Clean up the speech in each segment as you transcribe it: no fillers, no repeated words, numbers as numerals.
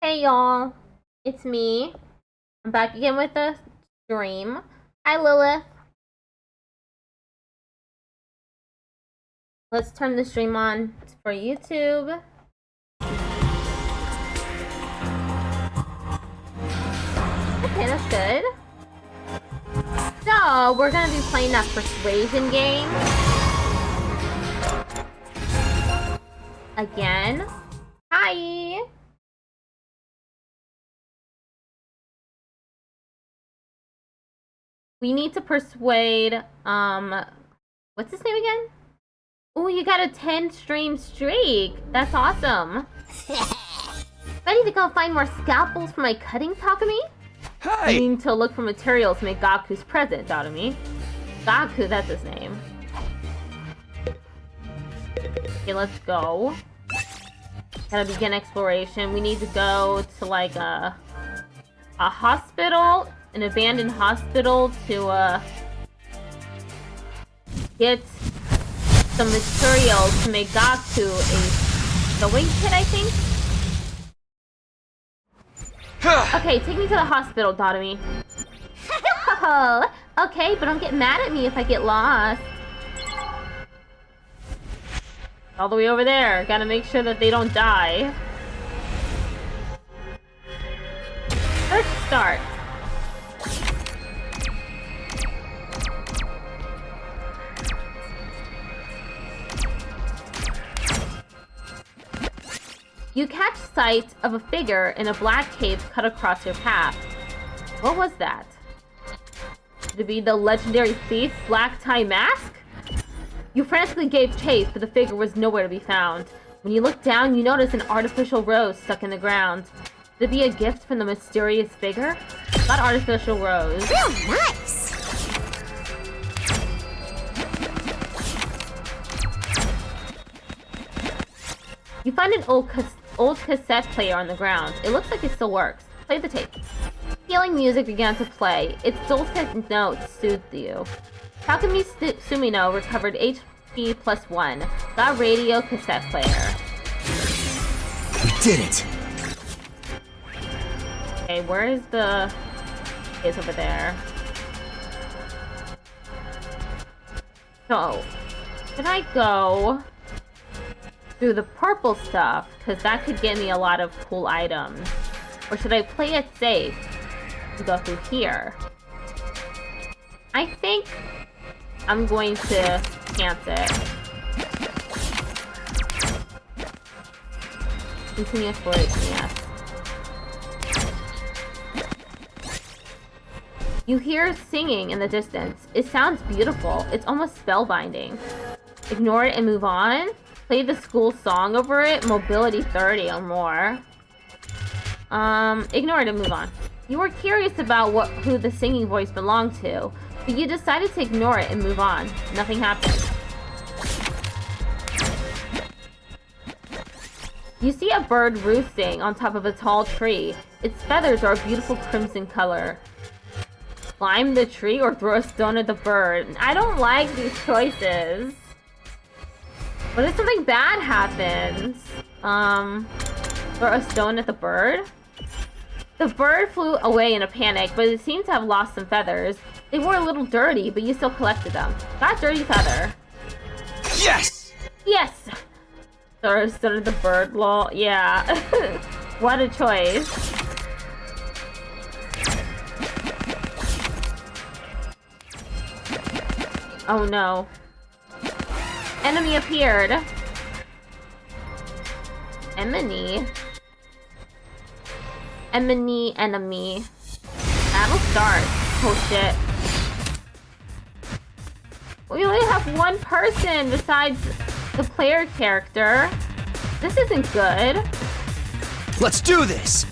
Hey y'all, it's me. I'm back again with a stream. Hi Lilith. Let's turn the stream on for YouTube. Okay, that's good. So, we're gonna be playing that persuasion game. Again. Hi! We need to persuade, what's his name again? Oh, you got a 10 stream streak. That's awesome. Ready to go find more scalpels for my cutting, Takumi? Hey! You need to look for materials to make Gaku's present, Takumi. Gaku, that's his name. Okay, let's go. Gotta begin exploration. We need to go to like a hospital, an abandoned hospital to get some materials to make Gaku a sewing kit, I think. Okay, take me to the hospital, Takumi. Okay, but don't get mad at me if I get lost. All the way over there. Gotta make sure that they don't die. Search start. You catch sight of a figure in a black cape cut across your path. What was that? Could it be the legendary thief Black Tie Mask? You frantically gave chase, but the figure was nowhere to be found. When you look down, you notice an artificial rose stuck in the ground. Could it be a gift from the mysterious figure? That artificial rose. Real nice! You find an old cassette player on the ground. It looks like it still works. Play the tape. Healing music began to play. Its dulcet notes soothed you. Takumi Sumino recovered HP +1. Got radio cassette player. We did it! Okay, where is the... It's over there. So, can I go through the purple stuff? Because that could get me a lot of cool items. Or should I play it safe and go through here? I think I'm going to chance it. Continue exploration, yes. You hear singing in the distance. It sounds beautiful. It's almost spellbinding. Ignore it and move on. Play the school song over it. Mobility 30 or more. Ignore it and move on. You were curious about who the singing voice belonged to, but you decided to ignore it and move on. Nothing happened. You see a bird roosting on top of a tall tree. Its feathers are a beautiful crimson color. Climb the tree or throw a stone at the bird. I don't like these choices. What if something bad happens? Throw a stone at the bird? The bird flew away in a panic, but it seemed to have lost some feathers. They were a little dirty, but you still collected them. Got dirty feather. Yes! Yes! Throw a stone at the bird, lol. Yeah. What a choice. Oh no. Enemy appeared. Enemy. Enemy. Battle start. Oh shit. We only have one person besides the player character. This isn't good. Let's do this!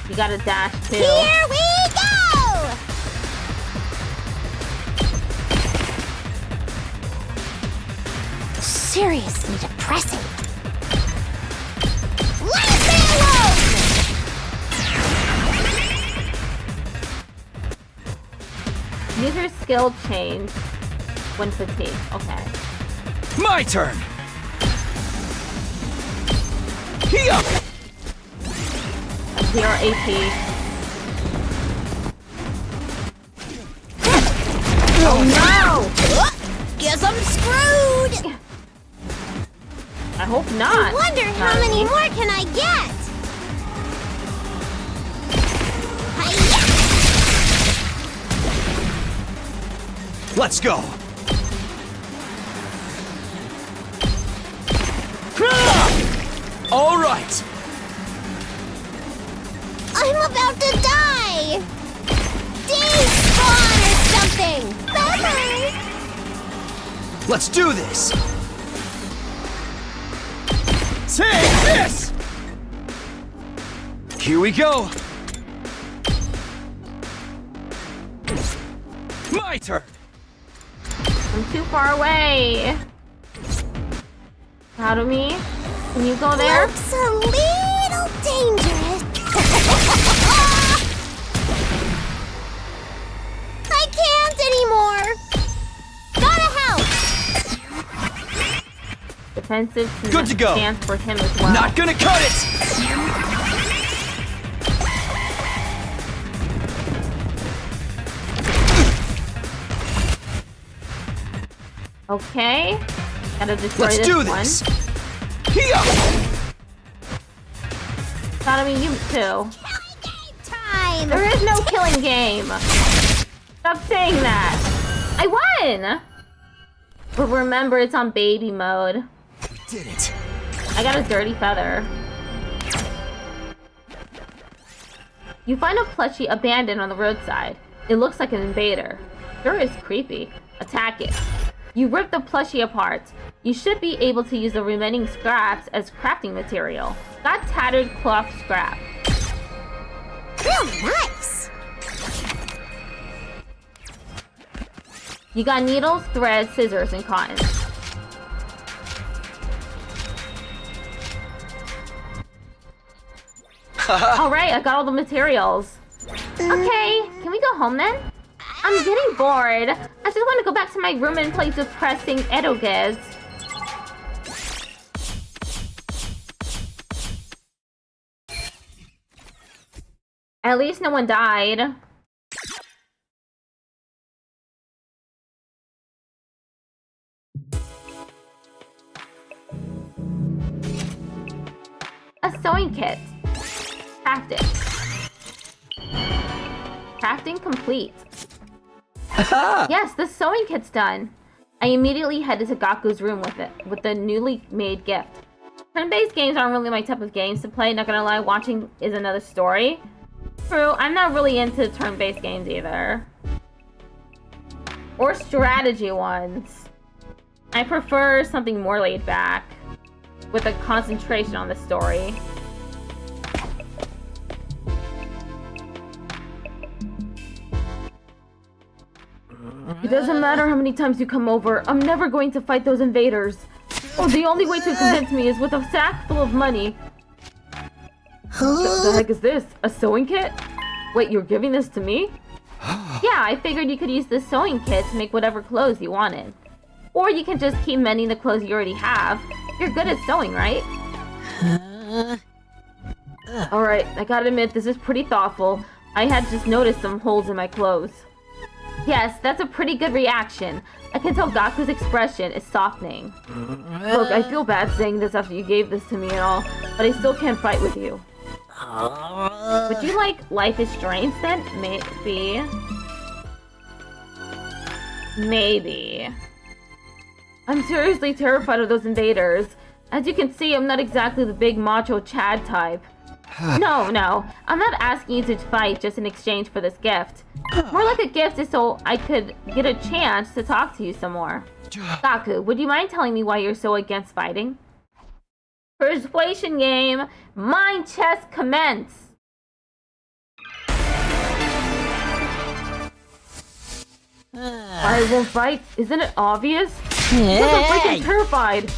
You gotta dash too. Here we go! Seriously depressing. Leave me alone! User skill change when fatigued. Okay. My turn! Here! 0 AP. Oh no! Guess I'm screwed! I hope not. I wonder how many more can I get? Hi-ya! Let's go! All right! I'm about to die! Despawn or something! Bye-bye! Let's do this! Take this! Here we go! My turn! I'm too far away. Out of me? Can you go there? Looks a little dangerous. I can't anymore! Gotta help! Defensive Good to go. stance for him as well. Not gonna cut it! Okay. Gotta destroy Let's this do one. this! Here! Gotta be you too. Time! There is no killing game. Stop saying that. I won! But remember, it's on baby mode. We did it! I got a dirty feather. You find a plushie abandoned on the roadside. It looks like an invader. Sure is creepy. Attack it. You rip the plushie apart. You should be able to use the remaining scraps as crafting material. Got tattered cloth scrap. Real nice! You got needles, thread, scissors, and cotton. Alright, I got all the materials. Okay, can we go home then? I'm getting bored. I just want to go back to my room and play depressing eroges. At least no one died. A sewing kit. Craft it. Crafting complete. Yes, the sewing kit's done. I immediately headed to Gaku's room with the newly made gift. Turn-based games aren't really my type of games to play, not gonna lie, watching is another story. True, I'm not really into turn-based games either. Or strategy ones. I prefer something more laid back, with a concentration on the story. It doesn't matter how many times you come over, I'm never going to fight those invaders. Oh, the only way to convince me is with a sack full of money. The heck is this? A sewing kit? Wait, you're giving this to me? Yeah, I figured you could use this sewing kit to make whatever clothes you wanted. Or you can just keep mending the clothes you already have. You're good at sewing, right? Alright, I gotta admit, this is pretty thoughtful. I had just noticed some holes in my clothes. Yes, that's a pretty good reaction. I can tell Gaku's expression is softening. Look, I feel bad saying this after you gave this to me and all, but I still can't fight with you. Would you like Life is Strange then? Maybe. Maybe. I'm seriously terrified of those invaders. As you can see, I'm not exactly the big macho Chad type. No, I'm not asking you to fight just in exchange for this gift. More like a gift is so I could get a chance to talk to you some more. Gaku, would you mind telling me why you're so against fighting? Persuasion game! Mind chess commence! I won't fight? Isn't it obvious? Because I'm freaking terrified!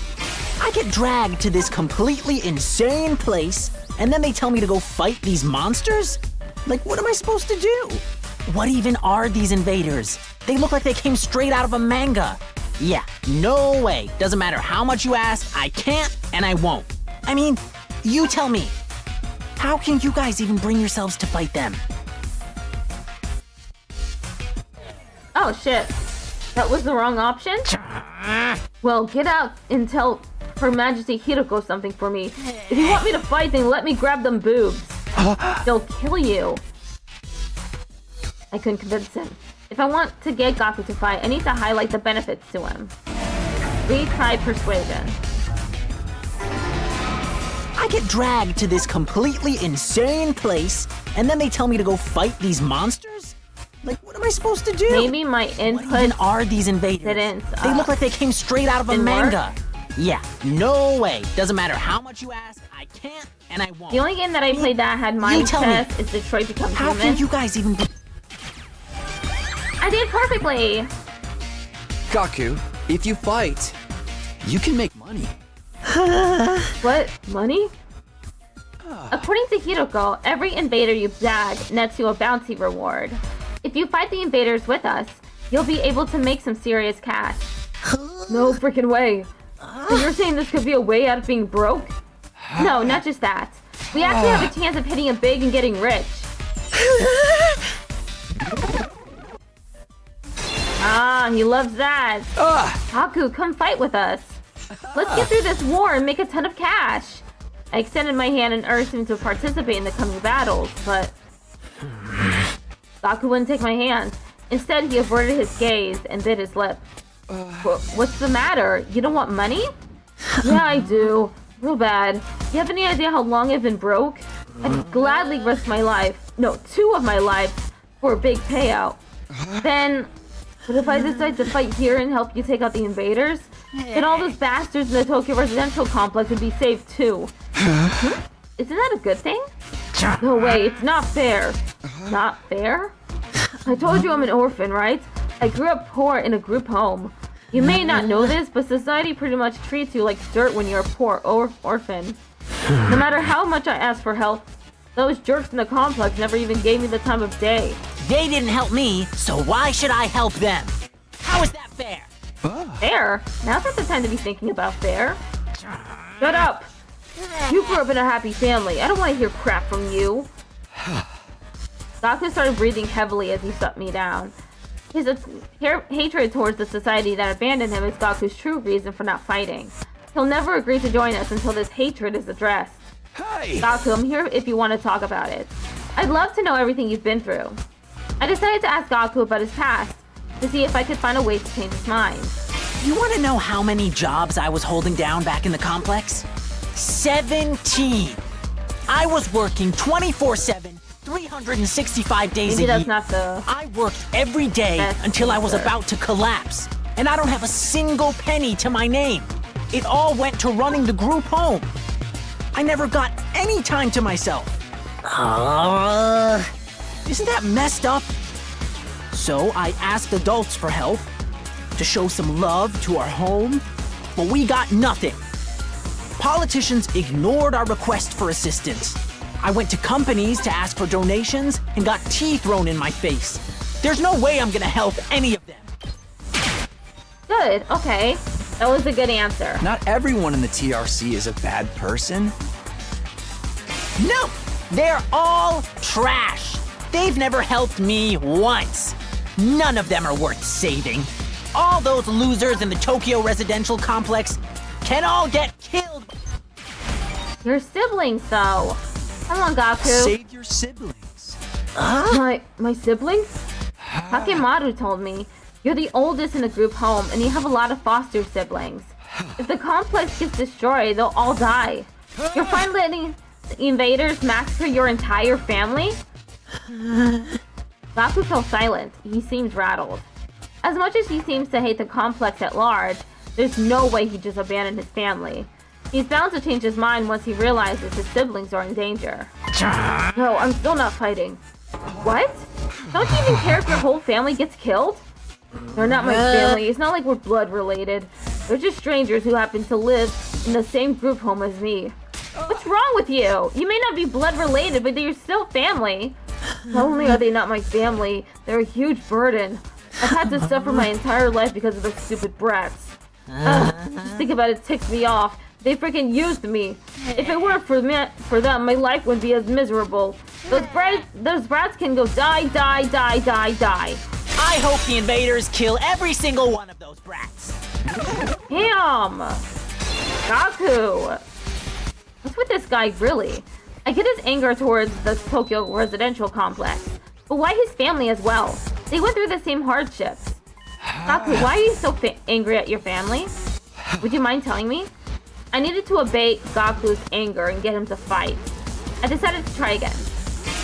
I get dragged to this completely insane place, and then they tell me to go fight these monsters? Like, what am I supposed to do? What even are these invaders? They look like they came straight out of a manga. Yeah, no way. Doesn't matter how much you ask, I can't and I won't. I mean, you tell me. How can you guys even bring yourselves to fight them? Oh shit. That was the wrong option? Well, get out and tell Her Majesty Hiroko something for me. If you want me to fight, then let me grab them boobs. They'll kill you. I couldn't convince him. If I want to get Gaku to fight, I need to highlight the benefits to him. Retry persuasion. I get dragged to this completely insane place, and then they tell me to go fight these monsters? Like, what am I supposed to do? Maybe my What input even are these invaders? didn't, They look like they came straight out of a didn't work? manga. Yeah, no way. Doesn't matter how much you ask, I can't and I won't. The only game that I played that had mind tell me. test is Detroit Become How Human. can you guys even... I did perfectly! Gaku, if you fight, you can make money. What? Money? According to Hiroko, every invader you bag nets you a bounty reward. If you fight the invaders with us, you'll be able to make some serious cash. No freaking way. So you're saying this could be a way out of being broke? No, not just that. We actually have a chance of hitting it big and getting rich. Ah, he loves that. Haku, come fight with us. Let's get through this war and make a ton of cash. I extended my hand and urged him to participate in the coming battles, but Gaku wouldn't take my hand. Instead, he averted his gaze and bit his lip. What's the matter? You don't want money? Yeah, I do. Real bad. You have any idea how long I've been broke? I'd gladly risk my life, no, 2 of my lives, for a big payout. Then, what if I decide to fight here and help you take out the invaders? Then all those bastards in the Tokyo residential complex would be saved too. Isn't that a good thing? No way, it's not fair. Not fair? I told you I'm an orphan, right? I grew up poor in a group home. You may not know this, but society pretty much treats you like dirt when you're a poor orphan. No matter how much I asked for help, those jerks in the complex never even gave me the time of day. They didn't help me, so why should I help them? How is that fair? Fair? Now's not the time to be thinking about fair. Shut up! You grew up in a happy family. I don't want to hear crap from you. Gaku started breathing heavily as he shut me down. His hatred towards the society that abandoned him is Gaku's true reason for not fighting. He'll never agree to join us until this hatred is addressed. Hey! Gaku, I'm here if you want to talk about it. I'd love to know everything you've been through. I decided to ask Gaku about his past, to see if I could find a way to change his mind. You want to know how many jobs I was holding down back in the complex? 17! I was working 24/7, 365 days Maybe a that's year. not the... I worked every day Best until I was answer. about to collapse, and I don't have a single penny to my name. It all went to running the group home. I never got any time to myself. Isn't that messed up? So I asked adults for help, to show some love to our home, but we got nothing. Politicians ignored our request for assistance. I went to companies to ask for donations and got tea thrown in my face. There's no way I'm gonna help any of them. Good, okay. That was a good answer. Not everyone in the TRC is a bad person. No! They're all trash! They've never helped me once. None of them are worth saving. All those losers in the Tokyo residential complex can all get killed. Your siblings, though. Come on, Gaku. Save your siblings. My siblings? Takemaru told me. You're the oldest in the group home, and you have a lot of foster siblings. If the complex gets destroyed, they'll all die. You're fine letting the invaders massacre your entire family? Gaku fell silent. He seemed rattled. As much as he seems to hate the complex at large, there's no way he'd just abandon his family. He's bound to change his mind once he realizes his siblings are in danger. No, I'm still not fighting. What? Don't you even care if your whole family gets killed? They're not my family. It's not like we're blood related. They're just strangers who happen to live in the same group home as me. What's wrong with you? You may not be blood related, but you're still family. Not only are they not my family, they're a huge burden. I've had to suffer my entire life because of those stupid brats. Just think about it, it ticks me off. They freaking used me. If it weren't for them, my life would be as miserable. Those brats can go die. I hope the invaders kill every single one of those brats. Damn! Gaku! What's with this guy, really? I get his anger towards the Tokyo residential complex, but why his family as well? They went through the same hardships. Gaku, why are you so angry at your family? Would you mind telling me? I needed to abate Gaku's anger and get him to fight. I decided to try again.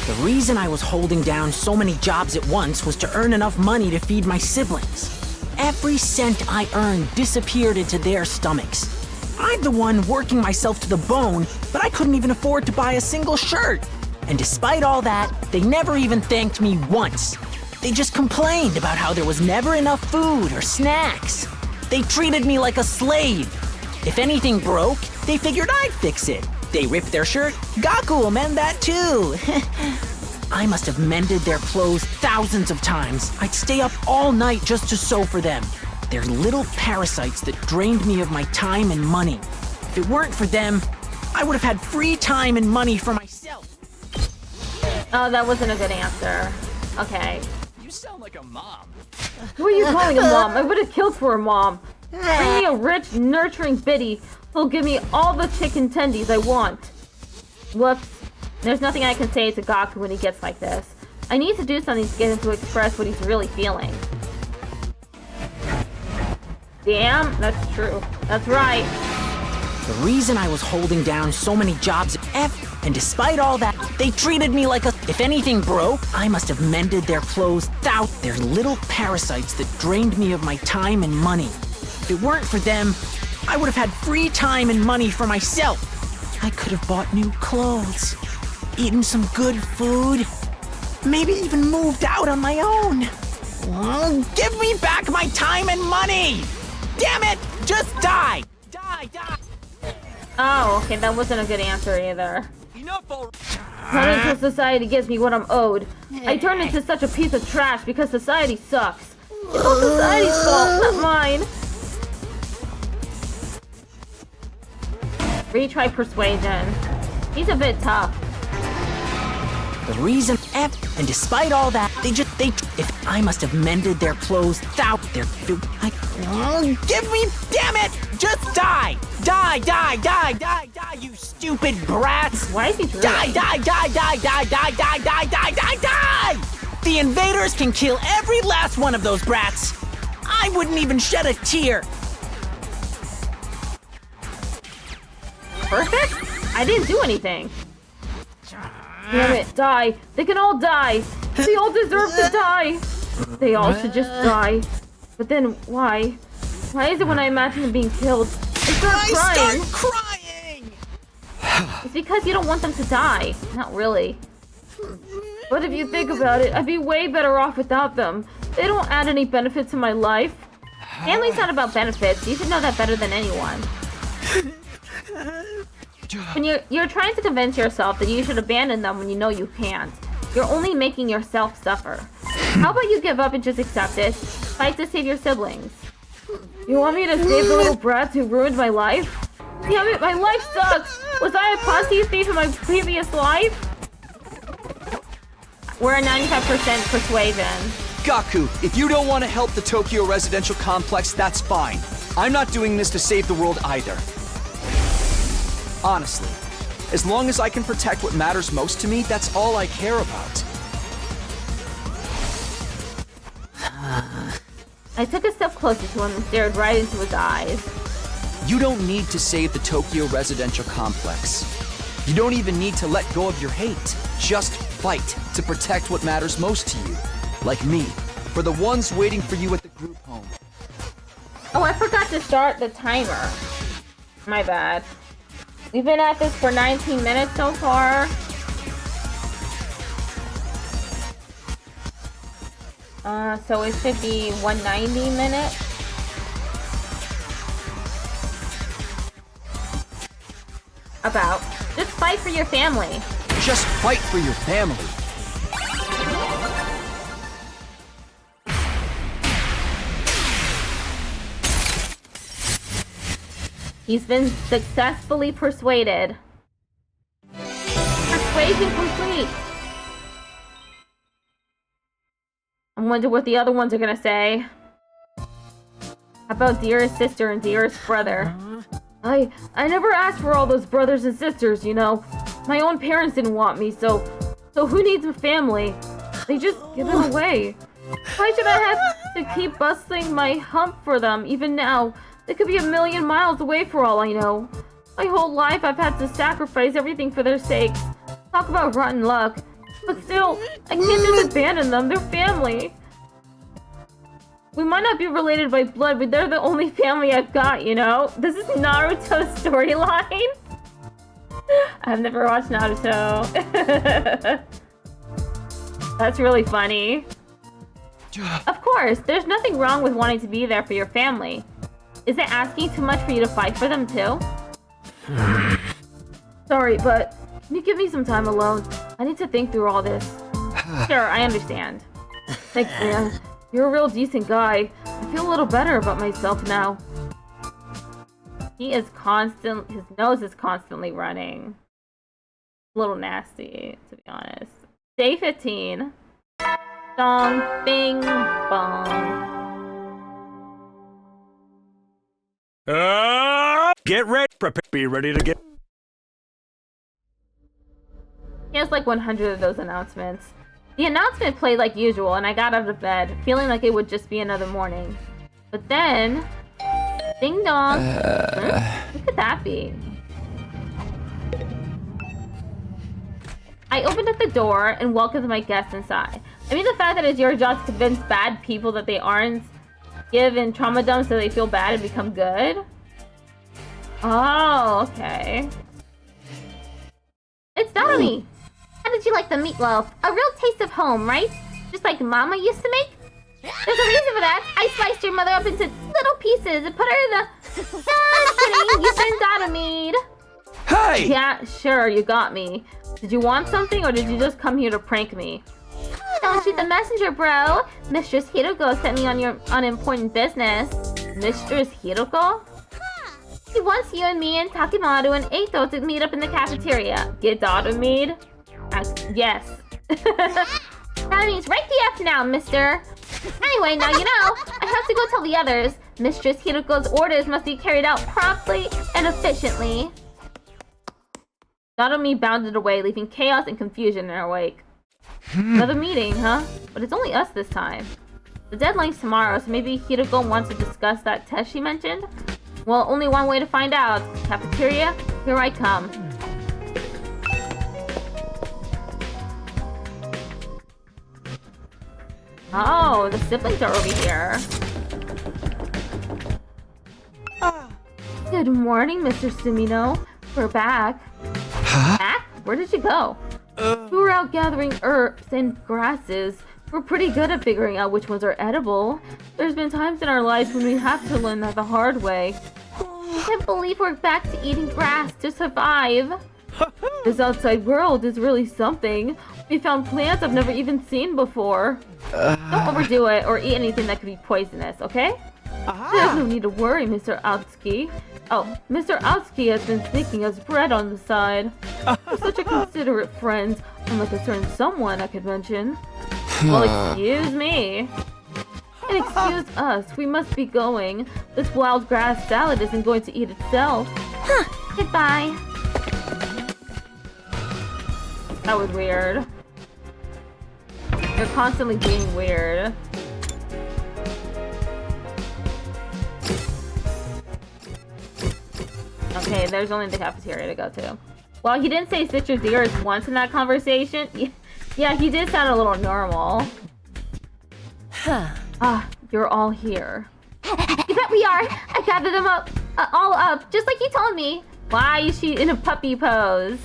The reason I was holding down so many jobs at once was to earn enough money to feed my siblings. Every cent I earned disappeared into their stomachs. I'm the one working myself to the bone, but I couldn't even afford to buy a single shirt. And despite all that, they never even thanked me once. They just complained about how there was never enough food or snacks. They treated me like a slave. If anything broke, they figured I'd fix it. They ripped their shirt, Gaku will mend that too. I must have mended their clothes thousands of times. I'd stay up all night just to sew for them. They're little parasites that drained me of my time and money. If it weren't for them, I would have had free time and money for myself. Oh, that wasn't a good answer. Okay. You sound like a mom. Who are you calling a mom? I would have killed for a mom. Bring me a rich, nurturing biddy who'll give me all the chicken tendies I want. Whoops. There's nothing I can say to Gaku when he gets like this. I need to do something to get him to express what he's really feeling. Damn, that's true. That's right. The reason I was holding down so many jobs and despite all that, they treated me like a... If anything broke, I must have mended their clothes. They're little parasites that drained me of my time and money. If it weren't for them, I would have had free time and money for myself. I could have bought new clothes, eaten some good food, maybe even moved out on my own. Give me back my time and money! Damn it! Just die! Die! Oh, okay, that wasn't a good answer either. Enough already. Not until society gives me what I'm owed. I turned into such a piece of trash because society sucks. It's all society's fault, not mine. Retry persuasion. He's a bit tough. The reason and despite all that, if I must have mended their clothes, give me, damn it! Just die! Die, you stupid brats! Why is he drooling? Die! The invaders can kill every last one of those brats. I wouldn't even shed a tear. Perfect? I didn't do anything. Damn it, die. They can all die. They all deserve to die. They all should just die. But then, why? Why is it when I imagine them being killed, I start crying? It's because you don't want them to die. Not really. But if you think about it, I'd be way better off without them. They don't add any benefit to my life. Family's not about benefits. You should know that better than anyone. When you're trying to convince yourself that you should abandon them when you know you can't, you're only making yourself suffer. How about you give up and just accept it? Fight to save your siblings. You want me to save the little brats who ruined my life? Damn it, my life sucks! Was I a pansy thief in my previous life? We're at 95% persuasion. Gaku, if you don't want to help the Tokyo residential complex, that's fine. I'm not doing this to save the world either. Honestly, as long as I can protect what matters most to me, that's all I care about. I took a step closer to him and stared right into his eyes. You don't need to save the Tokyo residential complex. You don't even need to let go of your hate. Just fight to protect what matters most to you. Like me, for the ones waiting for you at the group home. Oh, I forgot to start the timer. My bad. We've been at this for 19 minutes so far. So it should be 190 minutes. About. Just fight for your family. Just fight for your family. He's been successfully persuaded. Persuasion complete. I wonder what the other ones are gonna say. How about dearest sister and dearest brother? I never asked for all those brothers and sisters, you know. My own parents didn't want me, so who needs a family? They just give it away. Why should I have to keep busting my hump for them, even now? They could be a million miles away for all I know. My whole life I've had to sacrifice everything for their sakes. Talk about rotten luck. But still, I can't just abandon them, they're family. We might not be related by blood, but they're the only family I've got, you know? This is Naruto's storyline. I've never watched Naruto. That's really funny. Of course, there's nothing wrong with wanting to be there for your family. Is it asking too much for you to fight for them too? Sorry, but can you give me some time alone? I need to think through all this. Sure, I understand. Thanks, man. You're a real decent guy. I feel a little better about myself now. His nose is constantly running. A little nasty, to be honest. Day 15. Dong, bing, bong. Get ready. Be ready to get. He has like 100 of those announcements. The announcement played like usual, and I got out of bed, feeling like it would just be another morning. But then... Ding dong! Who could that be? I opened up the door and welcomed my guests inside. I mean, the fact that it's your job to convince bad people that they aren't given trauma dumps so they feel bad and become good? Oh, okay. It's Donnie! How did you like the meatloaf? A real taste of home, right? Just like Mama used to make? There's a reason for that. I sliced your mother up into little pieces and put her in the... Just kidding, you've been Dynamite. Hey! Yeah, sure, you got me. Did you want something, or did you just come here to prank me? Don't shoot the messenger, bro. Mistress Hiroko sent me on your unimportant business. Mistress Hiroko? She wants you and me and Takimaru and Eito to meet up in the cafeteria. Get Dynamite? Yes. That means right the F now, mister. Anyway, now you know, I have to go tell the others. Mistress Hiroko's orders must be carried out promptly and efficiently. Naomi bounded away, leaving chaos and confusion in her wake. Another meeting, huh? But it's only us this time. The deadline's tomorrow, so maybe Hiroko wants to discuss that test she mentioned? Well, only one way to find out. Cafeteria, here I come. Oh, the siblings are over here. Good morning, Mr. Sumino. We're back. Huh? Back? Where did you go? We were out gathering herbs and grasses. We're pretty good at figuring out which ones are edible. There's been times in our lives when we have to learn that the hard way. I can't believe we're back to eating grass to survive. This outside world is really something. We found plants I've never even seen before. Don't overdo it or eat anything that could be poisonous, okay? There's no need to worry, Mr. Outski. Oh, Mr. Outski has been sneaking us bread on the side. You're such a considerate friend, unlike a certain someone I could mention. Well, excuse me. And excuse us, we must be going. This wild grass salad isn't going to eat itself. Goodbye. That was weird. They're constantly being weird. Okay, there's only the cafeteria to go to. Well, he didn't say Citrus Dearest once in that conversation. Yeah, he did sound a little normal. You're all here. You bet we are! I gathered them up, all up, just like you told me. Why is she in a puppy pose?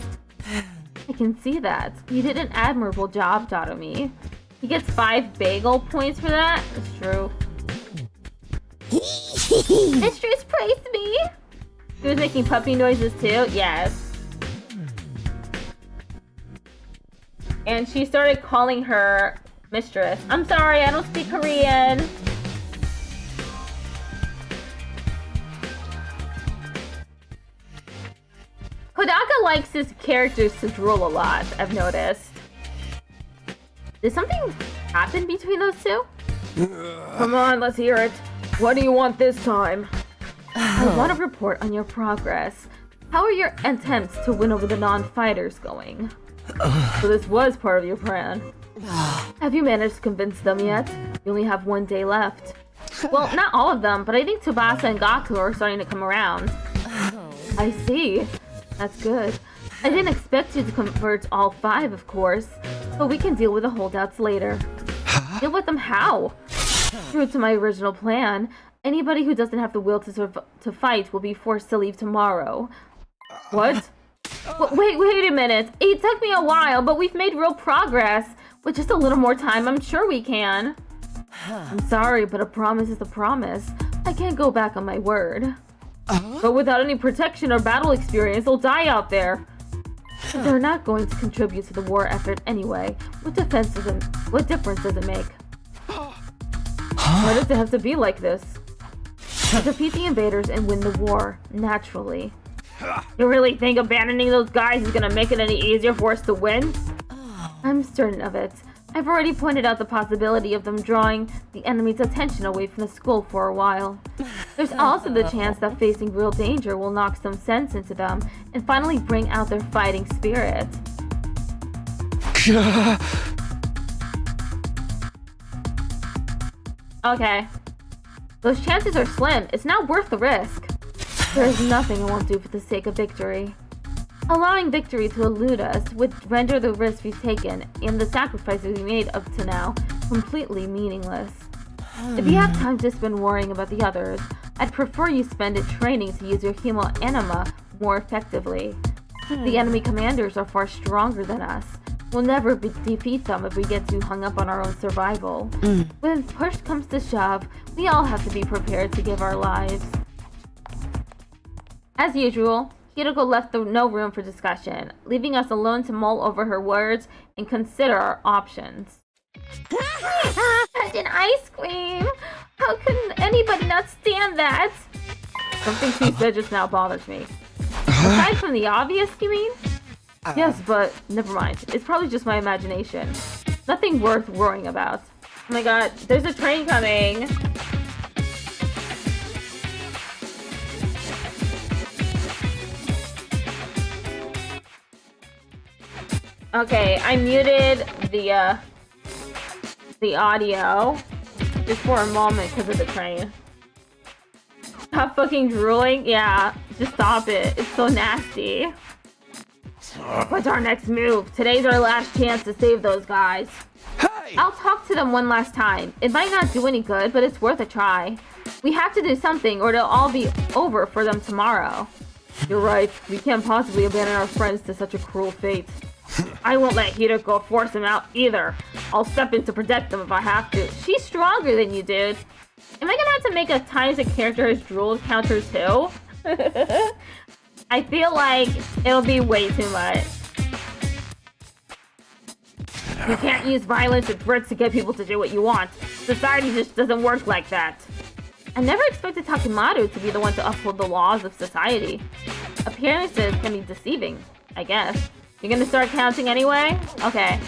I can see that. You did an admirable job, Datomi. He gets 5 bagel points for that. That's true. Mistress praised me. He was making puppy noises too? Yes. And she started calling her mistress. I'm sorry, I don't speak Korean. Kodaka likes his characters to drool a lot, I've noticed. Did something happen between those two? Come on, let's hear it. What do you want this time? I want to report on your progress. How are your attempts to win over the non-fighters going? So this was part of your plan. Have you managed to convince them yet? You only have 1 day left. Well, not all of them, but I think Tsubasa and Gaku are starting to come around. I see. That's good. I didn't expect you to convert all 5, of course, but we can deal with the holdouts later. Deal with them how? True to my original plan, anybody who doesn't have the will to fight will be forced to leave tomorrow. What? Wait a minute. It took me a while, but we've made real progress. With just a little more time, I'm sure we can. I'm sorry, but a promise is a promise. I can't go back on my word. But without any protection or battle experience, they'll die out there. They're not going to contribute to the war effort anyway. What difference does it make? Why does it have to be like this? Defeat the invaders and win the war, naturally. You really think abandoning those guys is gonna make it any easier for us to win? I'm certain of it. I've already pointed out the possibility of them drawing the enemy's attention away from the school for a while. There's also the chance that facing real danger will knock some sense into them and finally bring out their fighting spirit. Okay. Those chances are slim. It's not worth the risk. There's nothing I won't do for the sake of victory. Allowing victory to elude us would render the risk we've taken and the sacrifices we made up to now completely meaningless. If you have time to spend worrying about the others, I'd prefer you spend it training to use your Hemo Anima more effectively. The enemy commanders are far stronger than us. We'll never defeat them if we get too hung up on our own survival. When push comes to shove, we all have to be prepared to give our lives. As usual, Hiroko left no room for discussion, leaving us alone to mull over her words and consider our options. And an ice cream! How can anybody not stand that? Something she said just now bothers me. Aside from the obvious, you mean? Yes, but never mind. It's probably just my imagination. Nothing worth worrying about. Oh my god, there's a train coming! Okay, I muted the audio just for a moment because of the train. Stop fucking drooling? Yeah, just stop it. It's so nasty. What's our next move? Today's our last chance to save those guys. Hey! I'll talk to them one last time. It might not do any good, but it's worth a try. We have to do something or it'll all be over for them tomorrow. You're right. We can't possibly abandon our friends to such a cruel fate. I won't let Hiroko force them out either. I'll step in to protect them if I have to. She's stronger than you, dude. Am I gonna have to make a times a character has drooled counter too? I feel like it'll be way too much. You can't use violence and threats to get people to do what you want. Society just doesn't work like that. I never expected Takimaru to be the one to uphold the laws of society. Appearances can be deceiving, I guess. You're gonna start counting anyway? Okay.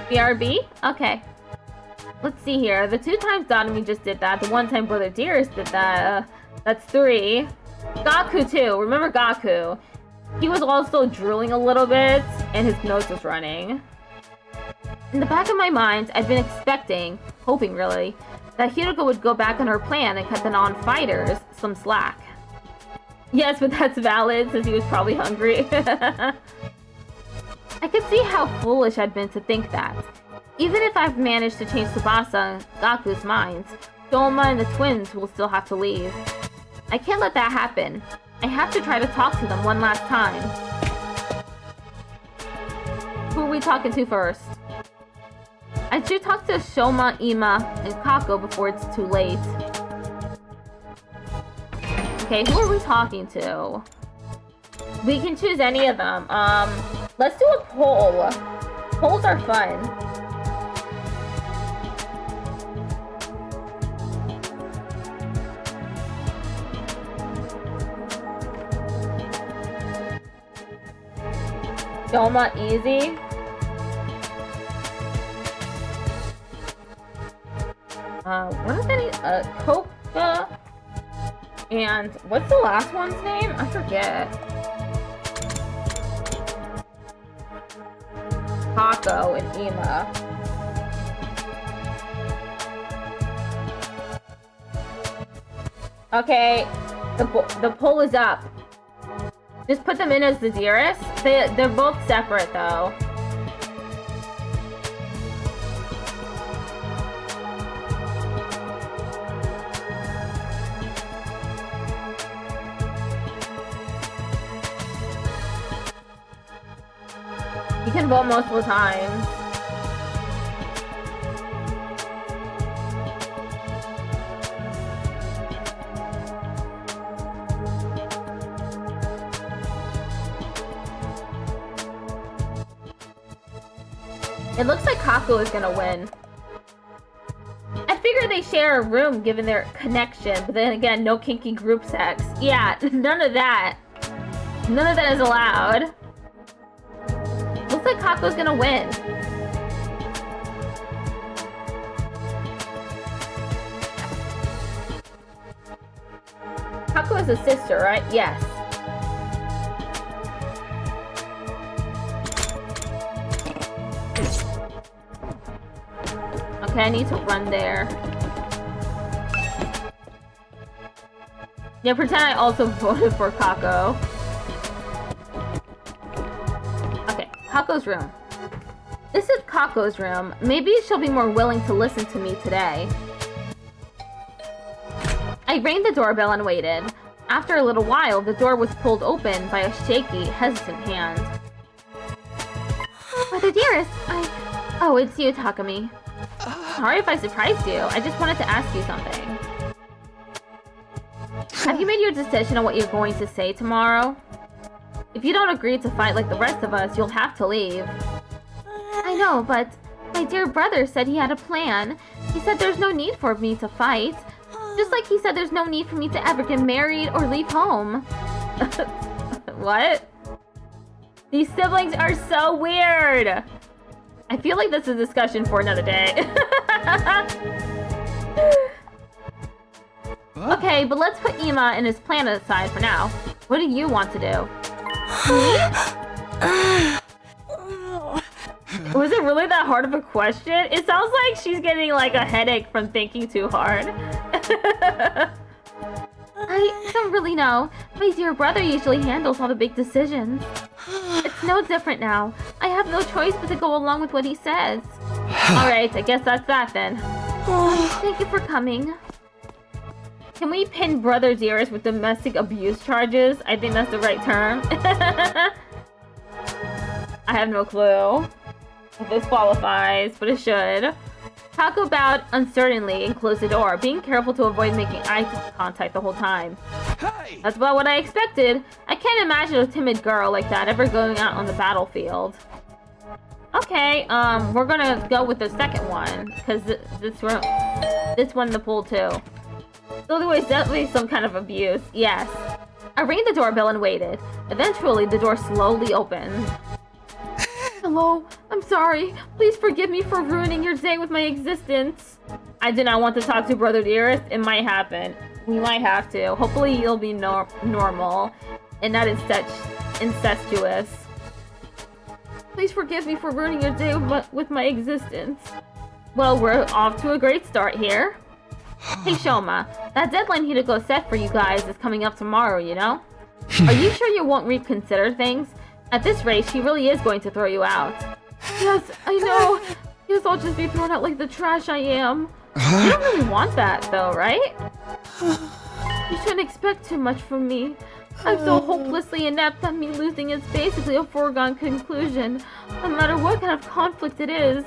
BRB? Okay. Let's see here. The 2 times Donomi just did that. The 1 time Brother Dearest did that. That's 3. Gaku too. Remember Gaku? He was also drooling a little bit, and his nose was running. In the back of my mind, I'd been expecting, hoping really, that Hiroko would go back on her plan and cut the non-fighters some slack. Yes, but that's valid, since he was probably hungry. I could see how foolish I'd been to think that. Even if I've managed to change Tsubasa and Gaku's minds, Doma and the twins will still have to leave. I can't let that happen. I have to try to talk to them one last time. Who are we talking to first? I should talk to Shoma, Ima, and Kako before it's too late. Okay, who are we talking to? We can choose any of them. Let's do a poll. Polls are fun. Doma easy. What is any Koka? And what's the last one's name? I forget. Kako and Ema. Okay, the poll is up. Just put them in as the dearest. They're both separate though. You can vote multiple times. It looks like Kaku is gonna win. I figure they share a room given their connection, but then again, no kinky group sex. Yeah, none of that. None of that is allowed. Looks like Kaku's gonna win. Kaku is a sister, right? Yes. Okay, I need to run there. Yeah, pretend I also voted for Kako. Okay, Kako's room. This is Kako's room. Maybe she'll be more willing to listen to me today. I rang the doorbell and waited. After a little while, the door was pulled open by a shaky, hesitant hand. Mother dearest, Oh, it's you, Takumi. Sorry if I surprised you. I just wanted to ask you something. Have you made your decision on what you're going to say tomorrow? If you don't agree to fight like the rest of us, you'll have to leave. I know, but my dear brother said he had a plan. He said there's no need for me to fight. Just like he said there's no need for me to ever get married or leave home. What? These siblings are so weird! I feel like this is a discussion for another day. Okay, but let's put Ema and his plan aside for now. What do you want to do? Was it really that hard of a question? It sounds like she's getting like a headache from thinking too hard. I don't really know. My dear brother usually handles all the big decisions. It's no different now. I have no choice but to go along with what he says. Alright, I guess that's that then. Thank you for coming. Can we pin Brother Dearest with domestic abuse charges? I think that's the right term. I have no clue if this qualifies, but it should. Kako bowed uncertainly and closed the door, being careful to avoid making eye contact the whole time. Hey! That's about what I expected. I can't imagine a timid girl like that ever going out on the battlefield. Okay, we're gonna go with the second one, because this won the pool too. So there was definitely some kind of abuse, yes. I rang the doorbell and waited. Eventually, the door slowly opened. Hello, I'm sorry. Please forgive me for ruining your day with my existence. I did not want to talk to Brother Dearest. It might happen. We might have to. Hopefully you'll be normal and not incestuous. Please forgive me for ruining your day with my existence. Well, we're off to a great start here. Hey Shoma, that deadline Hideko set for you guys is coming up tomorrow, you know? Are you sure you won't reconsider things? At this rate, she really is going to throw you out. Yes, I know. Guess I'll just be thrown out like the trash I am. You don't really want that, though, right? You shouldn't expect too much from me. I'm so hopelessly inept that me losing is basically a foregone conclusion, no matter what kind of conflict it is.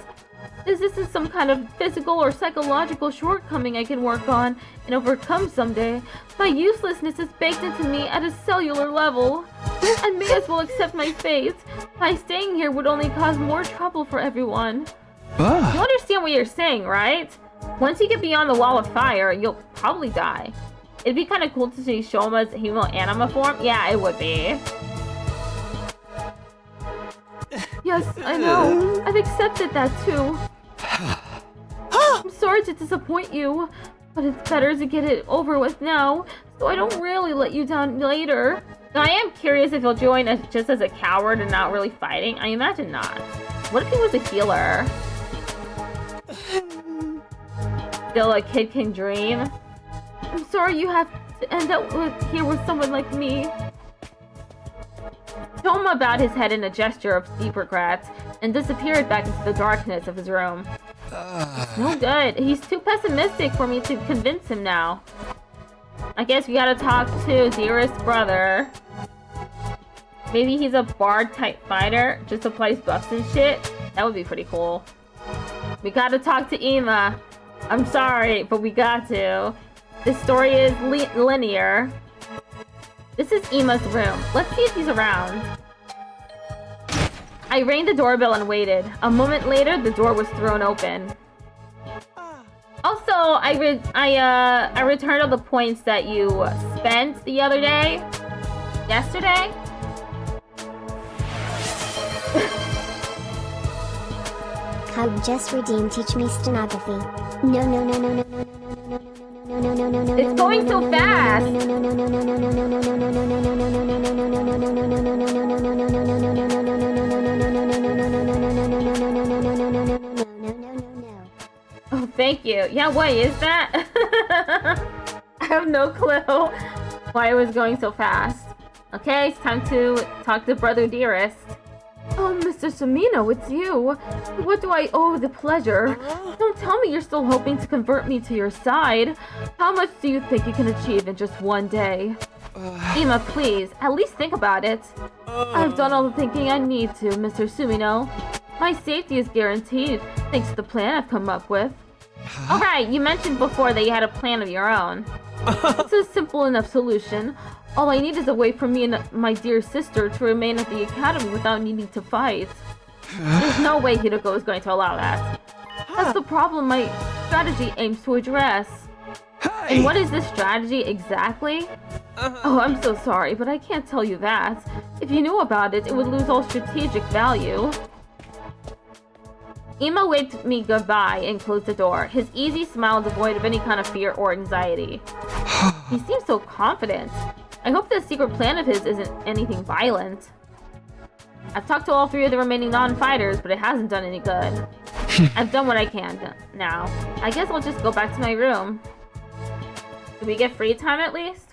This is some kind of physical or psychological shortcoming I can work on and overcome someday. My uselessness is baked into me at a cellular level. I may as well accept my fate. My staying here would only cause more trouble for everyone. You understand what you're saying, right? Once you get beyond the wall of fire, you'll probably die. It'd be kind of cool to see Shoma's human anima form. Yeah, it would be. Yes, I know. I've accepted that too. I'm sorry to disappoint you, but it's better to get it over with now, so I don't really let you down later. Now, I am curious if he'll join us just as a coward and not really fighting. I imagine not. What if he was a healer? Still a kid can dream. I'm sorry you have to end up here with someone like me. Toma bowed his head in a gesture of deep regret and disappeared back into the darkness of his room. It's no good. He's too pessimistic for me to convince him now. I guess we gotta talk to dearest brother. Maybe he's a bard type fighter, just applies buffs and shit. That would be pretty cool. We gotta talk to Ima. I'm sorry, but we got to. This story is linear. This is Ima's room. Let's see if he's around. I rang the doorbell and waited. A moment later, the door was thrown open. Also, I returned all the points that you spent the other day. Yesterday. Cub just redeemed Teach Me Stenography. No. It's going so fast. Oh, thank you. Yeah, what is that? I have no clue why it was going so fast. Okay, it's time to talk to Brother Dearest. Oh, Mr. Sumino, it's you. What do I owe the pleasure? Don't tell me you're still hoping to convert me to your side. How much do you think you can achieve in just one day? Ima, please, at least think about it. I've done all the thinking I need to, Mr. Sumino. My safety is guaranteed, thanks to the plan I've come up with. Alright, you mentioned before that you had a plan of your own. It's a simple enough solution. All I need is a way for me and my dear sister to remain at the academy without needing to fight. There's no way Hideko is going to allow that. That's the problem my strategy aims to address. And what is this strategy exactly? Oh, I'm so sorry, but I can't tell you that. If you knew about it, it would lose all strategic value. Ima waved me goodbye and closed the door, his easy smile devoid of any kind of fear or anxiety. He seems so confident. I hope the secret plan of his isn't anything violent. I've talked to all three of the remaining non-fighters, but it hasn't done any good. I've done what I can now. I guess I'll just go back to my room. Did we get free time at least?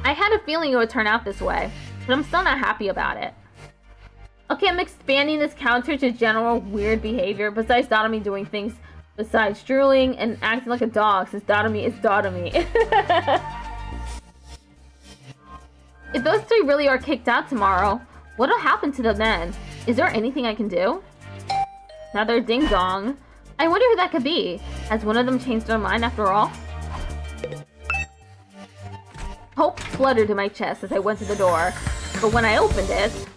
I had a feeling it would turn out this way, but I'm still not happy about it. Okay, I'm expanding this counter to general weird behavior besides Dotomi doing things besides drooling and acting like a dog, since Dotomi is Dotomi. If those three really are kicked out tomorrow, what'll happen to them then? Is there anything I can do? Another ding dong. I wonder who that could be. Has one of them changed their mind after all? Hope fluttered in my chest as I went to the door, but when I opened it...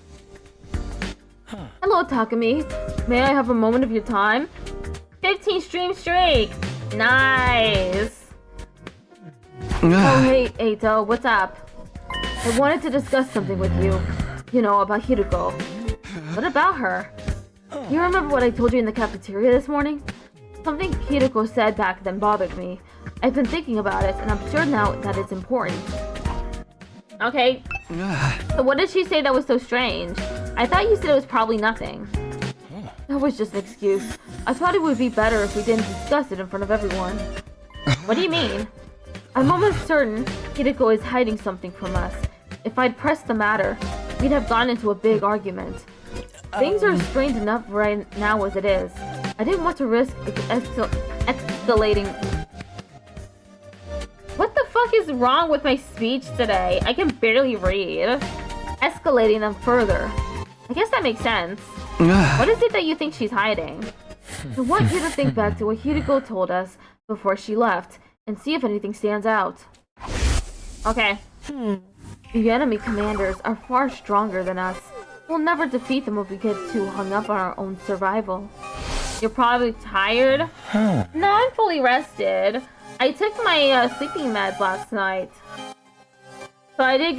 Hello, Takumi. May I have a moment of your time? 15 stream streak! Nice! Oh, hey, Eito, what's up? I wanted to discuss something with you. You know, about Hideko. What about her? You remember what I told you in the cafeteria this morning? Something Hideko said back then bothered me. I've been thinking about it, and I'm sure now that it's important. Okay. So what did she say that was so strange? I thought you said it was probably nothing. That was just an excuse. I thought it would be better if we didn't discuss it in front of everyone. What do you mean? I'm almost certain Hideko is hiding something from us. If I'd pressed the matter, we'd have gone into a big argument. Things are strained enough right now as it is. I didn't want to risk escalating. What the fuck is wrong with my speech today? I can barely read. Escalating them further. I guess that makes sense. What is it that you think she's hiding? I want you to think back to what Hideko told us before she left and see if anything stands out. Okay. The enemy commanders are far stronger than us. We'll never defeat them if we get too hung up on our own survival. You're probably tired? No, I'm fully rested. I took my sleeping meds last night. So I did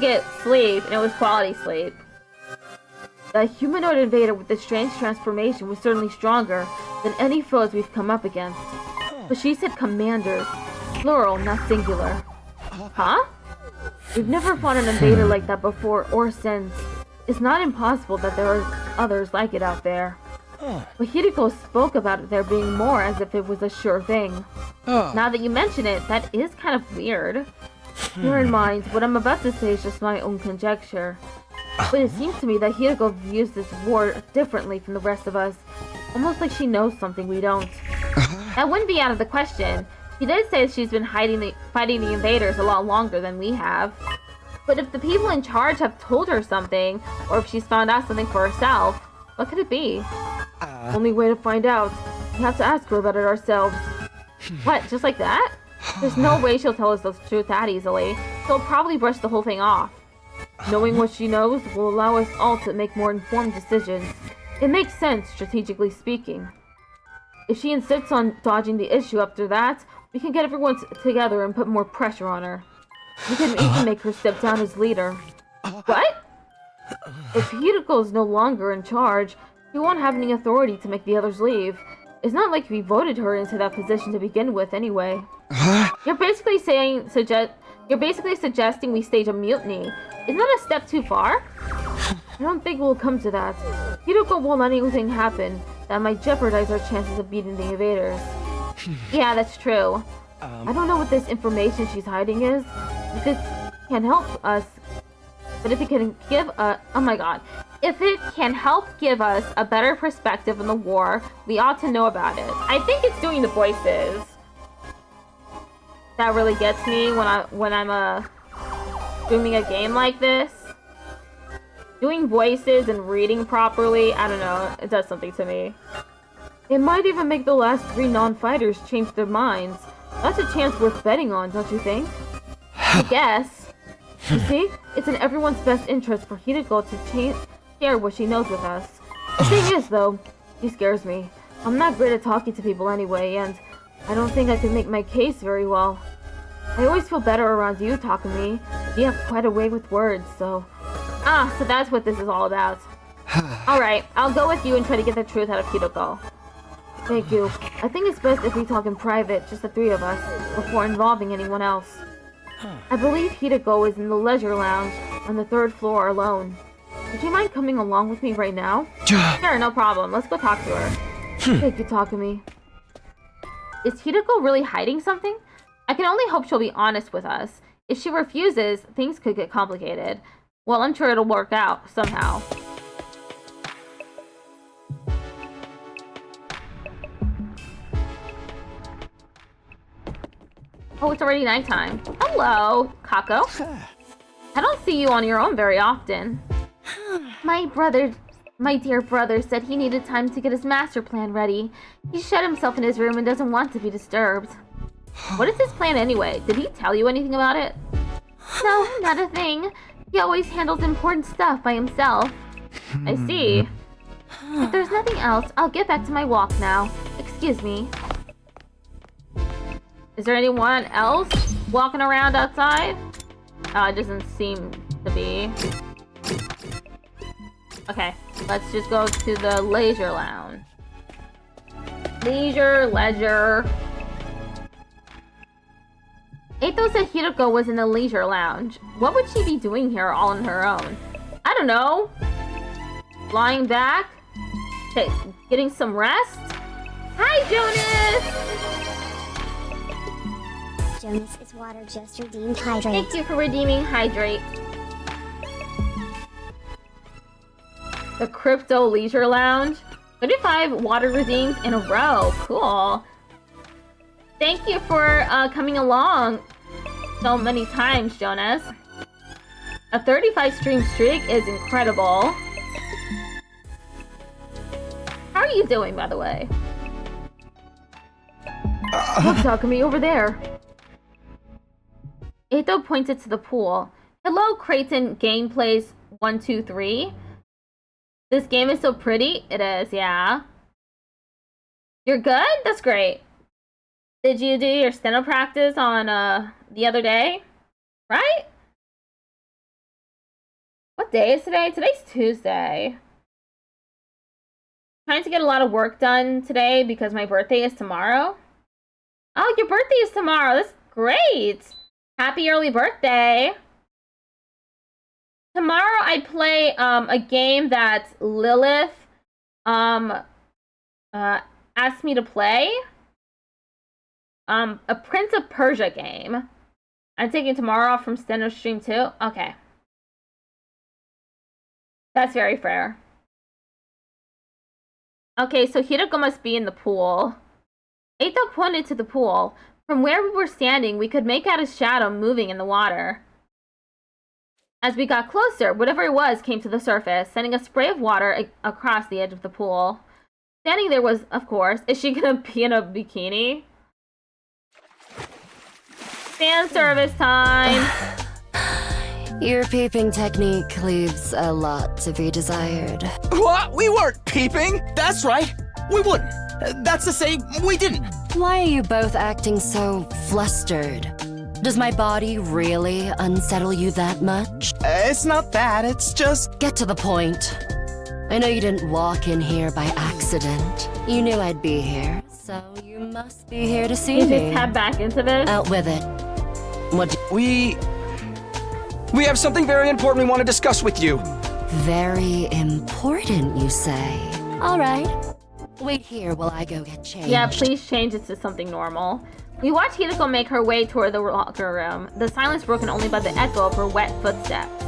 get sleep, and it was quality sleep. The humanoid invader with the strange transformation was certainly stronger than any foes we've come up against. But she said commanders. Plural, not singular. Huh? We've never fought an invader like that before or since. It's not impossible that there are others like it out there. But Hideko spoke about there being more as if it was a sure thing. Now that you mention it, that is kind of weird. Bear in mind, what I'm about to say is just my own conjecture. But it seems to me that Hideko views this war differently from the rest of us. Almost like she knows something we don't. That wouldn't be out of the question. She did say she's been fighting the invaders a lot longer than we have. But if the people in charge have told her something, or if she's found out something for herself, what could it be? Only way to find out. We have to ask her about it ourselves. What, just like that? There's no way she'll tell us the truth that easily. She'll probably brush the whole thing off. Knowing what she knows will allow us all to make more informed decisions. It makes sense, strategically speaking. If she insists on dodging the issue after that, we can get everyone together and put more pressure on her. We can even make her step down as leader. What? If Hideko is no longer in charge, she won't have any authority to make the others leave. It's not like we voted her into that position to begin with anyway. You're basically suggesting we stage a mutiny. Isn't that a step too far? I don't think we'll come to that. Hideko won't let anything happen that might jeopardize our chances of beating the invaders. Yeah, that's true. I don't know what this information she's hiding is. If it can help us, but if it can give if it can help give us a better perspective on the war, we ought to know about it. I think it's doing the voices that really gets me when I'm doing a game like this. Doing voices and reading properly, I don't know, it does something to me. It might even make the last 3 non-fighters change their minds. That's a chance worth betting on, don't you think? I guess. You see, it's in everyone's best interest for Hideko to share what she knows with us. The thing is, though, she scares me. I'm not great at talking to people anyway, and I don't think I can make my case very well. I always feel better around you, Takumi. You have quite a way with words, so... so that's what this is all about. Alright, I'll go with you and try to get the truth out of Hideko. Thank you. I think it's best if we talk in private, just the 3 of us, before involving anyone else. I believe Hideko is in the leisure lounge on the 3rd floor alone. Would you mind coming along with me right now? Sure, no problem. Let's go talk to her. Thank you, Takumi. Is Hideko really hiding something? I can only hope she'll be honest with us. If she refuses, things could get complicated. Well, I'm sure it'll work out, somehow. Oh, it's already nighttime. Hello, Kako. I don't see you on your own very often. My dear brother said he needed time to get his master plan ready. He shut himself in his room and doesn't want to be disturbed. What is his plan anyway? Did he tell you anything about it? No, not a thing. He always handles important stuff by himself. I see. If there's nothing else, I'll get back to my walk now. Excuse me. Is there anyone else walking around outside? It doesn't seem to be. Okay, let's just go to the leisure lounge. Leisure. Eito said Hideko was in the leisure lounge. What would she be doing here all on her own? I don't know. Lying back? Getting some rest? Hi, Jonas! Jonas is water just redeemed hydrate. Thank you for redeeming hydrate. The Crypto Leisure Lounge. 35 water redeems in a row. Cool. Thank you for coming along so many times, Jonas. A 35 stream streak is incredible. How are you doing, by the way? Look, Takumi, over there. Eito pointed to the pool. Hello, Creighton Gameplays 123. This game is so pretty. It is, yeah. You're good? That's great. Did you do your steno practice on the other day? Right? What day is today? Today's Tuesday. Trying to get a lot of work done today because my birthday is tomorrow. Oh, your birthday is tomorrow. That's great. Happy early birthday. Tomorrow I play a game that Lilith asked me to play. A Prince of Persia game. I'm taking tomorrow off from Steno stream too. Okay. That's very fair. Okay, so Hiroko must be in the pool. Eito pointed to the pool. From where we were standing, we could make out a shadow moving in the water. As we got closer, whatever it was came to the surface, sending a spray of water across the edge of the pool. Standing there was, of course, is she gonna be in a bikini? Fan service time! Your peeping technique leaves a lot to be desired. What? We weren't peeping! That's right. We wouldn't. That's to say, we didn't. Why are you both acting so flustered? Does my body really unsettle you that much? It's not that, it's just... Get to the point. I know you didn't walk in here by accident. You knew I'd be here, so you must be here to see You me. just head back into this? Out with it. What do We have something very important we want to discuss with you. Very important, you say? All right. Wait here while I go get changed. Yeah, please change it to something normal. We watch Hiroko make her way toward the locker room, the silence broken only by the echo of her wet footsteps.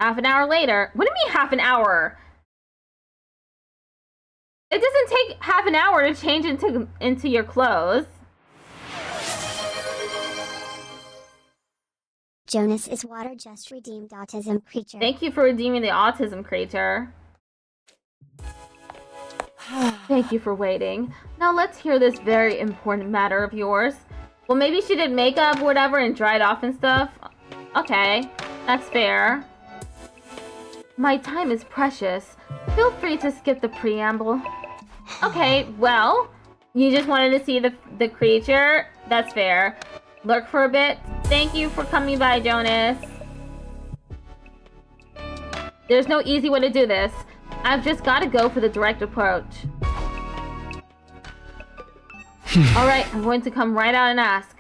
Half an hour later. What do you mean half an hour? It doesn't take half an hour to change into your clothes. Jonas is water just redeemed autism creature. Thank you for redeeming the autism creature. Thank you for waiting. Now let's hear this very important matter of yours. Well, maybe she did makeup or whatever and dried off and stuff. Okay, that's fair. My time is precious. Feel free to skip the preamble. Okay, well, you just wanted to see the creature. That's fair. Lurk for a bit. Thank you for coming by, Jonas. There's no easy way to do this. I've just got to go for the direct approach. Alright, I'm going to come right out and ask.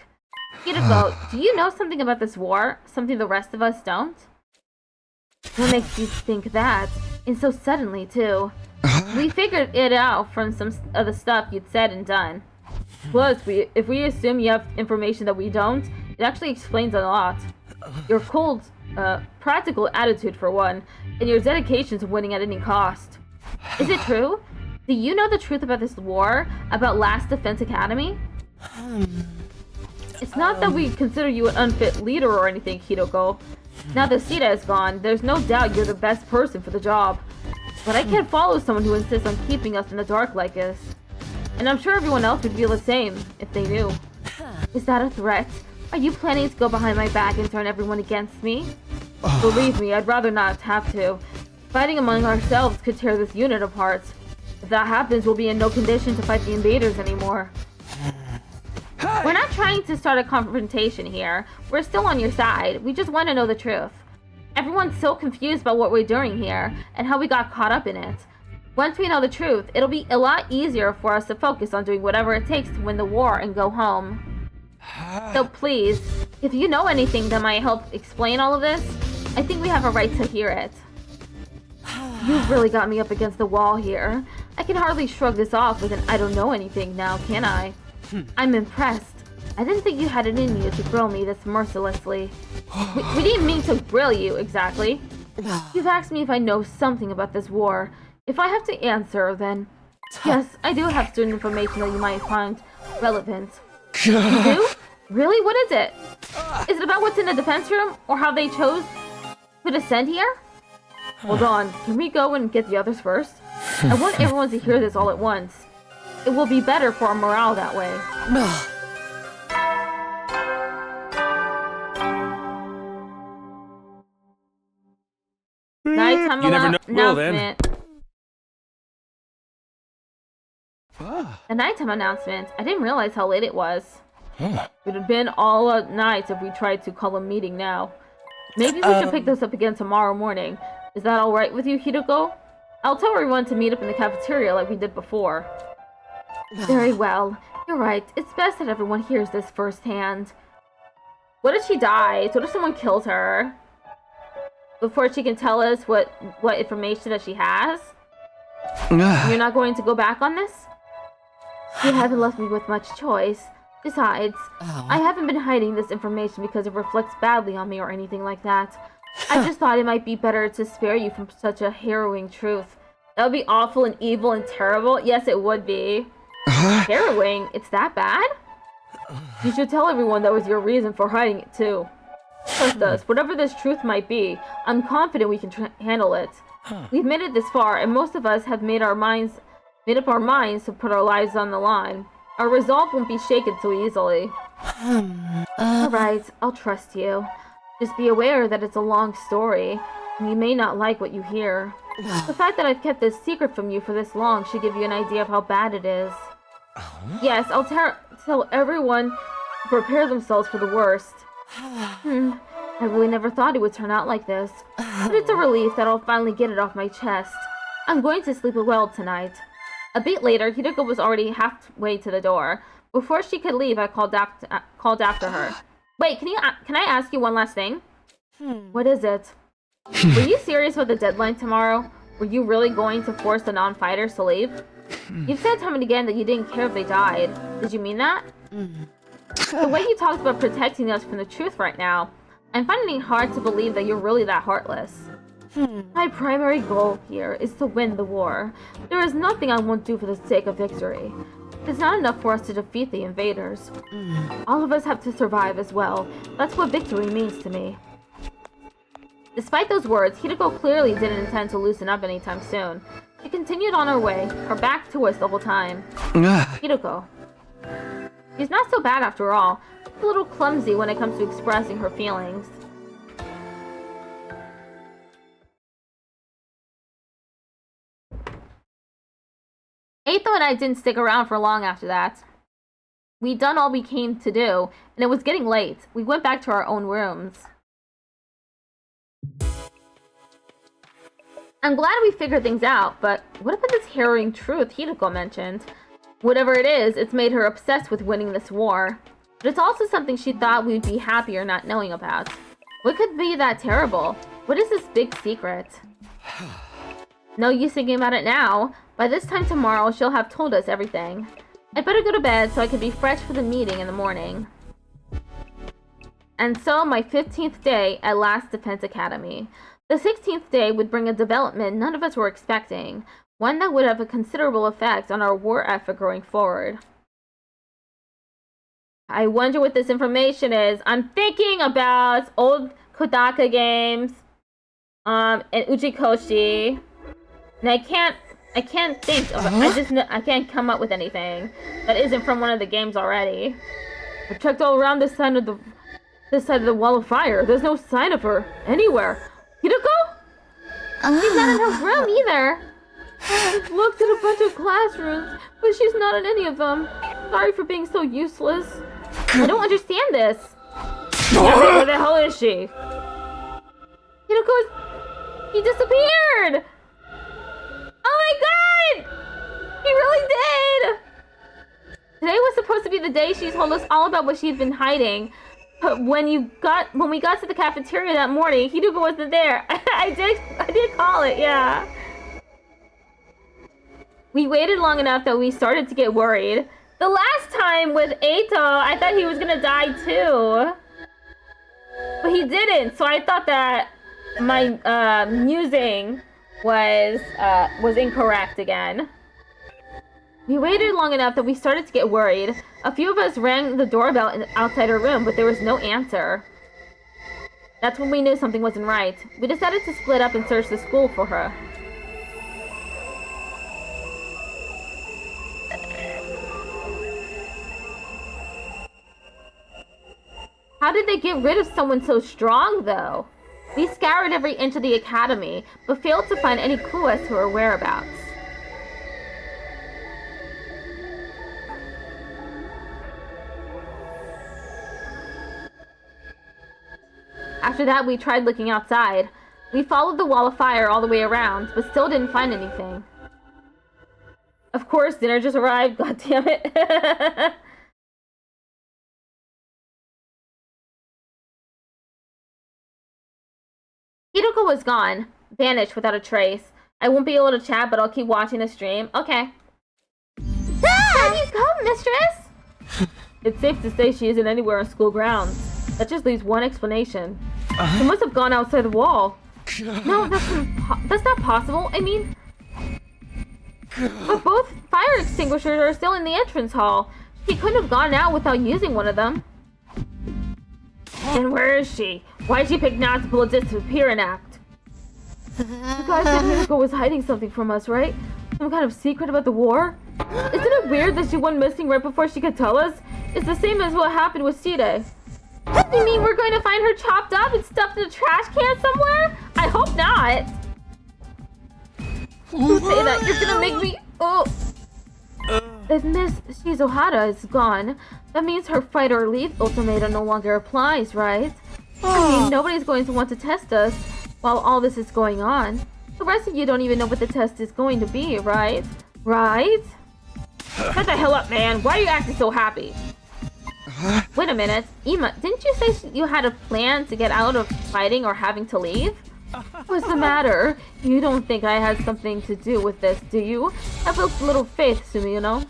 Hiroko, do you know something about this war? Something the rest of us don't? What makes you think that? And so suddenly, too. We figured it out from some of the stuff you'd said and done. Plus, if we assume you have information that we don't, it actually explains a lot. Your cold, practical attitude for one, and your dedication to winning at any cost. Is it true? Do you know the truth about this war? About Last Defense Academy? It's not that we consider you an unfit leader or anything, Hiroko. Now that Sita is gone, there's no doubt you're the best person for the job. But I can't follow someone who insists on keeping us in the dark like this. And I'm sure everyone else would feel the same, if they knew. Is that a threat? Are you planning to go behind my back and turn everyone against me? Believe me, I'd rather not have to. Fighting among ourselves could tear this unit apart. If that happens, we'll be in no condition to fight the invaders anymore. We're not trying to start a confrontation here. We're still on your side. We just want to know the truth. Everyone's so confused about what we're doing here, and how we got caught up in it. Once we know the truth, it'll be a lot easier for us to focus on doing whatever it takes to win the war and go home. So please, if you know anything that might help explain all of this, I think we have a right to hear it. You've really got me up against the wall here. I can hardly shrug this off with an I don't know anything now, can I? I'm impressed. I didn't think you had it in you to grill me this mercilessly. We didn't mean to grill you, exactly. You've asked me if I know something about this war. If I have to answer, then... Yes, I do have certain information that you might find relevant. You do? Really? What is it? Is it about what's in the defense room? Or how they chose to descend here? Hold on, can we go and get the others first? I want everyone to hear this all at once. It will be better for our morale that way. Nighttime You never know. Well, then. announcement. The nighttime announcement. I didn't realize how late it was. It would have been all night if we tried to call a meeting now. Maybe we should pick this up again tomorrow morning. Is that alright with you, Hideko? I'll tell everyone to meet up in the cafeteria like we did before. Very well. You're right. It's best that everyone hears this firsthand. What if she dies? What if someone kills her? Before she can tell us what information that she has? You're not going to go back on this? You haven't left me with much choice. Besides, I haven't been hiding this information because it reflects badly on me or anything like that. I just thought it might be better to spare you from such a harrowing truth. That would be awful and evil and terrible. Yes, it would be. Harrowing? It's that bad? You should tell everyone that was your reason for hiding it too. Trust us, whatever this truth might be, I'm confident we can handle it. We've made it this far, and most of us have made up our minds to put our lives on the line. Our resolve won't be shaken so easily. Alright, I'll trust you. Just be aware that it's a long story, and you may not like what you hear. The fact that I've kept this secret from you for this long should give you an idea of how bad it is. Yes, I'll tell everyone to prepare themselves for the worst. I really never thought it would turn out like this, but it's a relief that I'll finally get it off my chest. I'm going to sleep well tonight. A bit later, Hideko was already halfway to the door. Before she could leave, I called after her. Wait, can I ask you one last thing? What is it? Were you serious with the deadline tomorrow? Were you really going to force the non-fighters to leave? You've said time and again that you didn't care if they died. Did you mean that? The way you talked about protecting us from the truth right now, I'm finding it hard to believe that you're really that heartless. My primary goal here is to win the war. There is nothing I won't do for the sake of victory. It's not enough for us to defeat the invaders. All of us have to survive as well. That's what victory means to me. Despite those words, Hideko clearly didn't intend to loosen up anytime soon. She continued on her way, her back to us the whole time. Hideko. She's not so bad after all. She's a little clumsy when it comes to expressing her feelings. Eito and I didn't stick around for long after that. We'd done all we came to do, and it was getting late. We went back to our own rooms. I'm glad we figured things out, but what about this harrowing truth Hideko mentioned? Whatever it is, it's made her obsessed with winning this war. But it's also something she thought we'd be happier not knowing about. What could be that terrible? What is this big secret? No use thinking about it now. By this time tomorrow, she'll have told us everything. I'd better go to bed so I can be fresh for the meeting in the morning. And so, my 15th day at Last Defense Academy. The 16th day would bring a development none of us were expecting, one that would have a considerable effect on our war effort going forward. I wonder what this information is. I'm thinking about old Kodaka games, and Uchikoshi, and I can't think of it. I can't come up with anything that isn't from one of the games already. I've checked all around this side of the wall of fire. There's no sign of her anywhere. Hideko? She's not in her room either. I've looked at a bunch of classrooms, but she's not in any of them. Sorry for being so useless. I don't understand this. Where the hell is she? He disappeared! Oh my god! He really did! Today was supposed to be the day she told us all about what she'd been hiding. But when we got to the cafeteria that morning, Hideko wasn't there. I did call it, yeah. We waited long enough that we started to get worried. The last time with Eito, I thought he was gonna die too. But he didn't, so I thought that my musing was incorrect again. We waited long enough that we started to get worried. A few of us rang the doorbell outside her room, but there was no answer. That's when we knew something wasn't right. We decided to split up and search the school for her. How did they get rid of someone so strong, though? We scoured every inch of the academy, but failed to find any clue as to her whereabouts. After that, we tried looking outside. We followed the wall of fire all the way around, but still didn't find anything. Of course, dinner just arrived. God damn it. Hideko was gone. Vanished without a trace. I won't be able to chat, but I'll keep watching the stream. Okay. Where do you go, mistress? It's safe to say she isn't anywhere on school grounds. That just leaves one explanation. She must have gone outside the wall. No, that's not possible. I mean... But both fire extinguishers are still in the entrance hall. She couldn't have gone out without using one of them. Then where is she? Why did she pick not to pull a disappearing act? You guys said Hideko was hiding something from us, right? Some kind of secret about the war? Isn't it weird that she went missing right before she could tell us? It's the same as what happened with Side. You mean we're going to find her chopped up and stuffed in a trash can somewhere? I hope not. You say that, you're gonna make me... Oh. If Miss Shizuhara is gone, that means her fight or leave ultimatum no longer applies, right? I mean, nobody's going to want to test us while all this is going on. The rest of you don't even know what the test is going to be, right? Right? Shut the hell up, man. Why are you acting so happy? Wait a minute. Ima, didn't you say you had a plan to get out of fighting or having to leave? What's the matter? You don't think I had something to do with this, do you? Have a little faith, Sumino.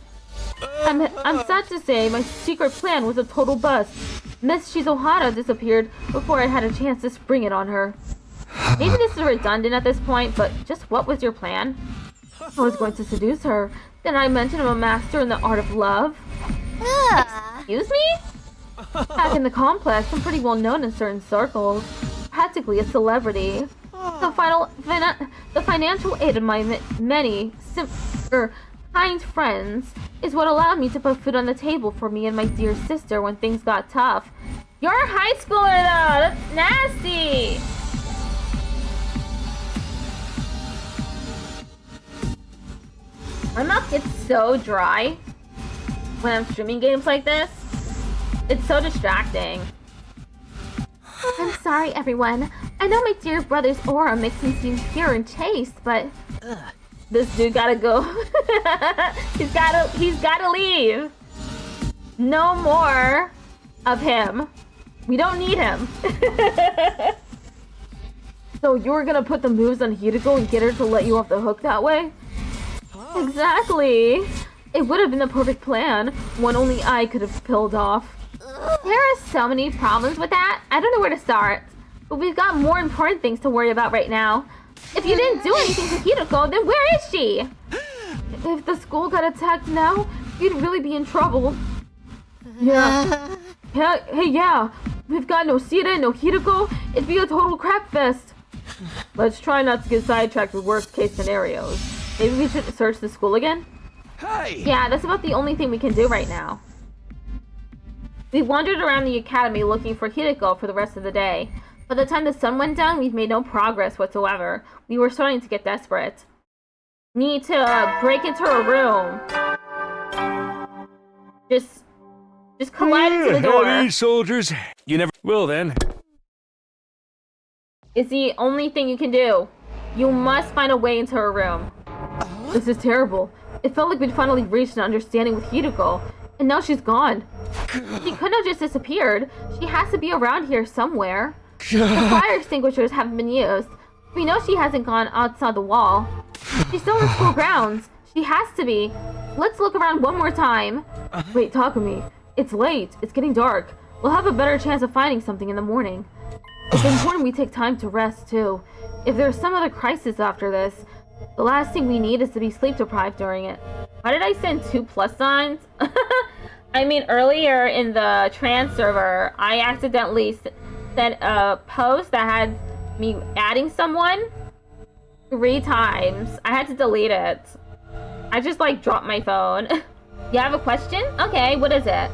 I'm sad to say my secret plan was a total bust. Miss Shizuhara disappeared before I had a chance to spring it on her. Maybe this is redundant at this point, but just what was your plan? I was going to seduce her. Then I mentioned I'm a master in the art of love. Excuse me? Back in the complex, I'm pretty well known in certain circles. Practically a celebrity. The financial aid of my many kind friends is what allowed me to put food on the table for me and my dear sister when things got tough. You're a high schooler though! That's nasty! My mouth gets so dry when I'm streaming games like this. It's so distracting. I'm sorry, everyone. I know my dear brother's aura makes him seem pure and chaste, but this dude gotta go. He's gotta leave. No more of him. We don't need him. So you were gonna put the moves on Hideko and get her to let you off the hook that way? Exactly. It would have been the perfect plan. One only I could have pulled off. There are so many problems with that. I don't know where to start. But we've got more important things to worry about right now. If you didn't do anything to Hideko, then where is she? If the school got attacked now, you'd really be in trouble. Yeah. Yeah. We've got no Sida, no Hideko. It'd be a total crap fest. Let's try not to get sidetracked with worst case scenarios. Maybe we should search the school again? Hey! Yeah, that's about the only thing we can do right now. We wandered around the academy looking for Hideko for the rest of the day. By the time the sun went down, we've made no progress whatsoever. We were starting to get desperate. Need to break into her room. Just collide into the door. Howdy, soldiers. You never will then. It's the only thing you can do. You must find a way into her room. This is terrible. It felt like we'd finally reached an understanding with Hideko, and now she's gone. She couldn't have just disappeared. She has to be around here somewhere. The fire extinguishers haven't been used. We know she hasn't gone outside the wall. She's still in school grounds. She has to be. Let's look around one more time. Wait, Takumi. It's late. It's getting dark. We'll have a better chance of finding something in the morning. It's important we take time to rest, too. If there's some other crisis after this, the last thing we need is to be sleep-deprived during it. Why did I send 2 plus signs? I mean, earlier in the trans server, I accidentally sent a post that had me adding someone 3 times. I had to delete it. I just, like, dropped my phone. You have a question? Okay, what is it?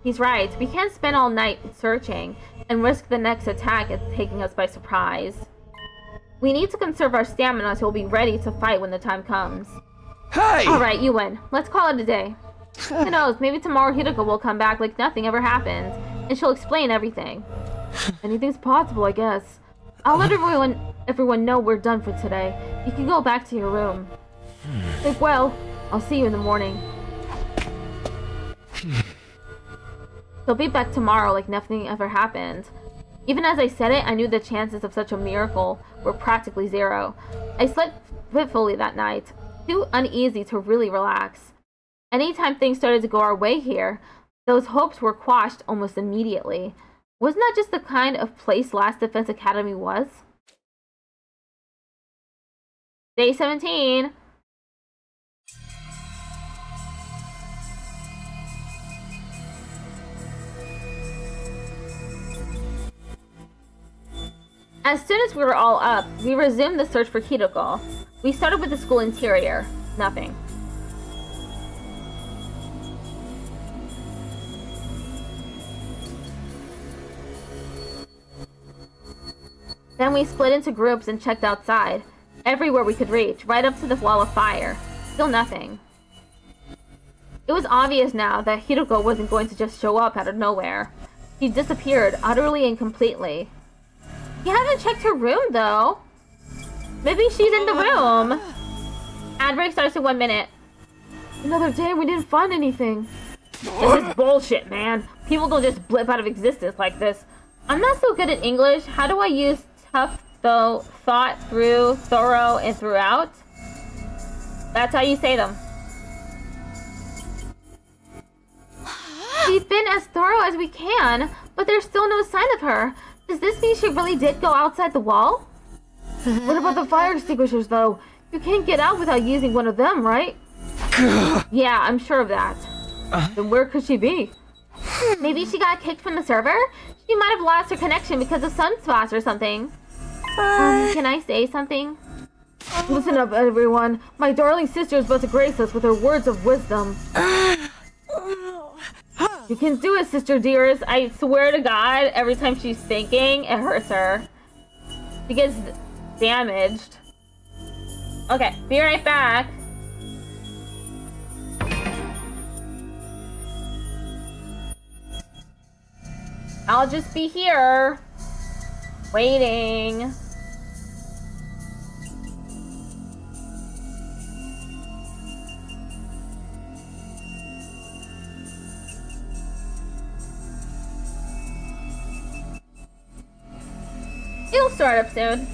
He's right. We can't spend all night searching and risk the next attack as taking us by surprise. We need to conserve our stamina so we'll be ready to fight when the time comes. Hey! Alright, you win. Let's call it a day. Who knows, maybe tomorrow Hideko will come back like nothing ever happened, and she'll explain everything. Anything's possible, I guess. I'll let everyone know we're done for today. You can go back to your room. Sleep well. I'll see you in the morning. She'll be back tomorrow like nothing ever happened. Even as I said it, I knew the chances of such a miracle were practically zero. I slept fitfully that night, too uneasy to really relax. Anytime things started to go our way here, those hopes were quashed almost immediately. Wasn't that just the kind of place Last Defense Academy was? Day 17. As soon as we were all up, we resumed the search for Hideko. We started with the school interior. Nothing. Then we split into groups and checked outside. Everywhere we could reach, right up to the wall of fire. Still nothing. It was obvious now that Hideko wasn't going to just show up out of nowhere. She disappeared utterly and completely. You haven't checked her room, though. Maybe she's in the room. Ad break starts in 1 minute. Another day, we didn't find anything. This is bullshit, man. People don't just blip out of existence like this. I'm not so good at English. How do I use tough, though, thought, through, thorough, and throughout? That's how you say them. We've been as thorough as we can, but there's still no sign of her. Does this mean she really did go outside the wall? What about the fire extinguishers, though? You can't get out without using one of them, right? Yeah, I'm sure of that. Then where could she be? Maybe she got kicked from the server? She might have lost her connection because of sunspots or something. Can I say something? Listen up, everyone. My darling sister is about to grace us with her words of wisdom. You can do it, sister dearest. I swear to God, every time she's thinking, it hurts her. She gets damaged. Okay, be right back. I'll just be here, waiting. It'll start up soon.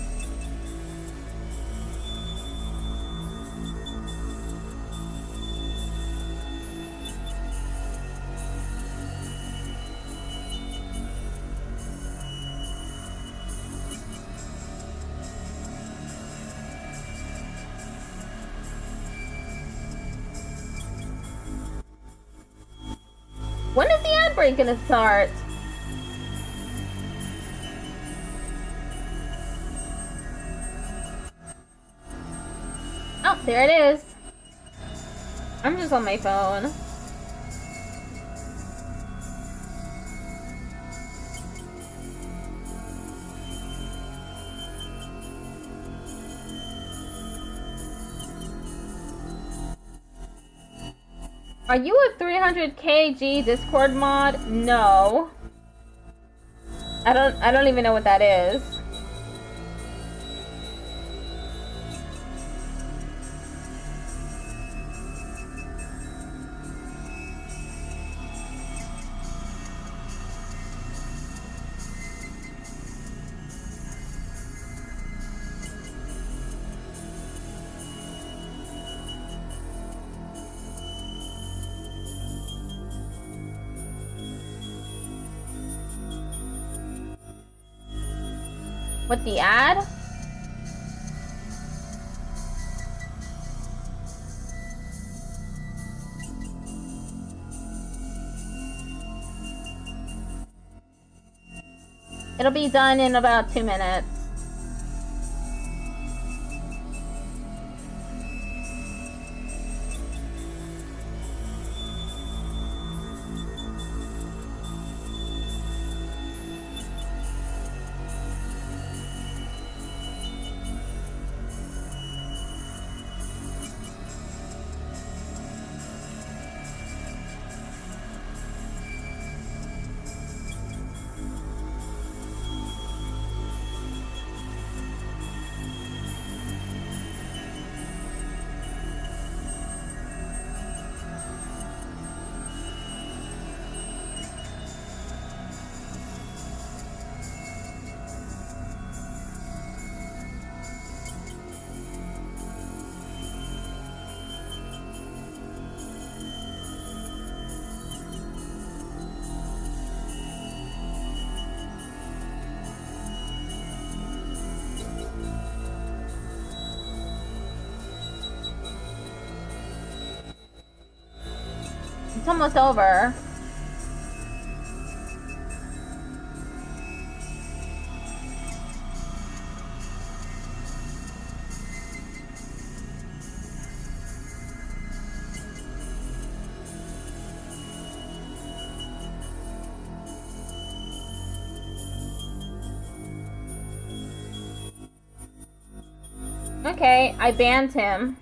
When is the ad break gonna start? Oh, there it is. I'm just on my phone. Are you a 300kg Discord mod? No. I don't even know what that is. What, the ad? It'll be done in about 2 minutes. almost over. Okay, I banned him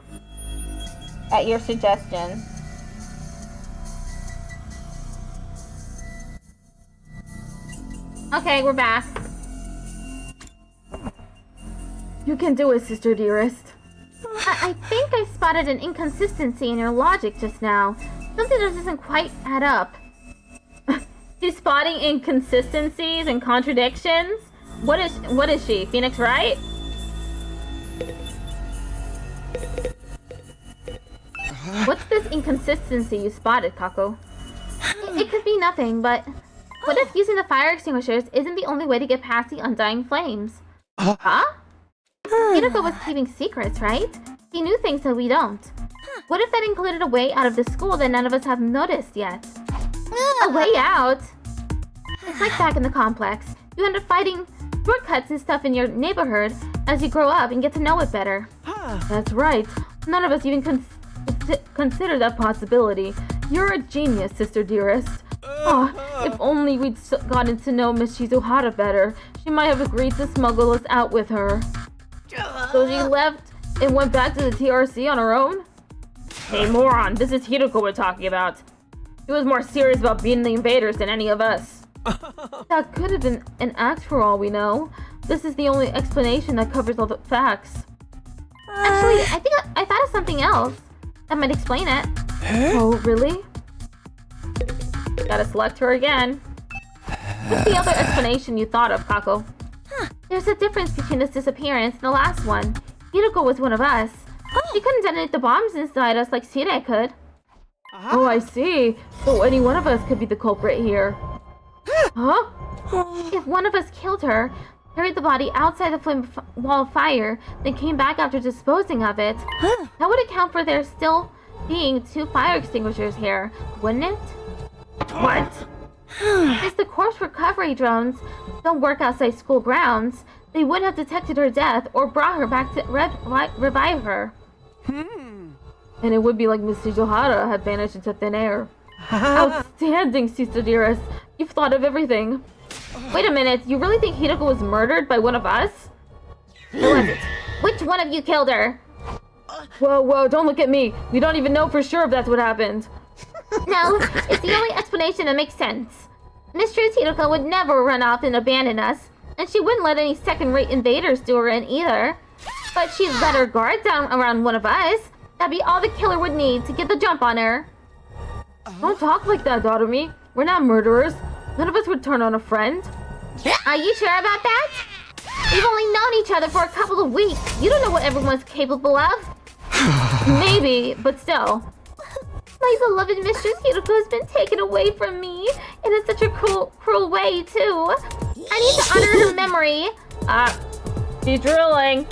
at your suggestion. Okay, we're back. You can do it, sister dearest. I think I spotted an inconsistency in your logic just now. Something that doesn't quite add up. She's spotting inconsistencies and contradictions? What is she? Phoenix Wright? What's this inconsistency you spotted, Kako? It could be nothing, but what if using the fire extinguishers isn't the only way to get past the undying flames? Huh? Hideko was keeping secrets, right? He knew things that we don't. What if that included a way out of the school that none of us have noticed yet? A way out? It's like back in the complex. You end up fighting shortcuts and stuff in your neighborhood as you grow up and get to know it better. That's right. None of us even consider that possibility. You're a genius, sister dearest. Oh, if only we'd gotten to know Miss Shizuhara better. She might have agreed to smuggle us out with her. So she left and went back to the TRC on her own? Hey, moron, this is Hideko we're talking about. He was more serious about beating the invaders than any of us. That could have been an act for all we know. This is the only explanation that covers all the facts. Actually, I think I thought of something else that might explain it. Oh, really? Gotta select her again. What's the other explanation you thought of, Kako? There's a difference between this disappearance and the last one. Hideko was one of us. She couldn't detonate the bombs inside us like Sire could. Oh, I see. So any one of us could be the culprit here. Huh? If one of us killed her, carried the body outside the flame wall of fire, then came back after disposing of it, that would account for there still being 2 fire extinguishers here, wouldn't it? What? If the corpse recovery drones don't work outside school grounds, they would have detected her death or brought her back to revive her. And it would be like Miss Shizuhara had vanished into thin air. Outstanding, sister dearest. You've thought of everything. Wait a minute, you really think Hideko was murdered by one of us? Who was it? Which one of you killed her? Whoa, don't look at me. We don't even know for sure if that's what happened. No, it's the only explanation that makes sense. Mistress Hideko would never run off and abandon us, and she wouldn't let any second-rate invaders do her in either. But she'd let her guard down around one of us. That'd be all the killer would need to get the jump on her. Don't talk like that, Doremi. We're not murderers. None of us would turn on a friend. Are you sure about that? We've only known each other for a couple of weeks. You don't know what everyone's capable of. Maybe, but still. My beloved Mistress Hideko has been taken away from me. And in such a cruel way, too. I need to honor her memory. Be drilling.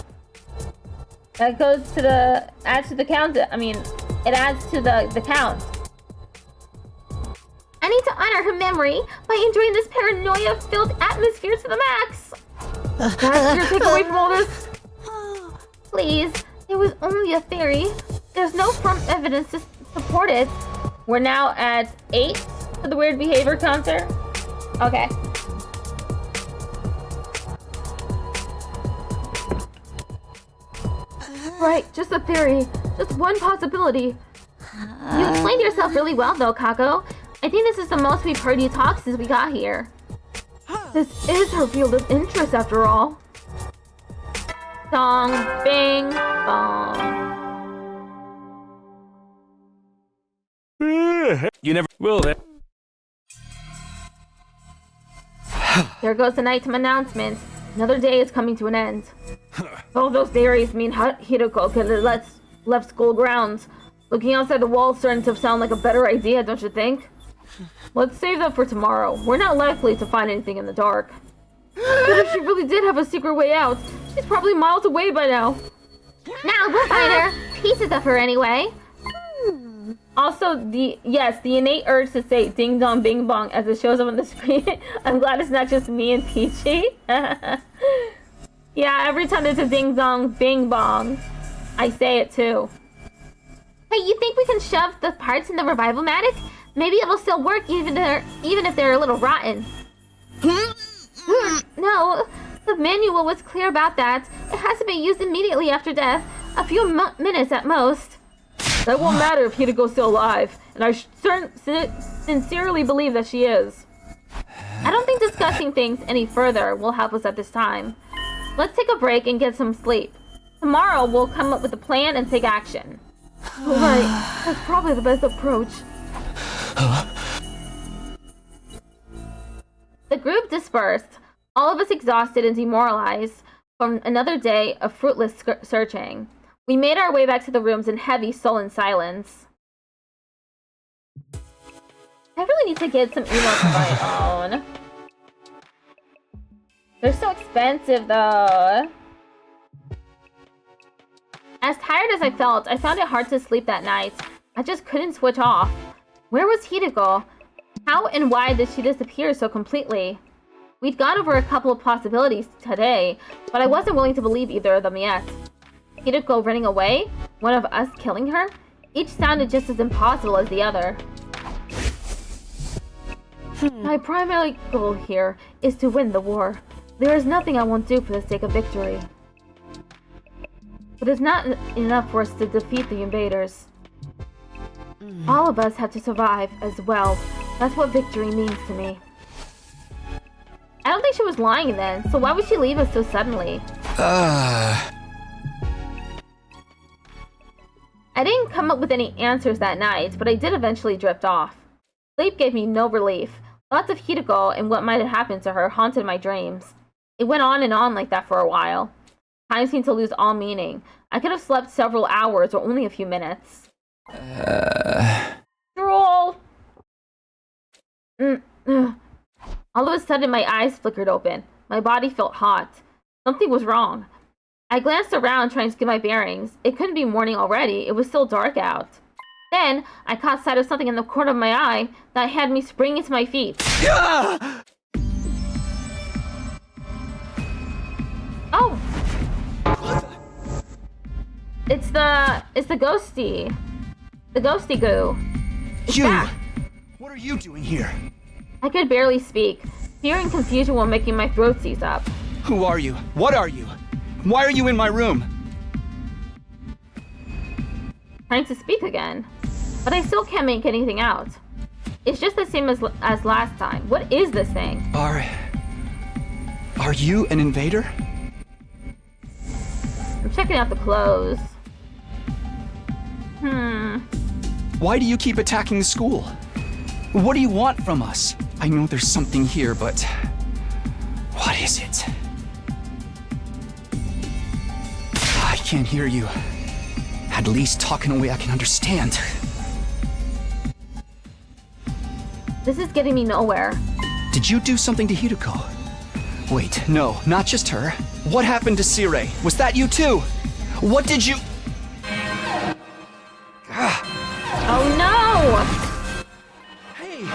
That goes to the... adds to the count. I mean, it adds to the count. I need to honor her memory by enjoying this paranoia-filled atmosphere to the max. That's your takeaway from all this? Please, it was only a theory. There's no firm evidence to support it. We're now at 8 for the weird behavior counter. Okay. Right, just a theory. Just one possibility. You explained yourself really well, though, Kako. I think this is the most we've heard you talk since we got here. This is her field of interest, after all. Dong, bing, bong. You never will then. There goes the nighttime announcement. Another day is coming to an end. All those diaries mean Hideko could have left school grounds. Looking outside the walls starting to sound like a better idea, don't you think? Let's save that for tomorrow. We're not likely to find anything in the dark. But if she really did have a secret way out, she's probably miles away by now. Now we'll find her. Pieces of her anyway. Also, the innate urge to say ding dong bing bong as it shows up on the screen. I'm glad it's not just me and Peachy. Yeah, every time there's a ding dong bing bong, I say it too. Hey, you think we can shove the parts in the revival-matic? Maybe it'll still work even if they're a little rotten. No, the manual was clear about that. It has to be used immediately after death, a few minutes at most. That won't matter if Hidiko's still alive, and I sincerely believe that she is. I don't think discussing things any further will help us at this time. Let's take a break and get some sleep. Tomorrow we'll come up with a plan and take action. Right, that's probably the best approach. The group dispersed, all of us exhausted and demoralized from another day of fruitless searching. We made our way back to the rooms in heavy, sullen silence. I really need to get some emotes of my own. They're so expensive, though. As tired as I felt, I found it hard to sleep that night. I just couldn't switch off. Where was Hideko? How and why did she disappear so completely? We'd gone over a couple of possibilities today, but I wasn't willing to believe either of them yet. Hideko running away? One of us killing her? Each sounded just as impossible as the other. My primary goal here is to win the war. There is nothing I won't do for the sake of victory. But it's not enough for us to defeat the invaders. All of us have to survive as well. That's what victory means to me. I don't think she was lying then, so why would she leave us so suddenly? I didn't come up with any answers that night, but I did eventually drift off. Sleep gave me no relief. Thoughts of Hideko and what might have happened to her haunted my dreams. It went on and on like that for a while. Time seemed to lose all meaning. I could have slept several hours or only a few minutes. Drool! All of a sudden, my eyes flickered open. My body felt hot. Something was wrong. I glanced around trying to get my bearings. It couldn't be morning already. It was still dark out. Then, I caught sight of something in the corner of my eye that had me springing to my feet. Oh! It's the ghosty. The ghosty goo. It's back. What are you doing here? I could barely speak. Fear and confusion were making my throat seize up. Who are you? What are you? Why are you in my room? Trying to speak again. But I still can't make anything out. It's just the same as last time. What is this thing? Are you an invader? I'm checking out the clothes. Why do you keep attacking the school? What do you want from us? I know there's something here, but what is it? I can't hear you. At least talk in a way I can understand. This is getting me nowhere. Did you do something to Hideko? Wait, no, not just her. What happened to Sirei? Was that you too? What did you... Oh no! Hey!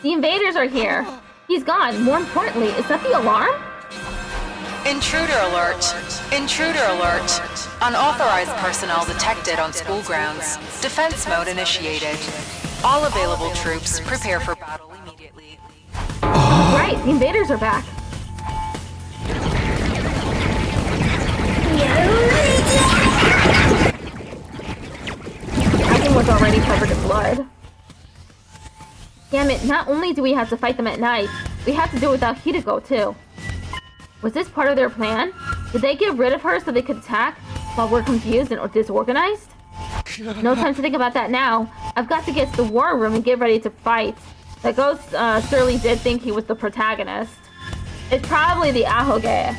The invaders are here. He's gone. More importantly, is that the alarm? Intruder alert. Intruder alert. Unauthorized personnel detected on school grounds. Defense mode initiated. All available troops prepare for battle immediately. Right, the invaders are back. Dragon was already covered in blood. Damn it, not only do we have to fight them at night, we have to do it without Hideko too. Was this part of their plan? Did they get rid of her so they could attack while we're confused and disorganized? No time to think about that now. I've got to get to the war room and get ready to fight. The ghost surely did think he was the protagonist. It's probably the Ahoge.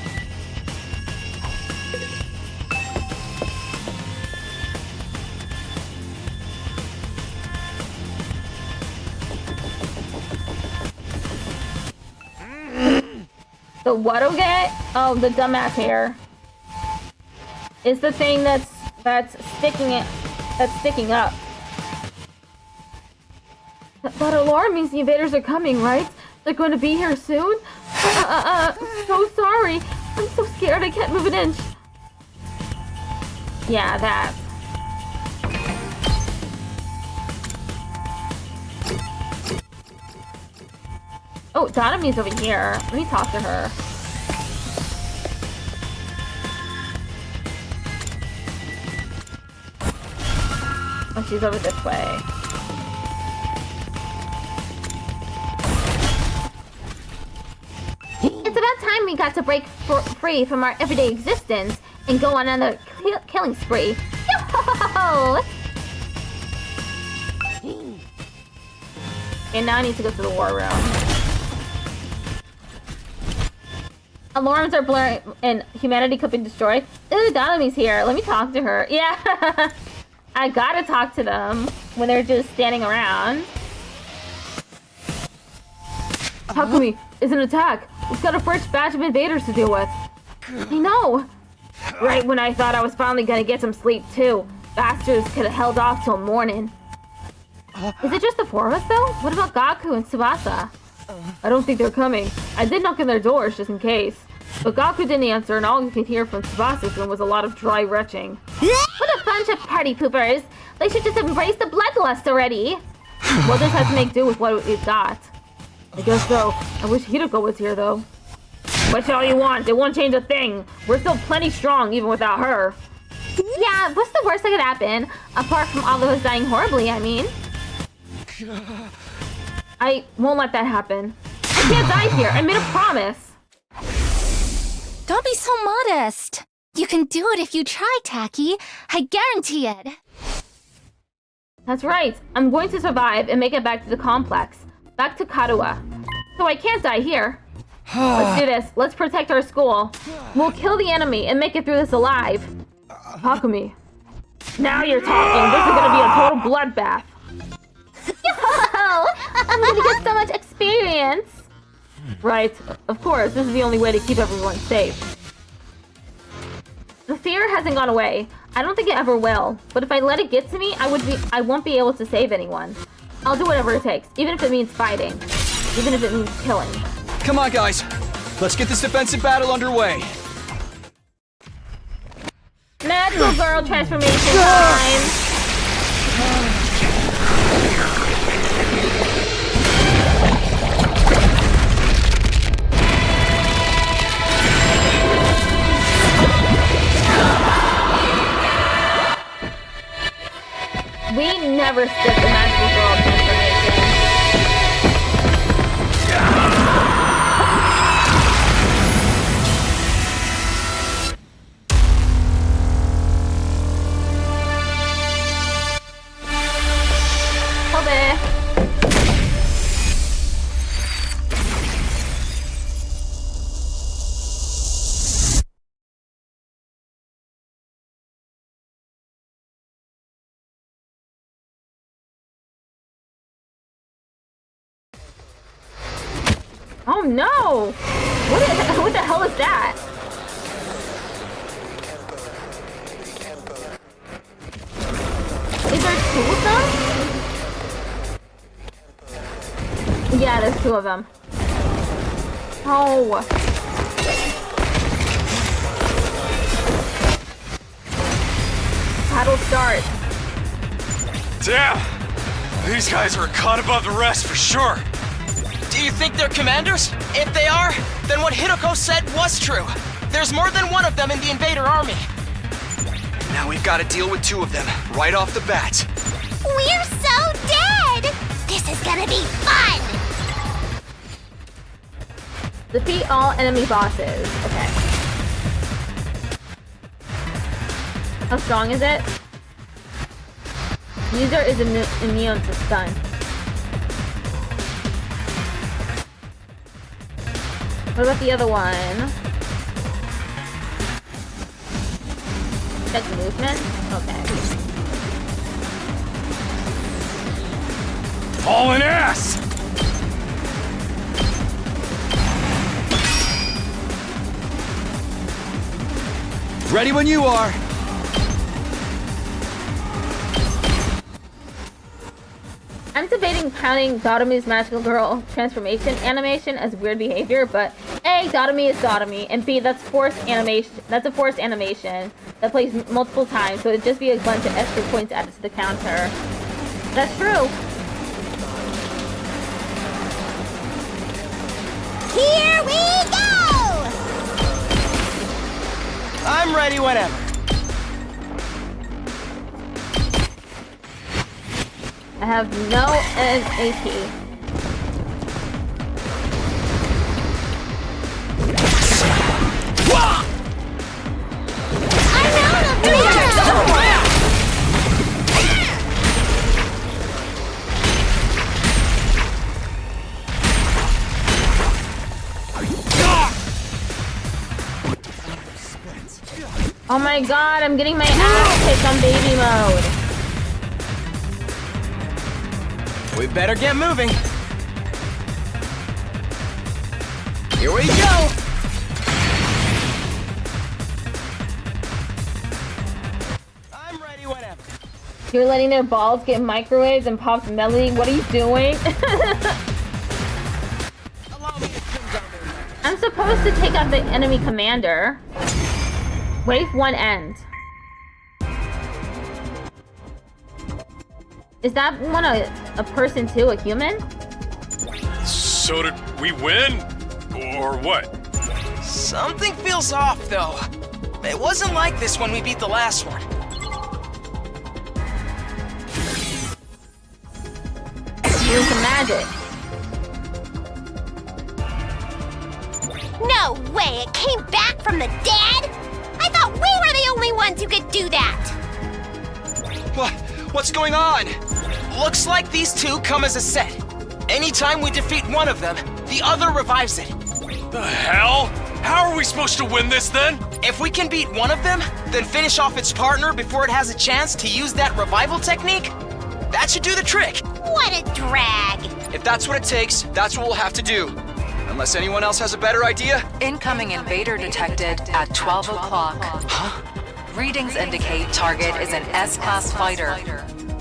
The what-oge? Oh, the dumbass hair. It's the thing that's sticking up. That alarm means the invaders are coming, right? They're going to be here soon? So sorry. I'm so scared I can't move an inch. Yeah, that. Oh, Dotami's over here. Let me talk to her. Oh, she's over this way. It's about time we got to break free from our everyday existence and go on another killing spree. Yo-ho-ho-ho! And now I need to go to the war room. Alarms are blurring and humanity could be destroyed. Ooh, Dotami's here. Let me talk to her. Yeah. I gotta talk to them when they're just standing around. Takumi, it's an attack. We've got a fresh batch of invaders to deal with. I know. Right when I thought I was finally gonna get some sleep too. Bastards could have held off till morning. Is it just the four of us though? What about Gaku and Tsubasa? I don't think they're coming. I did knock on their doors just in case. But Gaku didn't answer and all you could hear from Tsubasa's room was a lot of dry retching. What a bunch of party poopers! They should just embrace the bloodlust already! We'll just have to make do with what we've got. I guess so. I wish Hiroko was here though. Wish all you want, it won't change a thing. We're still plenty strong even without her. Yeah, what's the worst that could happen? Apart from all of us dying horribly, I mean. I won't let that happen. I can't die here. I made a promise. Don't be so modest. You can do it if you try, Taki. I guarantee it. That's right. I'm going to survive and make it back to the complex. Back to Karuwa. So I can't die here. Let's do this. Let's protect our school. We'll kill the enemy and make it through this alive. Takumi. Now you're talking. This is gonna be a total bloodbath. Yo! I'm gonna get so much experience! Right, of course, this is the only way to keep everyone safe. The fear hasn't gone away. I don't think it ever will, but if I let it get to me, I won't be able to save anyone. I'll do whatever it takes, even if it means fighting. Even if it means killing. Come on, guys. Let's get this defensive battle underway. Magical girl transformation time! We never skip the magical girl transformation. Hold it. Oh no! What the hell is that? Is there two of them? Yeah, there's two of them. Oh. Battle start. Damn! These guys are a cut above the rest for sure. Do you think they're commanders? If they are, then what Hiroko said was true. There's more than one of them in the invader army. Now we've got to deal with two of them, right off the bat. We're so dead! This is gonna be fun! Defeat all enemy bosses. Okay. How strong is it? User is immune to stun. What about the other one? That's movement? Okay. Hauling ass! Ready when you are. I'm debating counting Dotomi's magical girl transformation animation as weird behavior, but A, Dotomi is Dotomi, and B, that's forced animation. That's a forced animation that plays multiple times, so it'd just be a bunch of extra points added to the counter. That's true. Here we go! I'm ready whenever. I have no AP. I'm out of here! Oh my god, I'm getting my ass kicked on baby mode. We better get moving. Here we go! I'm ready whenever. You're letting their balls get microwaved and popped Melody. What are you doing? Allow me to trim down their numbers. I'm supposed to take out the enemy commander. Wave 1 end. Is that one a person too, a human? So did we win? Or what? Something feels off, though. It wasn't like this when we beat the last one. Doing some magic. No way, it came back from the dead? I thought we were the only ones who could do that! What's going on? Looks like these two come as a set. Anytime we defeat one of them, the other revives it. The hell? How are we supposed to win this then? If we can beat one of them, then finish off its partner before it has a chance to use that revival technique, that should do the trick. What a drag! If that's what it takes, that's what we'll have to do. Unless anyone else has a better idea? Incoming invader detected at 12 o'clock. Huh? Readings indicate target is an S-class fighter.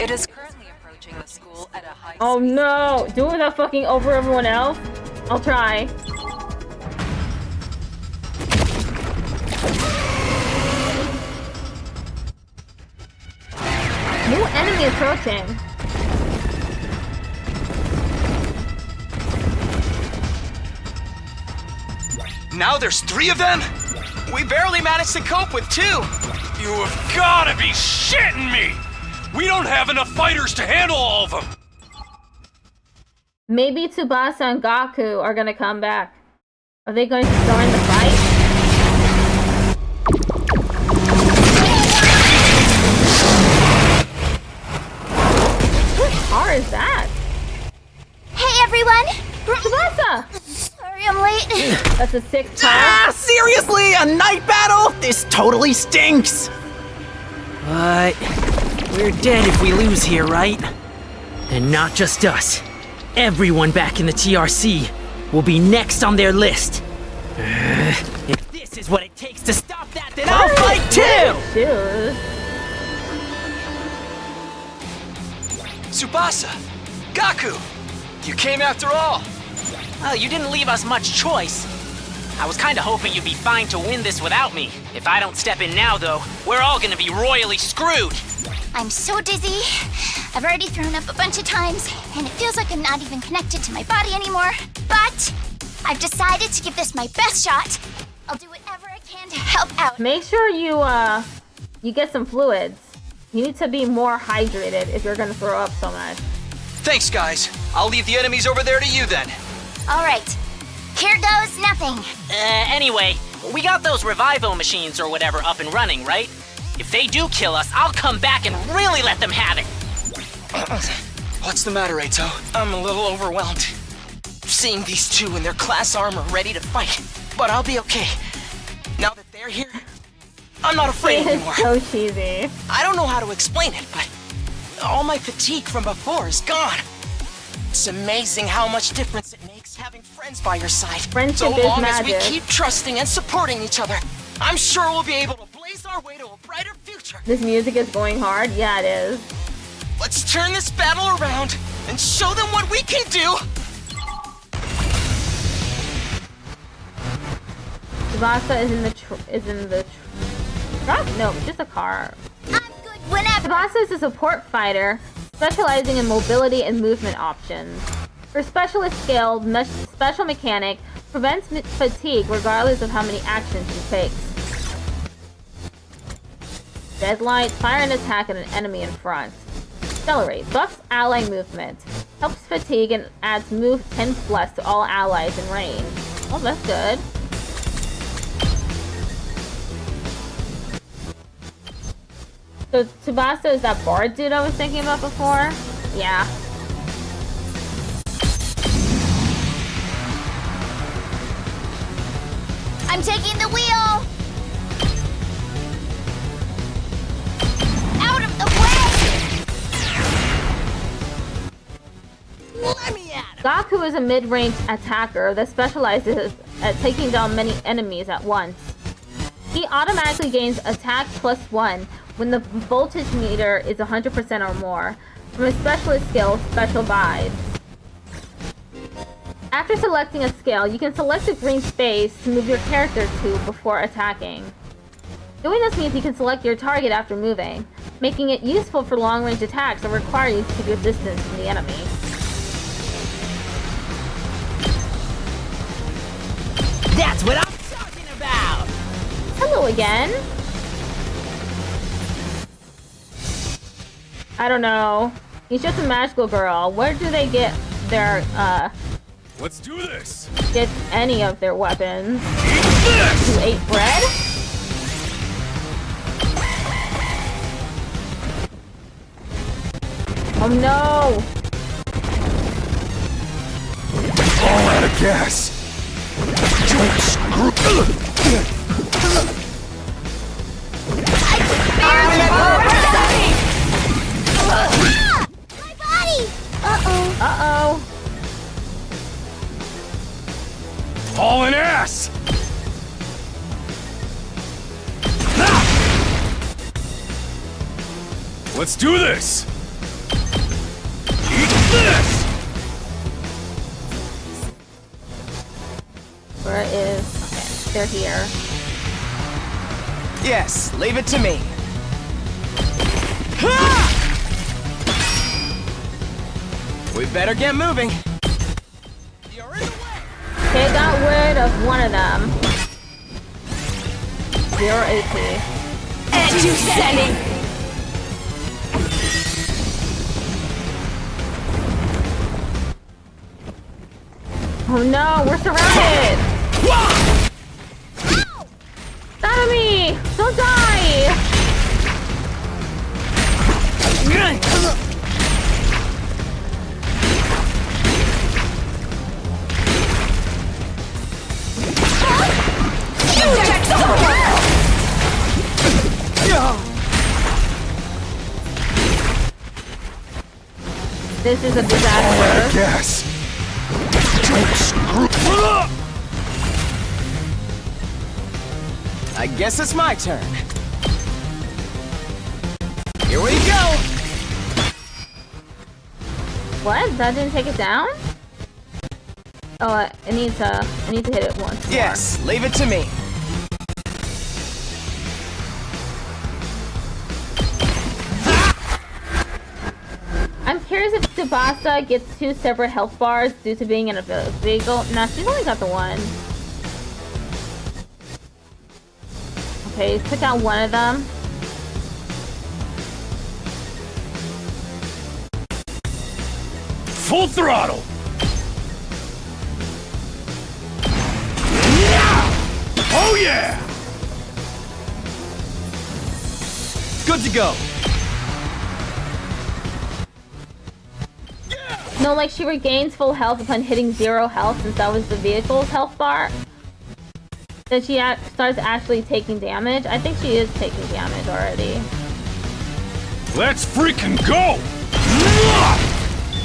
It is currently approaching the school at a high Oh speed. no! Do it without fucking over everyone else? I'll try. New enemy approaching. Now there's 3 of them? We barely managed to cope with 2. You have gotta be shitting me! We don't have enough fighters to handle all of them! Maybe Tsubasa and Gaku are gonna come back. Are they going to join the fight? What car is that? Hey everyone! Tsubasa! Sorry I'm late. That's a 6 car. Ah, seriously? A night battle? This totally stinks! But we're dead if we lose here, right? And not just us. Everyone back in the TRC will be next on their list. If this is what it takes to stop that, then I'll fight too! Shoes. Tsubasa! Gaku! You came after all! Well, you didn't leave us much choice. I was kinda hoping you'd be fine to win this without me. If I don't step in now, though, we're all gonna be royally screwed. I'm so dizzy. I've already thrown up a bunch of times, and it feels like I'm not even connected to my body anymore. But I've decided to give this my best shot. I'll do whatever I can to help out. Make sure you get some fluids. You need to be more hydrated if you're gonna throw up so much. Thanks, guys. I'll leave the enemies over there to you then. All right. Here goes nothing. Anyway, we got those revival machines or whatever up and running, right? If they do kill us, I'll come back and really let them have it. What's the matter, Eito? I'm a little overwhelmed. Seeing these two in their class armor ready to fight. But I'll be okay. Now that they're here, I'm not afraid anymore. It's so cheesy. I don't know how to explain it, but all my fatigue from before is gone. It's amazing how much difference it makes having friends by your side. Friendship so is long as we magic. keep trusting and supporting each other, I'm sure we'll be able to blaze our way to a brighter future. This music is going hard. Yeah, it is. Let's turn this battle around and show them what we can do! Tsubasa truck? No, just a car. I'm good whenever. Tsubasa is a support fighter, specializing in mobility and movement options. Her specialist skill, special mechanic, prevents fatigue regardless of how many actions she takes. Deadlight, fire an attack at an enemy in front. Accelerate, buffs ally movement. Helps fatigue and adds move 10 plus to all allies in range. Oh, that's good. So Tsubasa is that bard dude I was thinking about before? Yeah. I'm taking the wheel! Out of the way! Let me at him! Gaku is a mid-range attacker that specializes at taking down many enemies at once. He automatically gains attack +1 when the voltage meter is 100% or more. From his specialist skill, Special Vibes. After selecting a skill, you can select a green space to move your character to before attacking. Doing this means you can select your target after moving, making it useful for long-range attacks that require you to keep your distance from the enemy. That's what I'm talking about! Hello again. I don't know. He's just a magical girl. Where do they get their, Let's do this! get any of their weapons? Eat this! You ate bread? Oh no! All out of gas! My body! Uh-oh. Uh-oh. Hauling ass! Let's do this! Eat this! Where is... Okay, they're here. Yes, leave it to me. We better get moving. You're in the way. Okay, got rid of one of them. 0 AP. And you sending! Oh no, we're surrounded! Stop me! Don't die! This is a disaster. Gas! I guess it's my turn. Here we go! What? That didn't take it down? Oh, I need to hit it once more. Yes, leave it to me. I'm curious if Tsubasa gets 2 separate health bars due to being in a vehicle. Nah, she's only got the one. Okay, took out one of them. Full throttle! Oh yeah! Good to go. No, like she regains full health upon hitting 0 health since that was the vehicle's health bar. Then she starts actually taking damage. I think she is taking damage already. Let's freaking go!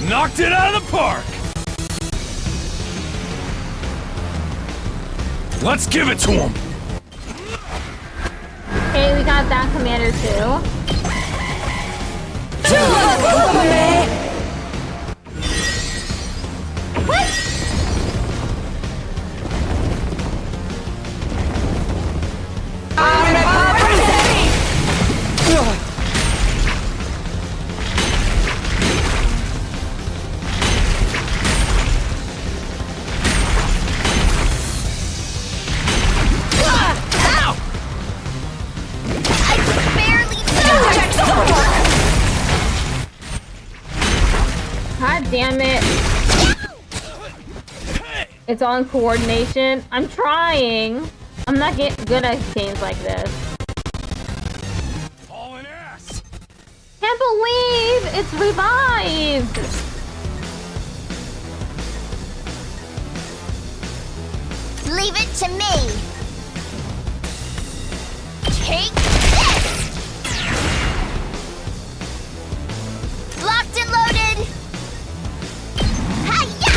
Knocked it out of the park! Let's give it to him! Okay, we got that commander too. What? God damn it. It's on coordination. I'm trying. I'm not good at games like this. Hauling ass. Can't believe it's revived. Leave it to me. Take this. Locked and loaded. Hi-ya!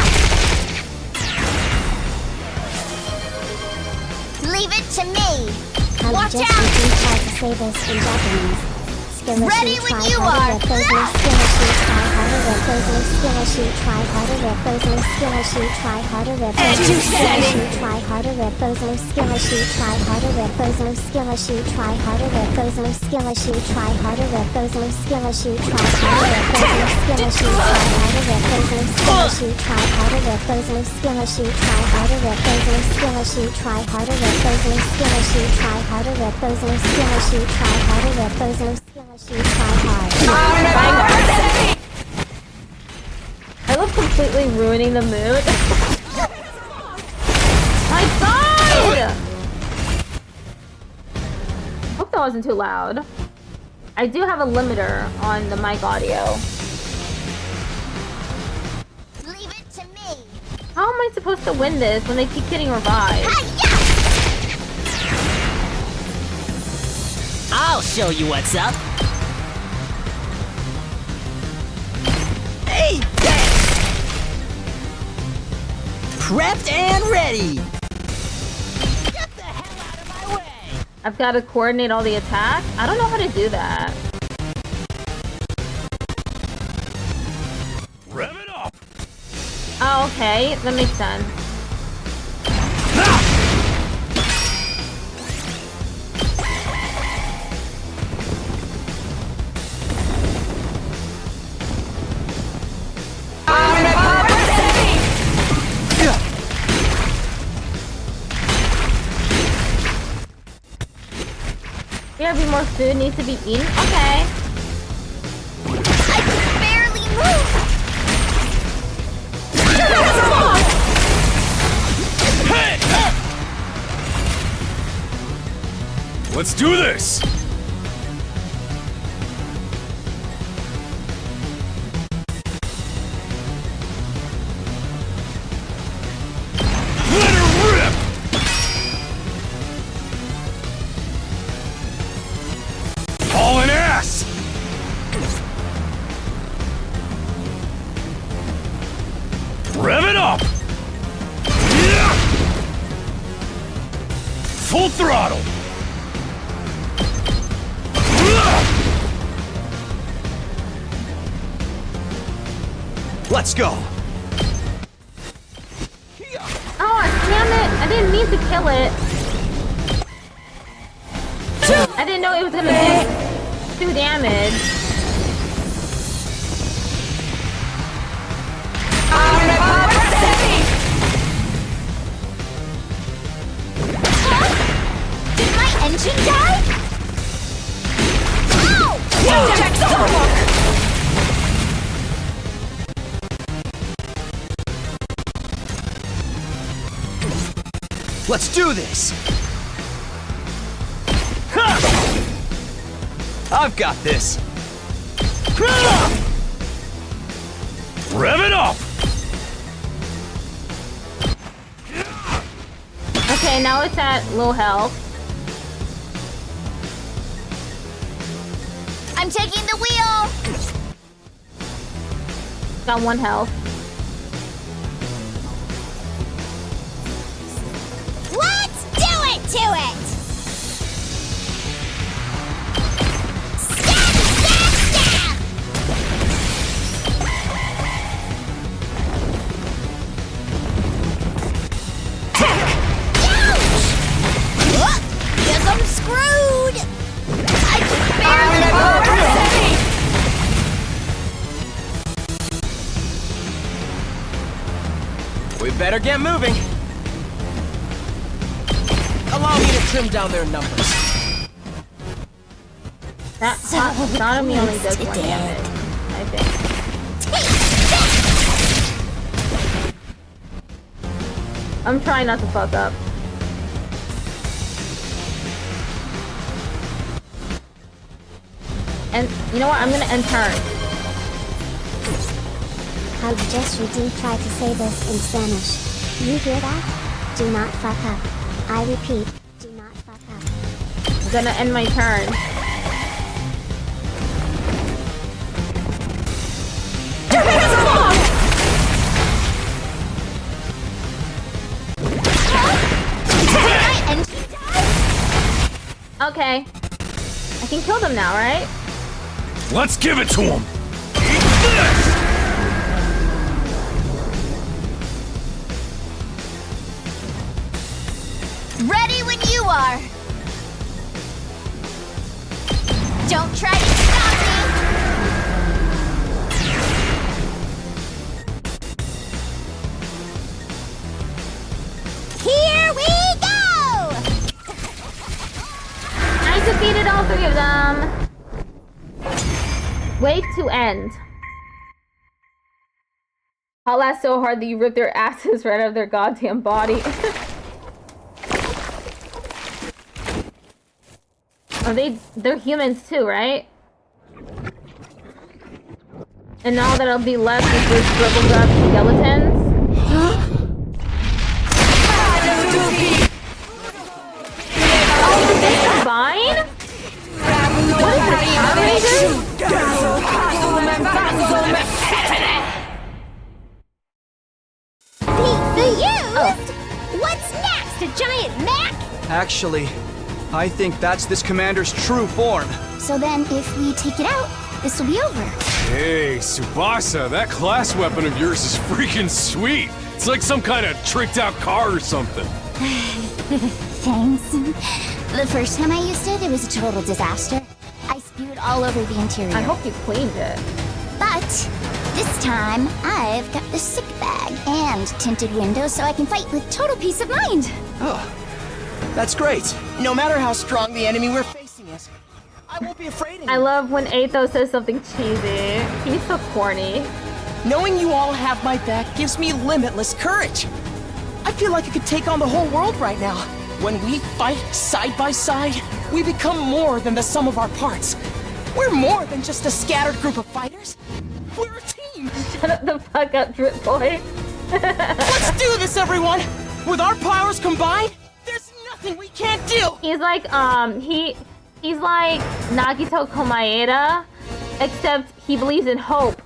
Leave it to me. Watch out! Try to say this in Japanese. Ready when you are. Try harder, try harder, try harder, bozo skill issue, try harder, bozo skill issue, try harder, bozo skill issue, try harder, bozo skill issue, try harder, bozo skill issue, try harder, bozo skill issue, try harder, bozo skill issue, try harder, bozo skill issue, try harder, bozo skill issue, try harder, bozo skill issue, try hard. I love completely ruining the mood. My God! Hope that wasn't too loud. I do have a limiter on the mic audio. Leave it to me. How am I supposed to win this when they keep getting revived? I'll show you what's up. Hey, prepped and ready. Get the hell out of my way. I've got to coordinate all the attacks. I don't know how to do that. Rev it up. Oh, okay. That makes sense. Here, be more food needs to be eaten. Okay. I can barely move. Let's do this. Let her rip. Hauling ass! Rev it up! Yeah! Full throttle! Let's go. Oh, damn it! I didn't mean to kill it. I didn't know it was gonna do damage. Did my engine die? Ow! Let's do this. I've got this. Rev it up! Okay, now it's at low health. I'm taking the wheel. Got 1 health. Let's do it to it. Stab, stab, stab. Better get moving. Allow me to trim down their numbers. That sodomy only does 1 damage, I think. I'm trying not to fuck up. And you know what? I'm gonna end turn. How just redeemed tried to say this in Spanish. You hear that? Do not fuck up. I repeat, do not fuck up. I'm gonna end my turn. Okay. I can kill them now, right? Let's give it to him! Ready when you are! Don't try to stop me! Here we go! I defeated all 3 of them! Wave to end. I'll laugh so hard that you rip their asses right out of their goddamn body. Are they're humans too, right? And now that I'll be left with those shriveled up skeletons. Oh, did they combine? What is this, Power Rangers? The used? What's next? A giant Mac? Actually, I think that's this commander's true form. So then, if we take it out, this will be over. Hey, Tsubasa, that class weapon of yours is freaking sweet. It's like some kind of tricked out car or something. Thanks. The first time I used it, it was a total disaster. I spewed all over the interior. I hope you cleaned it. But this time, I've got the sick bag and tinted windows so I can fight with total peace of mind. Oh, that's great. No matter how strong the enemy we're facing is, I won't be afraid anymore. I love when Athos says something cheesy. He's so corny. Knowing you all have my back gives me limitless courage. I feel like I could take on the whole world right now. When we fight side by side, we become more than the sum of our parts. We're more than just a scattered group of fighters. We're a team. Shut the fuck up, Drip Boy. Let's do this, everyone. With our powers combined, there's nothing we can't do. He's like, he's like Nagito Komaeda, except he believes in hope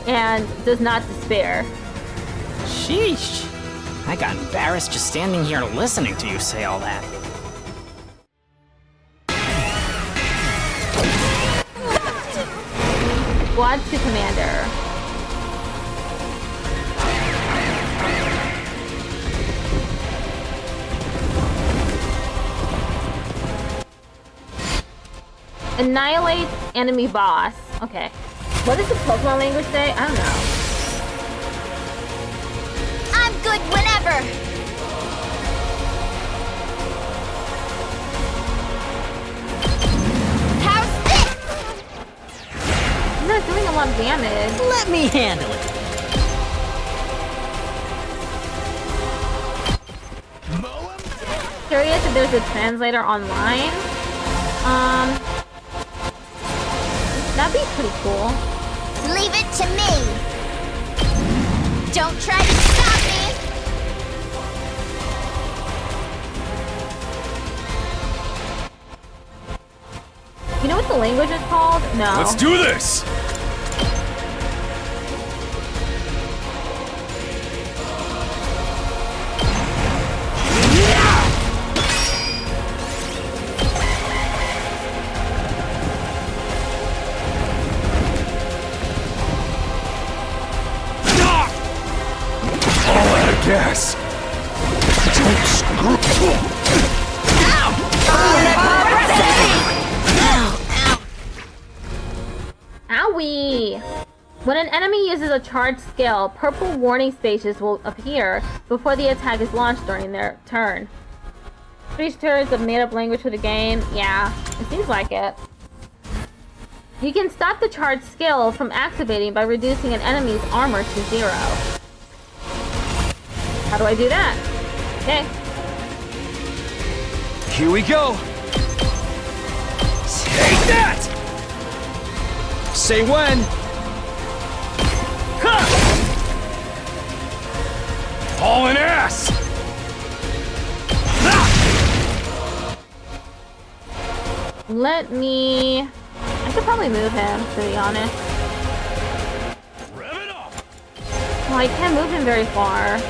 and does not despair. Sheesh. I got embarrassed just standing here listening to you say all that. Squad to Commander. Annihilate enemy boss. Okay. What does the Pokemon language say? I don't know. I'm good whenever. How's this? He's not doing a lot of damage. Let me handle it. Curious if there's a translator online. That'd be pretty cool. Leave it to me. Don't try to stop me. You know what the language is called? No. Let's do this! Yes. Don't screw. Owie! When an enemy uses a charged skill, purple warning spaces will appear before the attack is launched during their turn. Creatures have made up language for the game. Yeah, it seems like it. You can stop the charged skill from activating by reducing an enemy's armor to 0. How do I do that? Okay. Here we go. Take that! Say when. Ha! Hauling ass! Let me... I should probably move him, to be honest. Rev it up! Well, I can't move him very far.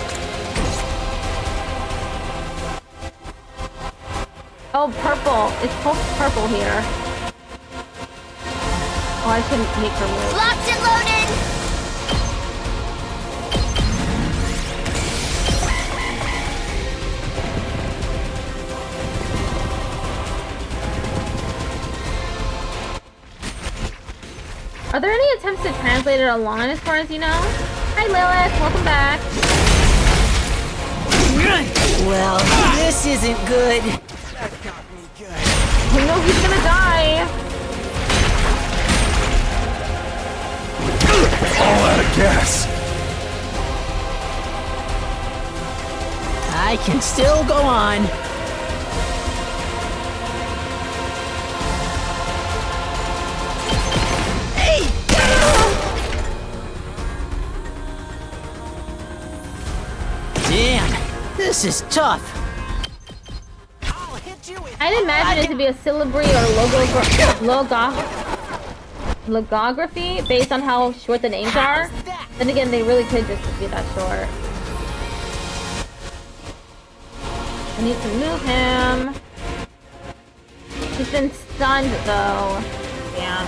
Oh, purple. It's purple here. Oh, I shouldn't make her move. Locked and loaded! Are there any attempts to translate it online as far as you know? Hi Lilith, welcome back. Well, this isn't good. You know he's gonna die. All out of gas. I can still go on. Damn, this is tough. I'd imagine it to be a syllabary or logography based on how short the names are. Then again, they really could just be that short. I need to move him. He's been stunned though. Damn.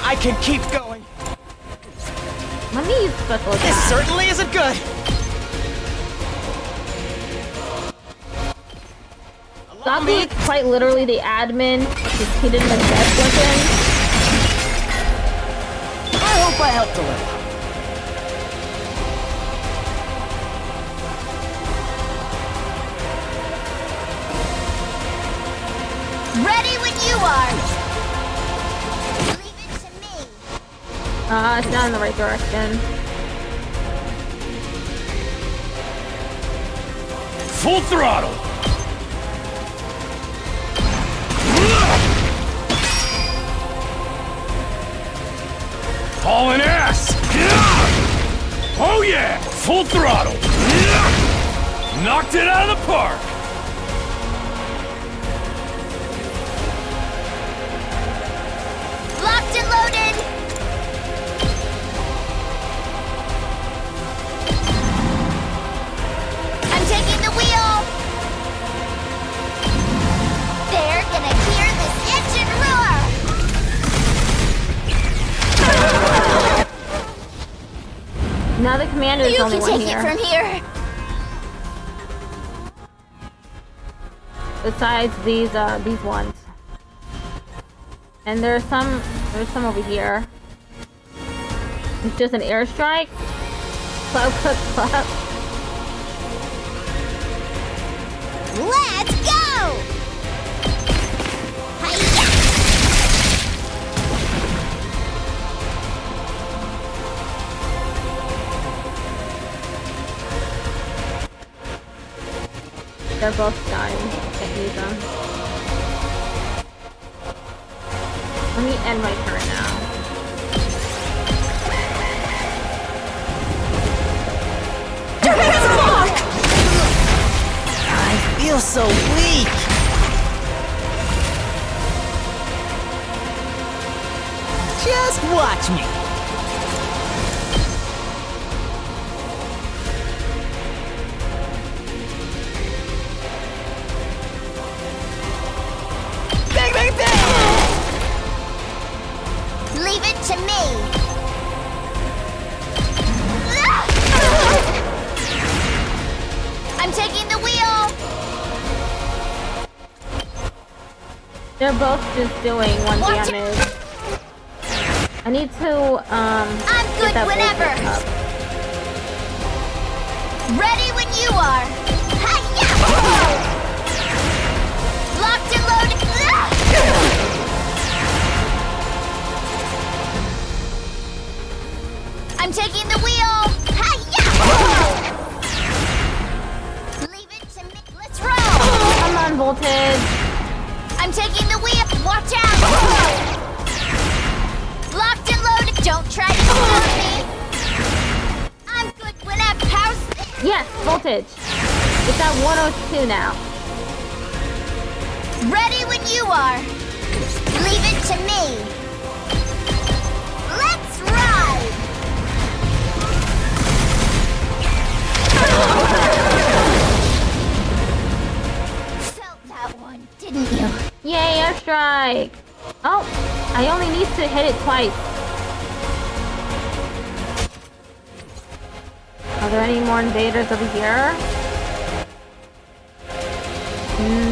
I can keep going. Let me use special attack. This certainly isn't good. Zaku is quite literally the admin. He didn't invest with him. I hope I helped a little. Ready when you are! Leave it to me! It's not in the right direction. Full throttle! Hauling ass! Oh yeah! Full throttle! Knocked it out of the park! Locked and loaded! I'm taking the wheel! They're gonna hear this engine roar! Now the commander is You only can one take here. it from here! Besides these ones. And there's some over here. It's just an airstrike. Clap, clap, clap. Let's go! Hi-ya! They're both stunned. Can't use them. Let me end my turn now. I feel so weak. Just watch me. Bang, bang, bang! Leave it to me! I'm taking the wheel! They're both just doing 1 damage. I need to, I'm good get that whenever. voltage up. Ready when you are. Hi-ya! Locked and loaded. I'm taking the wheel. Hi-ya! Leave it to me. Let's roll. Come on, voltage. I'm taking the wheel. Watch out! Locked and loaded. Don't try to stop me. I'm good whenever. How's this? Yes, voltage. It's at 102 now. Ready when you are. Leave it to me. Let's ride. Felt that one, didn't you? Yay, airstrike! Oh, I only need to hit it twice. Are there any more invaders over here?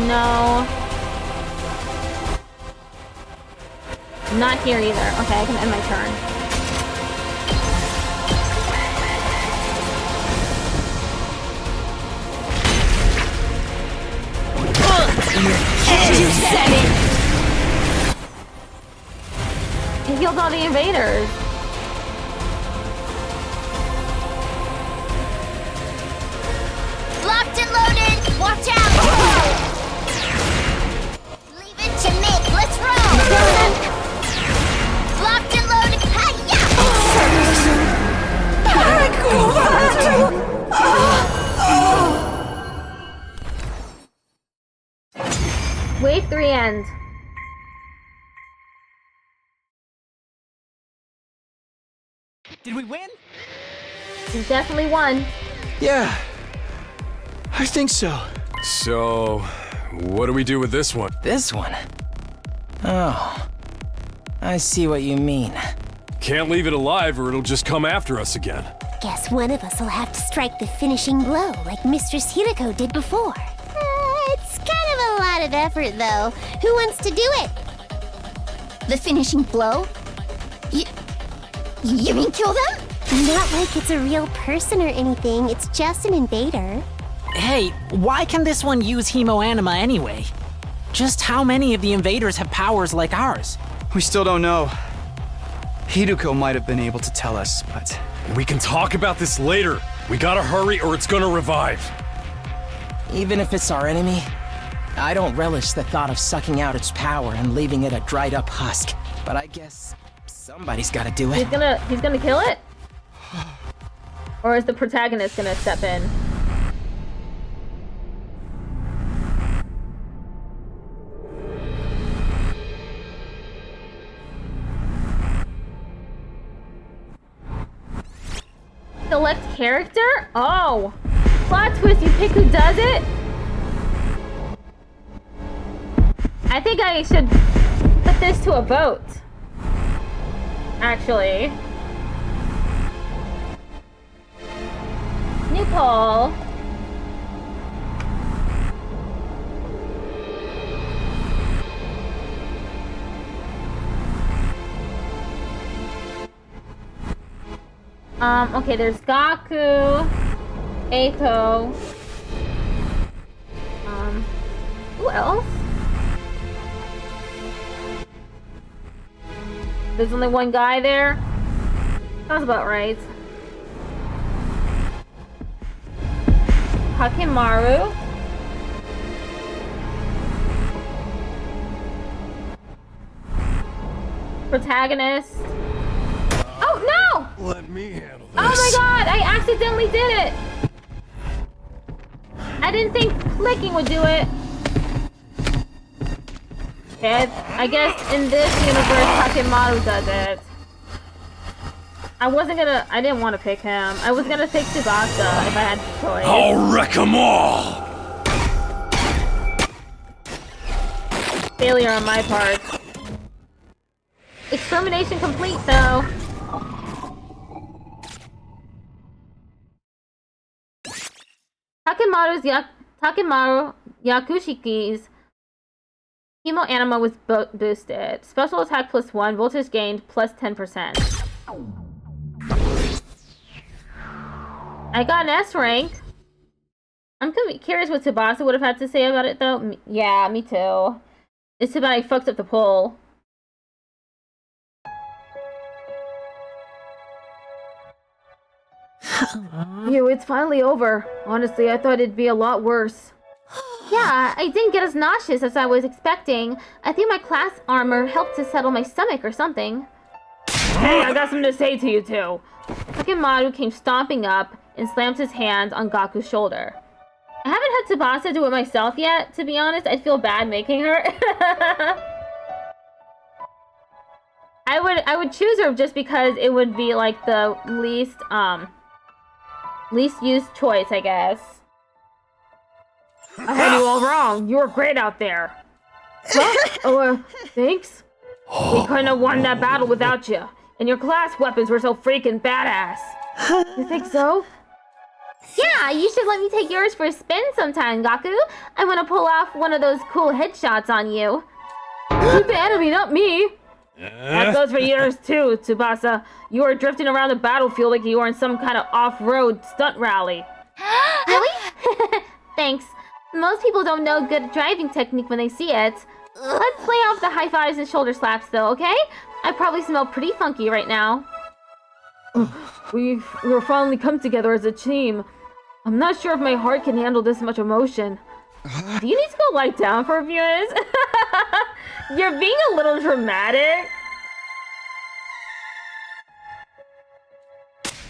No. Not here either. Okay, I can end my turn. He killed all the invaders. Locked and loaded. Watch out. Leave it to me. Let's roll. Locked and loaded. Hi-ya! Wave 3 end. Did we win? You definitely won. Yeah, I think so. So, what do we do with this one? This one? Oh, I see what you mean. Can't leave it alive or it'll just come after us again. Guess one of us will have to strike the finishing blow like Mistress Hirako did before. It's kind of a lot of effort, though. Who wants to do it? The finishing blow? You mean kill them? Not like it's a real person or anything. It's just an invader. Hey, why can this one use hemoanima anyway? Just how many of the invaders have powers like ours? We still don't know. Hiruko might have been able to tell us, but... We can talk about this later. We gotta hurry or it's gonna revive. Even if it's our enemy, I don't relish the thought of sucking out its power and leaving it a dried up husk. But I guess somebody's gotta do it. He's gonna kill it? Or is the protagonist gonna step in? Select character? Oh! Plot twist, you pick who does it? I think I should put this to a vote. Actually. New poll. Okay, there's Gaku, Eiko. Who else? There's only one guy there? Sounds about right. Hakimaru. Protagonist. Oh no! Let me handle this. Oh my god, I accidentally did it! I didn't think clicking would do it. Okay, I guess in this universe, Hakimaru does it. I didn't want to pick him. I was gonna pick Tsubasa if I had the choice. I'll wreck 'em all! Failure on my part. Extermination complete, though. Takemaru Yakushiki's Chemo Anima was boosted. Special attack +1, voltage gained +10%. I got an S rank. I'm curious what Tsubasa would have had to say about it, though. Yeah, me too. It's too bad I fucked up the poll. It's finally over. Honestly, I thought it'd be a lot worse. Yeah, I didn't get as nauseous as I was expecting. I think my class armor helped to settle my stomach or something. Hey, I got something to say to you two. Takemoto came stomping up and slammed his hand on Gaku's shoulder. I haven't had Tsubasa do it myself yet, to be honest. I'd feel bad making her. I would choose her just because it would be like the least used choice, I guess. I had you all wrong. You were great out there. Well, thanks. We couldn't have won that battle without you. And your class weapons were so freaking badass. You think so? Yeah, you should let me take yours for a spin sometime, Gaku. I want to pull off one of those cool headshots on you. You're the enemy, not me. That goes for yours too, Tsubasa. You were drifting around the battlefield like you were in some kind of off-road stunt rally. Really? Thanks. Most people don't know good driving technique when they see it. Let's play off the high fives and shoulder slaps though, okay? I probably smell pretty funky right now. We were finally come together as a team. I'm not sure if my heart can handle this much emotion. Do you need to go lie down for a few minutes? You're being a little dramatic.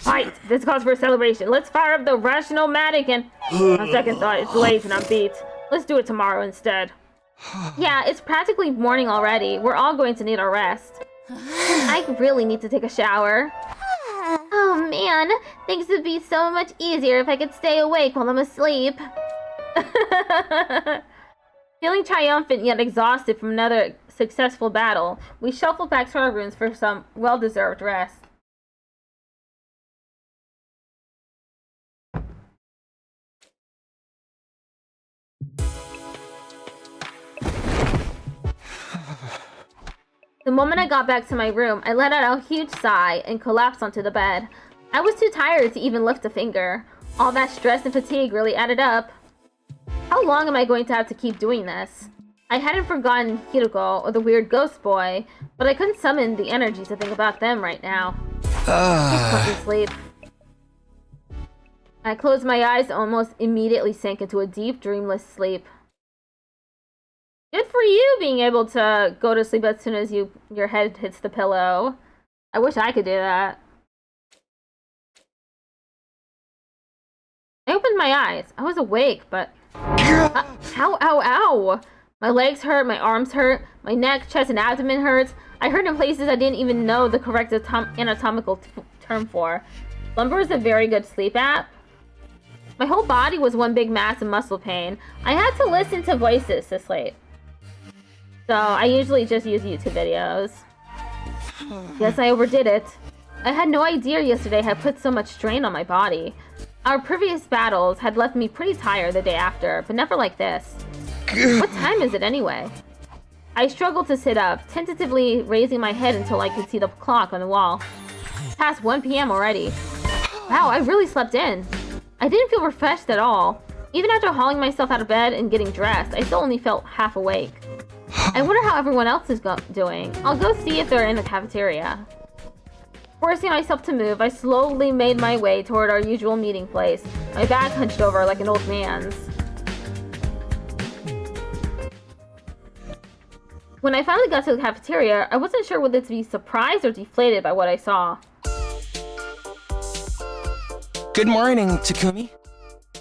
Right, this calls for a celebration. Let's fire up the Rational-matic and... On second thought, it's late and I'm beat. Let's do it tomorrow instead. Yeah, it's practically morning already. We're all going to need our rest. I really need to take a shower. Oh man, things would be so much easier if I could stay awake while I'm asleep. Feeling triumphant yet exhausted from another successful battle, we shuffle back to our rooms for some well-deserved rest. The moment I got back to my room, I let out a huge sigh and collapsed onto the bed. I was too tired to even lift a finger. All that stress and fatigue really added up. How long am I going to have to keep doing this? I hadn't forgotten Hiroko or the weird ghost boy, but I couldn't summon the energy to think about them right now. I couldn't sleep. I closed my eyes and almost immediately sank into a deep, dreamless sleep. Good for you being able to go to sleep as soon as your head hits the pillow. I wish I could do that. I opened my eyes. I was awake, but... Ow. My legs hurt, my arms hurt, my neck, chest, and abdomen hurts. I hurt in places I didn't even know the correct anatomical term for. Slumber is a very good sleep app. My whole body was one big mass of muscle pain. I had to listen to voices to sleep. So I usually just use YouTube videos. Yes, I overdid it. I had no idea yesterday had put so much strain on my body. Our previous battles had left me pretty tired the day after, but never like this. What time is it anyway? I struggled to sit up, tentatively raising my head until I could see the clock on the wall. It's past 1 p.m. already. Wow, I really slept in. I didn't feel refreshed at all. Even after hauling myself out of bed and getting dressed, I still only felt half awake. I wonder how everyone else is doing. I'll go see if they're in the cafeteria. Forcing myself to move, I slowly made my way toward our usual meeting place, my back hunched over like an old man's. When I finally got to the cafeteria, I wasn't sure whether to be surprised or deflated by what I saw. Good morning, Takumi.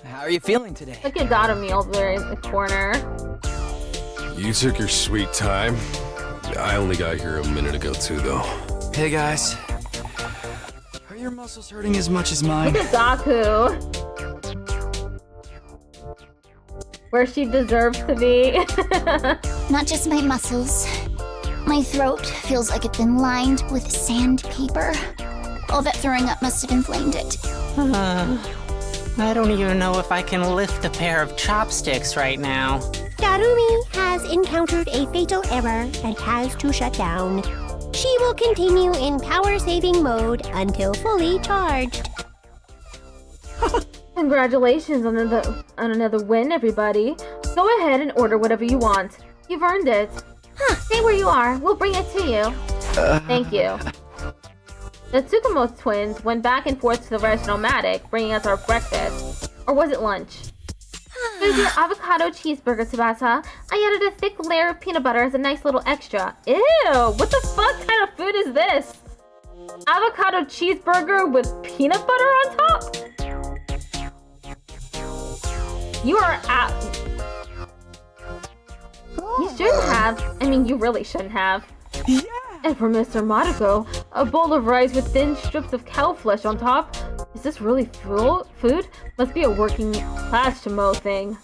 How are you feeling today? Look at Dotomi over there in the corner. You took your sweet time. I only got here a minute ago too, though. Hey guys. Are your muscles hurting as much as mine? Look at Gaku. Where she deserves to be. Not just my muscles. My throat feels like it's been lined with sandpaper. All that throwing up must have inflamed it. I don't even know if I can lift a pair of chopsticks right now. Darumi has encountered a fatal error and has to shut down. She will continue in power-saving mode until fully charged. Congratulations on another win, everybody. Go ahead and order whatever you want. You've earned it. Stay where you are. We'll bring it to you. Thank you. The Tsukumo twins went back and forth to the aromantic, bringing us our breakfast. Or was it lunch? Here's your avocado cheeseburger, Tsubasa. I added a thick layer of peanut butter as a nice little extra. Ew! What the fuck kind of food is this? Avocado cheeseburger with peanut butter on top? You are out. You shouldn't have. I mean, you really shouldn't have. Yeah. And for Mr. Madako, a bowl of rice with thin strips of cow flesh on top. Is this really food? Must be a working class Shimo thing.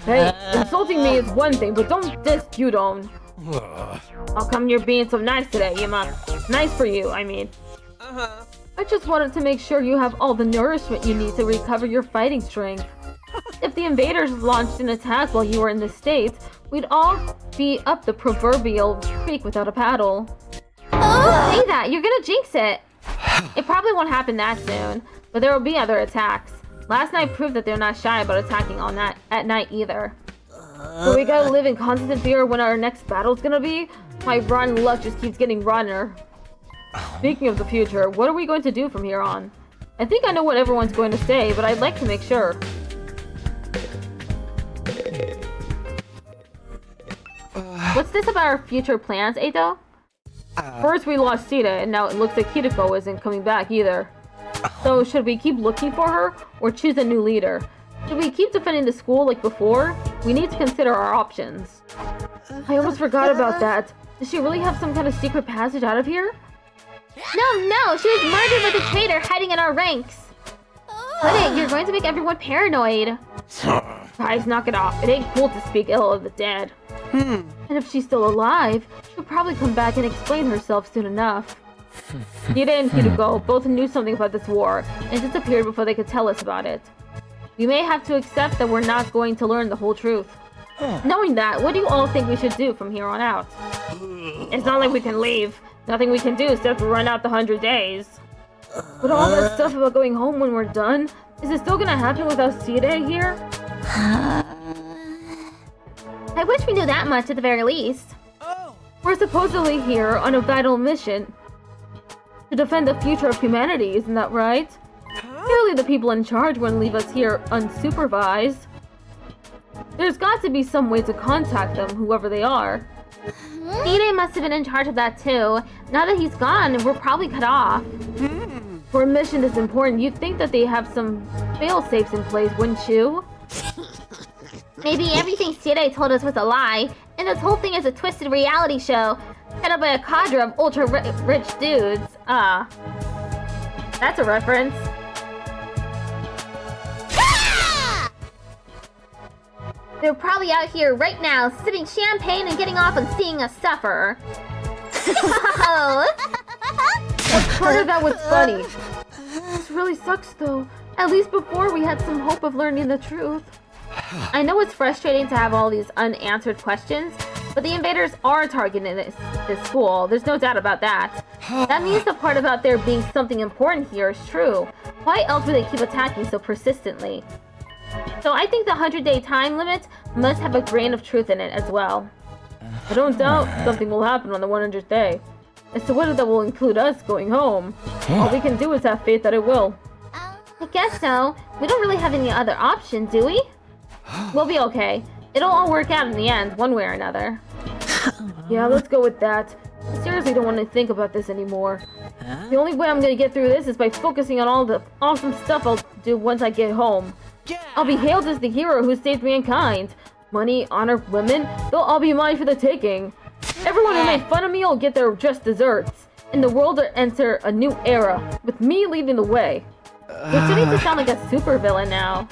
Hey, insulting me is one thing, but don't diss Gyudon. How come you're being so nice today, Yuma? Nice for you, I mean. I just wanted to make sure you have all the nourishment you need to recover your fighting strength. If the invaders launched an attack while you were in this state, we'd all be up the proverbial creek without a paddle. Don't say that, you're gonna jinx it. It probably won't happen that soon, but there will be other attacks. Last night proved that they're not shy about attacking at night either. But we gotta live in constant fear when our next battle's gonna be. My rotten luck just keeps getting rotter. Speaking of the future, what are we going to do from here on? I think I know what everyone's going to say, but I'd like to make sure. What's this about our future plans, Eito? First we lost Sita, and now it looks like Kiriko isn't coming back either. So should we keep looking for her, or choose a new leader? Should we keep defending the school like before? We need to consider our options. I almost forgot about that. Does she really have some kind of secret passage out of here? No, she was murdered with a traitor hiding in our ranks. Quit it, you're going to make everyone paranoid. Guys, knock it off. It ain't cool to speak ill of the dead. And if she's still alive, she'll probably come back and explain herself soon enough. Hida and Kiriko both knew something about this war and disappeared before they could tell us about it. We may have to accept that we're not going to learn the whole truth. Knowing that, what do you all think we should do from here on out? It's not like we can leave. Nothing we can do except run out the 100 days. But all that stuff about going home when we're done, is it still gonna happen without Sida here? I wish we knew that much at the very least. We're supposedly here on a vital mission to defend the future of humanity, isn't that right? Surely the people in charge wouldn't leave us here unsupervised. There's got to be some way to contact them, whoever they are. Ide must have been in charge of that too. Now that he's gone, we're probably cut off. For a mission this important, you'd think that they have some fail-safes in place, wouldn't you? Maybe everything Sire told us was a lie, and this whole thing is a twisted reality show set up by a cadre of ultra-rich dudes. That's a reference. They're probably out here right now, sipping champagne and getting off on seeing us suffer. Part of that was funny. This really sucks though. At least before we had some hope of learning the truth. I know it's frustrating to have all these unanswered questions, but the invaders are targeting this school. There's no doubt about that. That means the part about there being something important here is true. Why else would they keep attacking so persistently? So I think the 100-day time limit must have a grain of truth in it as well. I don't doubt something will happen on the 100th day. As to whether that will include us going home, all we can do is have faith that it will. I guess so. We don't really have any other option, do we? We'll be okay. It'll all work out in the end, one way or another. Yeah, let's go with that. I seriously don't want to think about this anymore. The only way I'm gonna get through this is by focusing on all the awesome stuff I'll do once I get home. I'll be hailed as the hero who saved mankind. Money, honor, women, they'll all be mine for the taking. Everyone who made fun of me will get their just desserts. And the world will enter a new era, with me leading the way. We're starting to sound like a supervillain now.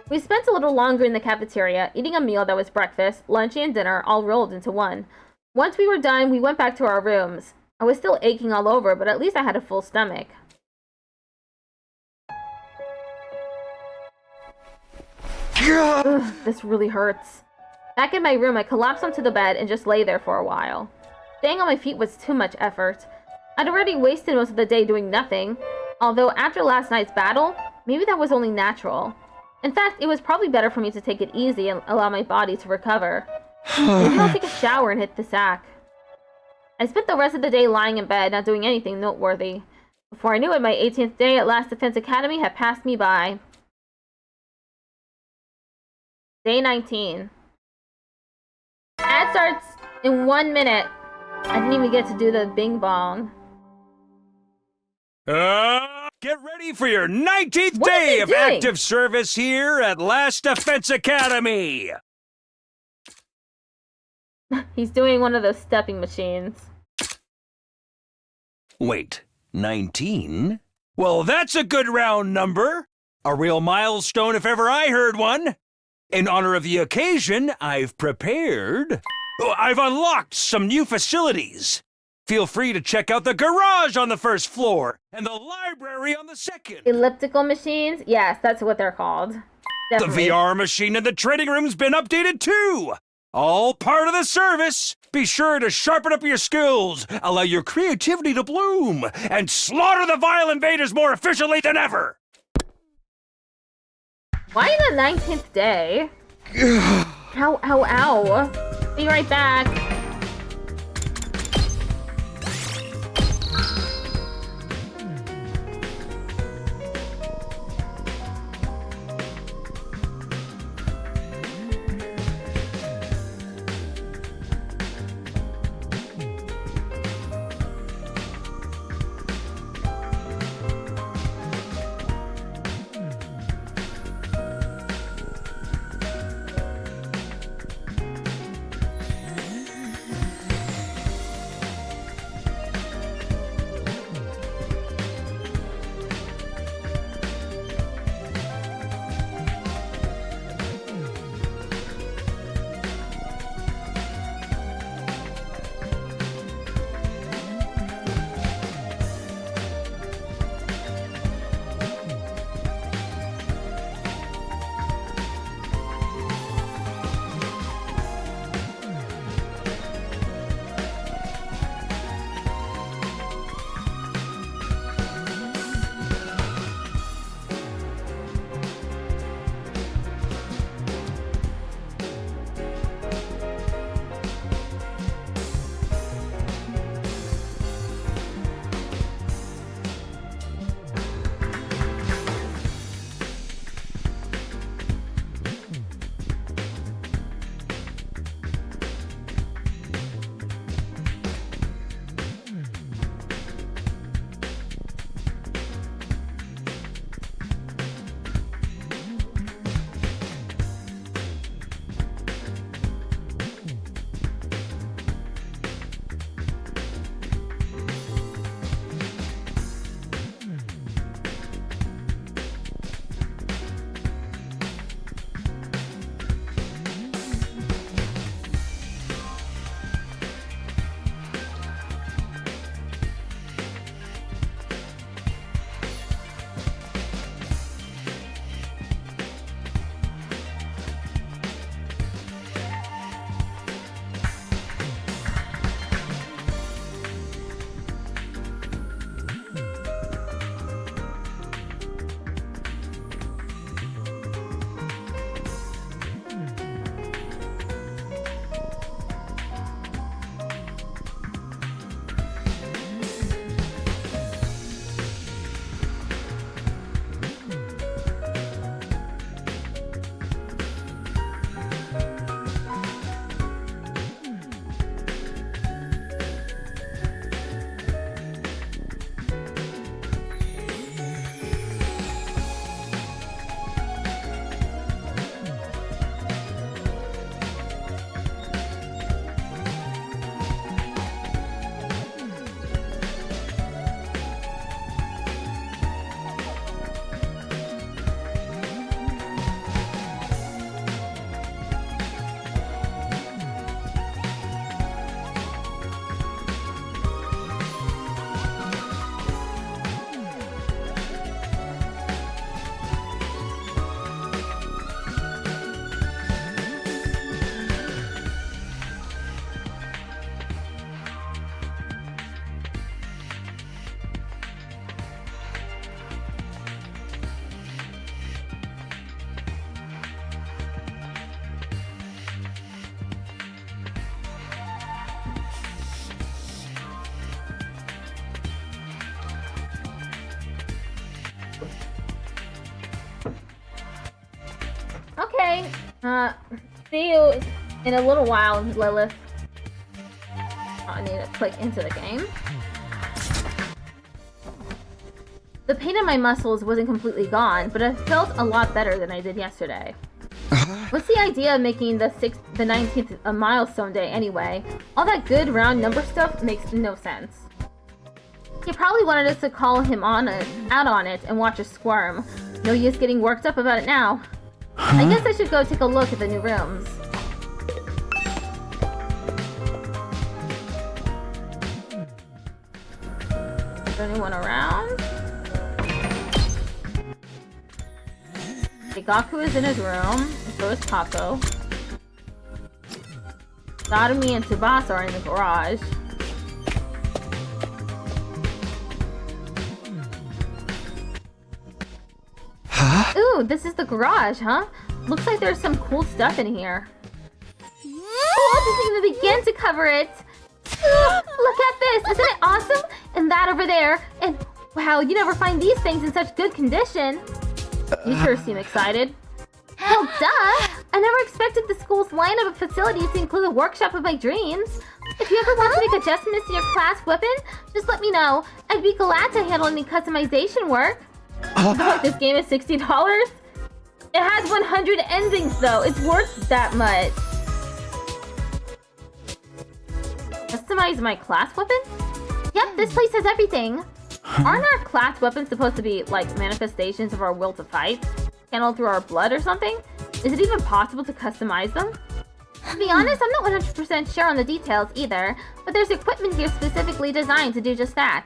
We spent a little longer in the cafeteria, eating a meal that was breakfast, lunch, and dinner all rolled into one. Once we were done, we went back to our rooms. I was still aching all over, but at least I had a full stomach. Ugh, this really hurts. Back in my room, I collapsed onto the bed and just lay there for a while. Staying on my feet was too much effort. I'd already wasted most of the day doing nothing. Although after last night's battle, maybe that was only natural. In fact, it was probably better for me to take it easy and allow my body to recover. Maybe I'll take a shower and hit the sack. I spent the rest of the day lying in bed, not doing anything noteworthy. Before I knew it, my 18th day at Last Defense Academy had passed me by. Day 19. Ad starts in 1 minute. I didn't even get to do the bing bong. Get ready for your 19th What is day he of doing? active service here at Last Defense Academy! He's doing one of those stepping machines. Wait, 19? Well, that's a good round number! A real milestone if ever I heard one! In honor of the occasion, I've prepared... I've unlocked some new facilities! Feel free to check out the garage on the first floor, and the library on the second! Elliptical machines? Yes, that's what they're called. Definitely. The VR machine in the training room's been updated too! All part of the service! Be sure to sharpen up your skills, allow your creativity to bloom, and slaughter the vile invaders more efficiently than ever! Why the 19th day? Ow, ow, ow. Be right back. Okay. See you in a little while, Lilith. I need to click into the game. The pain in my muscles wasn't completely gone, but I felt a lot better than I did yesterday. What's the idea of making the 19th a milestone day anyway? All that good round number stuff makes no sense. He probably wanted us to call him out on it and watch us squirm. No use getting worked up about it now. I guess I should go take a look at the new rooms. Is there anyone around? Gaku is in his room, and so is Kako. Sodomy and Tsubasa are in the garage. Huh? Ooh, this is the garage, huh? Looks like there's some cool stuff in here. Oh, doesn't even begin to cover it! Look at this! Isn't it awesome? And that over there, and wow, you never find these things in such good condition. You sure seem excited. Well, duh! I never expected the school's lineup of facilities to include the workshop of my dreams. If you ever want to make adjustments to your class weapon, just let me know. I'd be glad to handle any customization work. This game is $60? It has 100 endings though. It's worth that much. Customize my class weapon? Yep, this place has everything. Aren't our class weapons supposed to be like manifestations of our will to fight? Channeled through our blood or something? Is it even possible to customize them? To be honest, I'm not 100% sure on the details either, but there's equipment here specifically designed to do just that.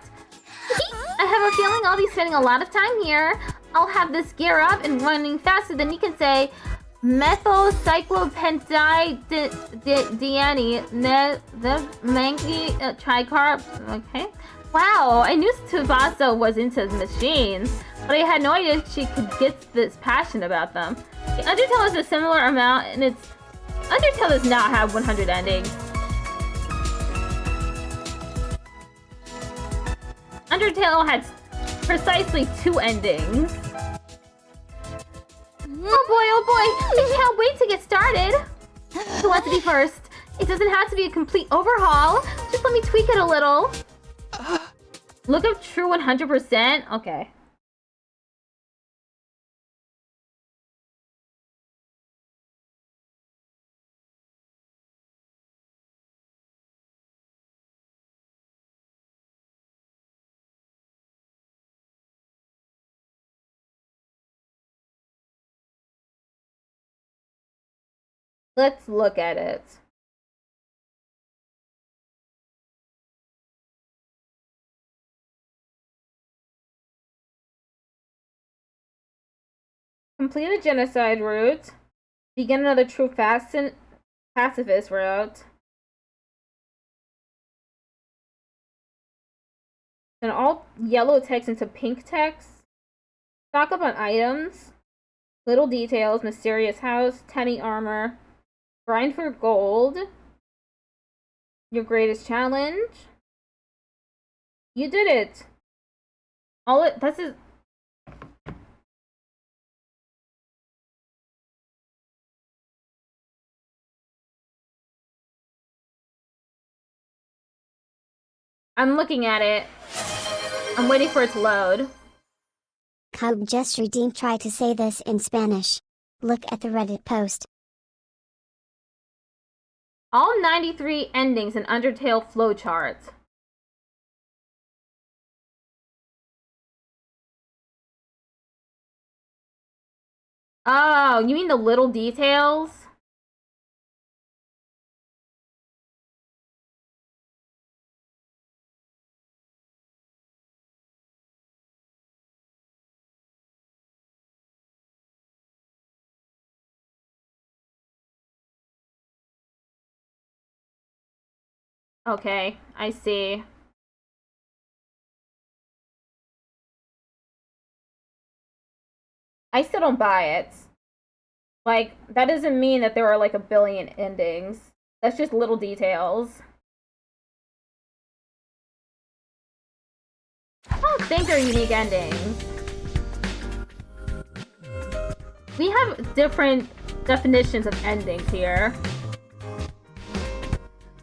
I have a feeling I'll be spending a lot of time here. I'll have this gear up and running faster than you can say methylcyclopentadiene the mangy tricarb. Okay. Wow, I knew Tsubasa was into machines, but I had no idea she could get this passionate about them. The Undertale is a similar amount, and Undertale does not have 100 endings. Undertale has precisely 2 endings. Oh boy, I can't wait to get started. Who wants to be first? It doesn't have to be a complete overhaul. Just let me tweak it a little. Look up true 100%? Okay. Let's look at it. Complete a genocide route. Begin another true pacifist route. And all yellow text into pink text. Stock up on items. Little details. Mysterious house. Tiny armor. Grind for gold. Your greatest challenge. You did it. This is. I'm looking at it. I'm waiting for it to load. Cub just redeemed. Try to say this in Spanish. Look at the Reddit post. All 93 endings in Undertale flowchart. Oh, you mean the little details? Okay, I see. I still don't buy it. Like, that doesn't mean that there are like a billion endings. That's just little details. I don't think they're unique endings. We have different definitions of endings here.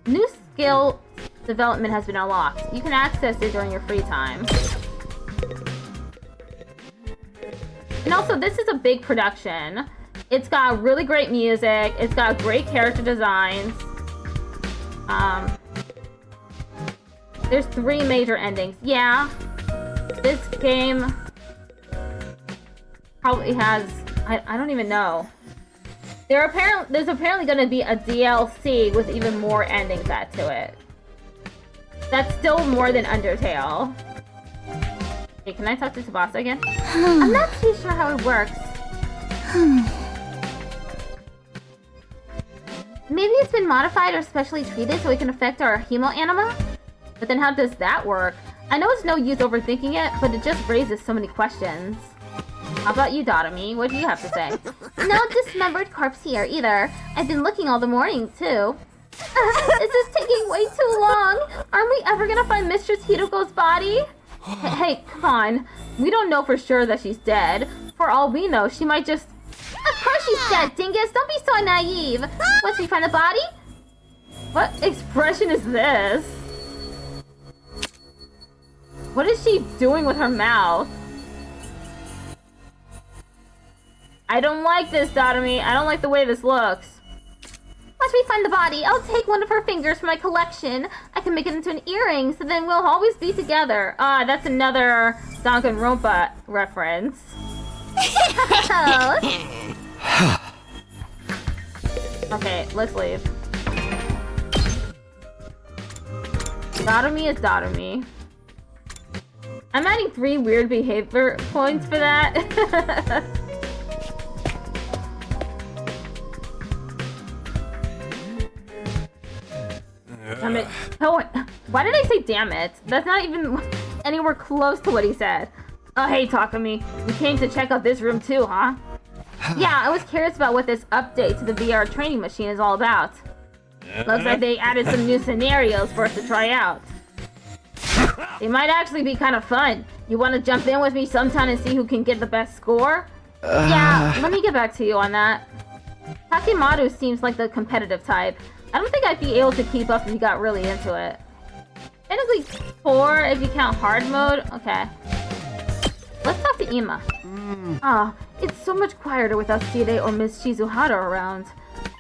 New skill development has been unlocked. You can access it during your free time. And also, this is a big production. It's got really great music. It's got great character designs. There's 3 major endings. Yeah, this game probably has... I don't even know. There's apparently going to be a DLC with even more endings added to it. That's still more than Undertale. Hey, can I talk to Tsubasa again? I'm not too sure how it works. Maybe it's been modified or specially treated so it can affect our hemo anima? But then how does that work? I know it's no use overthinking it, but it just raises so many questions. How about you, Dotami? What do you have to say? No dismembered corpse here, either. I've been looking all the morning, too. This is taking way too long. Aren't we ever gonna find Mistress Hiruko's body? Hey, come on. We don't know for sure that she's dead. For all we know, she might just... Of course she's dead, dingus! Don't be so naive! Once we find the body? What expression is this? What is she doing with her mouth? I don't like this, Dotami. I don't like the way this looks. Once we find the body, I'll take one of her fingers from my collection. I can make it into an earring, so then we'll always be together. Ah, that's another Danganronpa reference. Okay, let's leave. Dotami is Dotami. I'm adding 3 weird behavior points for that. Damn it. Oh, why did I say damn it? That's not even anywhere close to what he said. Oh, hey, Takumi. You came to check out this room too, huh? Yeah, I was curious about what this update to the VR training machine is all about. Looks like they added some new scenarios for us to try out. They might actually be kind of fun. You want to jump in with me sometime and see who can get the best score? Yeah, let me get back to you on that. Takimaru seems like the competitive type. I don't think I'd be able to keep up if you got really into it. Technically 4 if you count hard mode. Okay. Let's talk to Ima. It's so much quieter without Side or Miss Shizuhara around.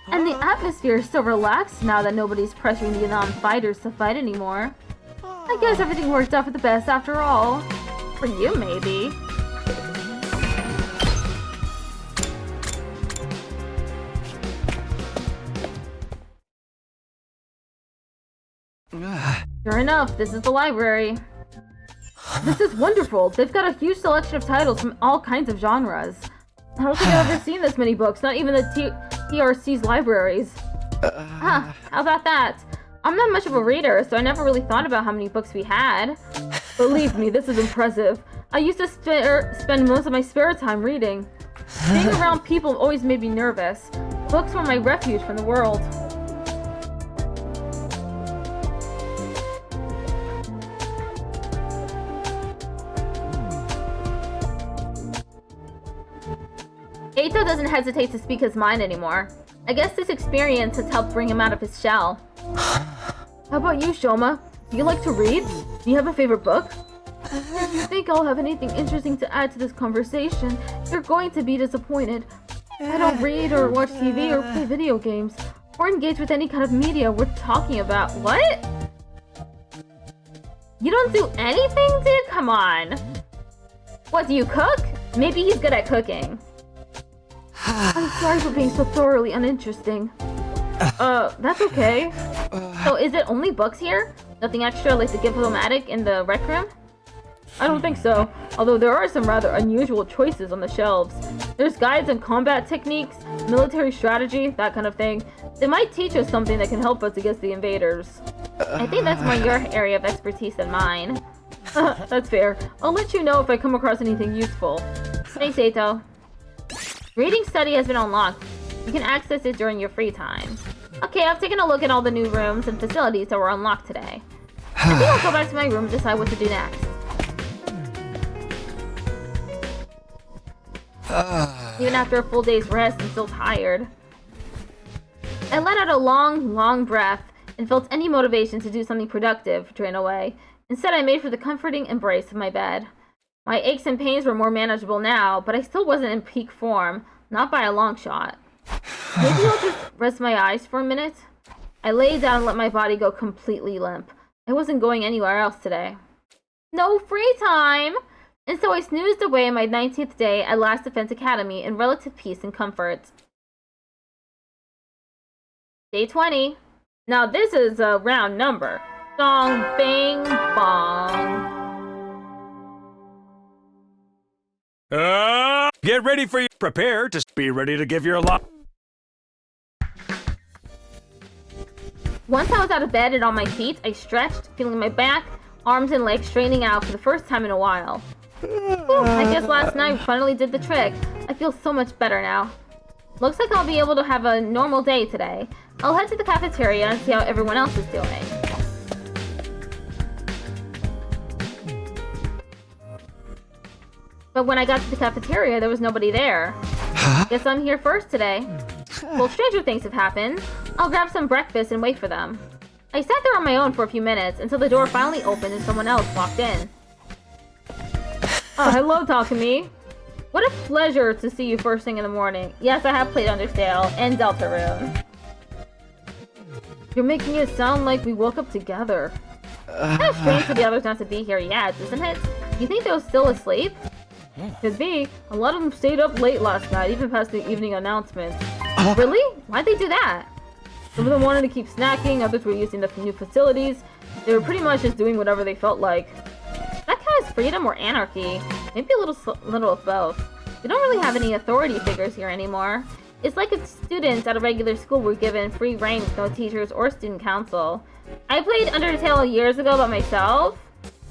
And the atmosphere is so relaxed now that nobody's pressuring the non-fighters to fight anymore. I guess everything worked out for the best after all. For you, maybe. Sure enough, this is the library. This is wonderful. They've got a huge selection of titles from all kinds of genres. I don't think I've ever seen this many books, not even the TRC's libraries. How about that? I'm not much of a reader, so I never really thought about how many books we had. Believe me, this is impressive. I used to spend most of my spare time reading. Being around people always made me nervous. Books were my refuge from the world. Eito doesn't hesitate to speak his mind anymore. I guess this experience has helped bring him out of his shell. How about you, Shoma? Do you like to read? Do you have a favorite book? If you think I'll have anything interesting to add to this conversation, you're going to be disappointed. I don't read or watch TV or play video games, or engage with any kind of media worth talking about. What? You don't do anything, dude? Come on. What, do you cook? Maybe he's good at cooking. I'm sorry for being so thoroughly uninteresting. That's okay. So is it only books here? Nothing extra like the Diplomatic in the rec room? I don't think so, although there are some rather unusual choices on the shelves. There's guides on combat techniques, military strategy, that kind of thing. They might teach us something that can help us against the invaders. I think that's more your area of expertise than mine. That's fair. I'll let you know if I come across anything useful. Thanks, Eito. Reading study has been unlocked. You can access it during your free time. Okay, I've taken a look at all the new rooms and facilities that were unlocked today. I think I'll go back to my room and decide what to do next. Even after a full day's rest, I'm still tired. I let out a long, long breath and felt any motivation to do something productive drain away. Instead, I made for the comforting embrace of my bed. My aches and pains were more manageable now, but I still wasn't in peak form, not by a long shot. Maybe I'll just rest my eyes for a minute. I lay down and let my body go completely limp. I wasn't going anywhere else today. No free time! And so I snoozed away my 19th day at Last Defense Academy in relative peace and comfort. Day 20. Now this is a round number. Dong, bing, bong. Get ready for you. Prepare to be ready to give your lot. Once I was out of bed and on my feet, I stretched, feeling my back, arms, and legs straightening out for the first time in a while. Whew, I guess last night finally did the trick. I feel so much better now. Looks like I'll be able to have a normal day today. I'll head to the cafeteria and see how everyone else is doing. But when I got to the cafeteria, there was nobody there. Guess I'm here first today. Well, stranger things have happened. I'll grab some breakfast and wait for them. I sat there on my own for a few minutes until the door finally opened and someone else walked in. Oh, hello, Takumi. What a pleasure to see you first thing in the morning. Yes, I have played Undertale and Deltarune. You're making it sound like we woke up together. Kind of strange for the others not to be here yet, isn't it? You think they were still asleep? Could be. A lot of them stayed up late last night, even past the evening announcement. Really? Why'd they do that? Some of them wanted to keep snacking, others were using the new facilities. They were pretty much just doing whatever they felt like. That kind of freedom or anarchy? Maybe a little of both. We don't really have any authority figures here anymore. It's like if students at a regular school were given free reign with no teachers or student council. I played Undertale years ago by myself.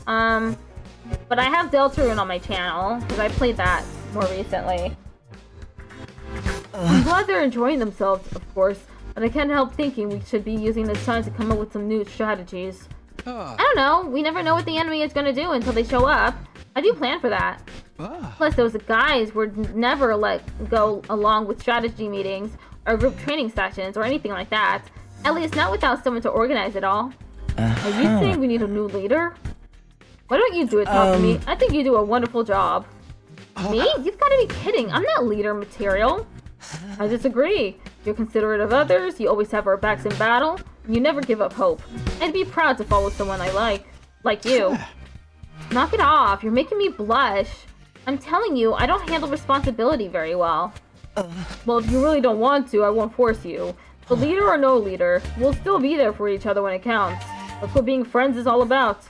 But I have Deltarune on my channel, because I played that more recently. I'm glad they're enjoying themselves, of course, but I can't help thinking we should be using this time to come up with some new strategies. I don't know, we never know what the enemy is going to do until they show up. I do plan for that. Plus, those guys would never let go along with strategy meetings or group training sessions or anything like that. At least not without someone to organize it all. Are you saying we need a new leader? Why don't you do it, Takumi? I think you do a wonderful job. Me? You've got to be kidding. I'm not leader material. I disagree. You're considerate of others, you always have our backs in battle, and you never give up hope. I'd be proud to follow someone I like you. Knock it off, you're making me blush. I'm telling you, I don't handle responsibility very well. Well, if you really don't want to, I won't force you. The leader or no leader, we'll still be there for each other when it counts. That's what being friends is all about.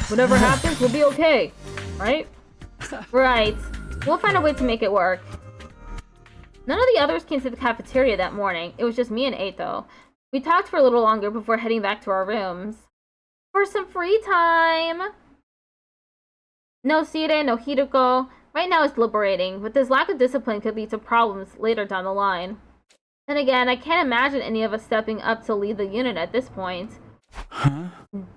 Whatever happens, we'll be okay, right? Right. We'll find a way to make it work. None of the others came to the cafeteria that morning. It was just me and Eito. We talked for a little longer before heading back to our rooms. For some free time! No Sire, no Hiruko. Right now it's liberating, but this lack of discipline could lead to problems later down the line. Then again, I can't imagine any of us stepping up to lead the unit at this point.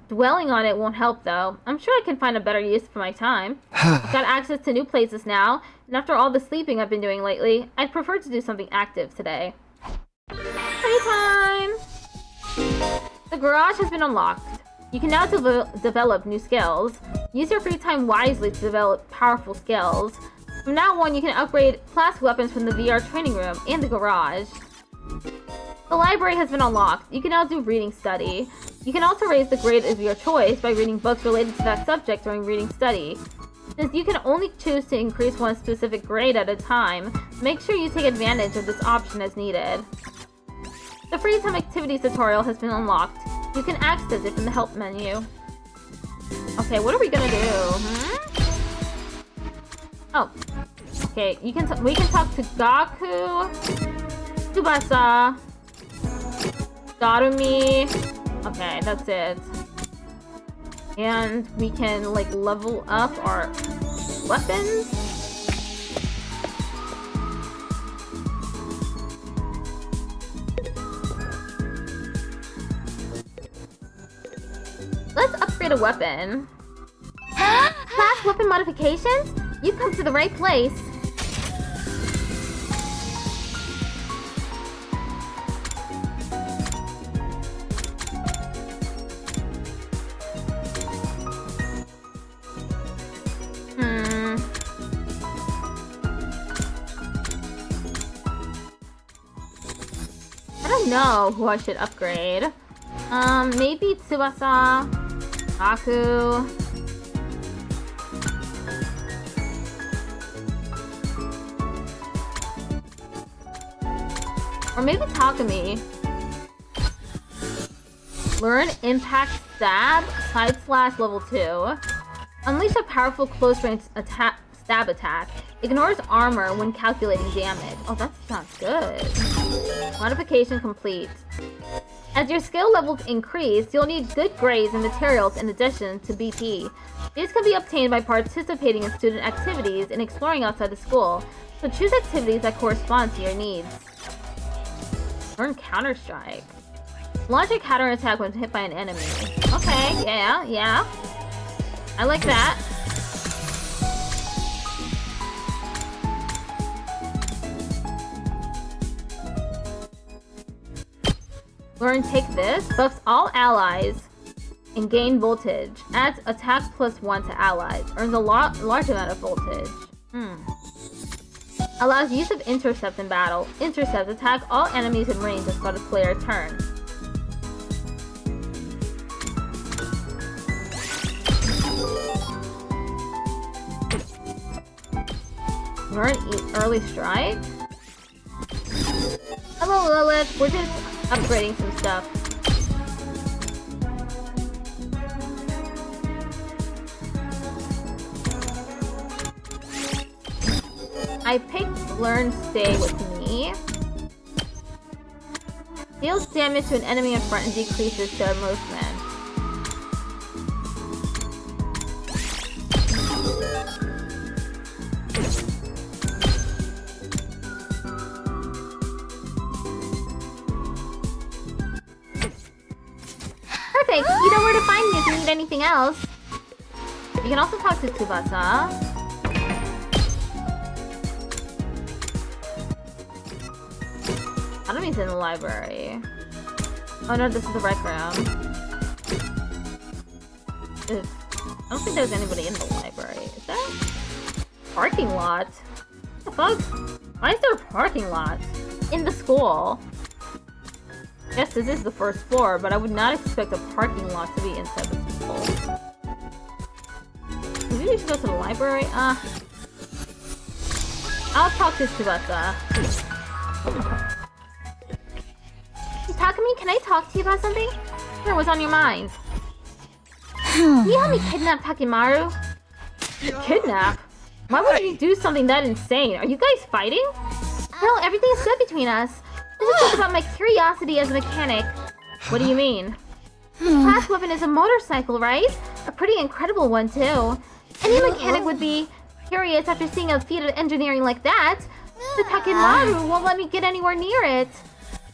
Dwelling on it won't help though. I'm sure I can find a better use for my time. I've got access to new places now, and after all the sleeping I've been doing lately, I'd prefer to do something active today. Free time! The garage has been unlocked. You can now develop new skills. Use your free time wisely to develop powerful skills. From now on, you can upgrade class weapons from the VR training room and the garage. The library has been unlocked. You can now do reading study. You can also raise the grade of your choice by reading books related to that subject during reading study. Since you can only choose to increase one specific grade at a time, make sure you take advantage of this option as needed. The free time activities tutorial has been unlocked. You can access it from the help menu. Okay, what are we gonna do? Oh, okay. We can talk to Gaku, Tsubasa, Darumi. Okay, that's it. And we can like level up our weapons. Let's upgrade a weapon. Class weapon modifications? You've come to the right place. don't know who I should upgrade. Maybe Tsubasa, Aku. Or maybe Takumi. Learn Impact Stab, side slash level 2. Unleash a powerful close-range stab attack. Ignores armor when calculating damage. Oh, that sounds good. Modification complete. As your skill levels increase, you'll need good grades and materials in addition to BP. These can be obtained by participating in student activities and exploring outside the school, so choose activities that correspond to your needs. Learn Counter-Strike. Launch a counter-attack when hit by an enemy. Okay, yeah. I like that. Learn Take This. Buffs all allies and gain voltage. Adds attack +1 to allies. Earns a large amount of voltage. Allows use of Intercept in battle. Intercept attack all enemies in range at start of player turn. Learn Early Strike. Hello Lilith, we're just upgrading some stuff. I picked Learn Stay with me. Deals damage to an enemy in front and decreases their movement. Perfect! You know where to find me if you need anything else. You can also talk to Tsubasa. Enemies in the library. Oh no, this is the rec room. I don't think there's anybody in the library. Is there? Parking lot? What the fuck? Why is there a parking lot? In the school? Yes, this is the first floor, but I would not expect a parking lot to be inside the school. Maybe we should go to the library? I'll talk to Tsubasa. Takumi, can I talk to you about something? Sure, what's on your mind? Can you help me kidnap Takimaru? Kidnap? Why would you do something that insane? Are you guys fighting? No, everything's good between us. This is just about my curiosity as a mechanic. What do you mean? This class weapon is a motorcycle, right? A pretty incredible one, too. Any mechanic would be curious after seeing a feat of engineering like that. The Takimaru won't let me get anywhere near it.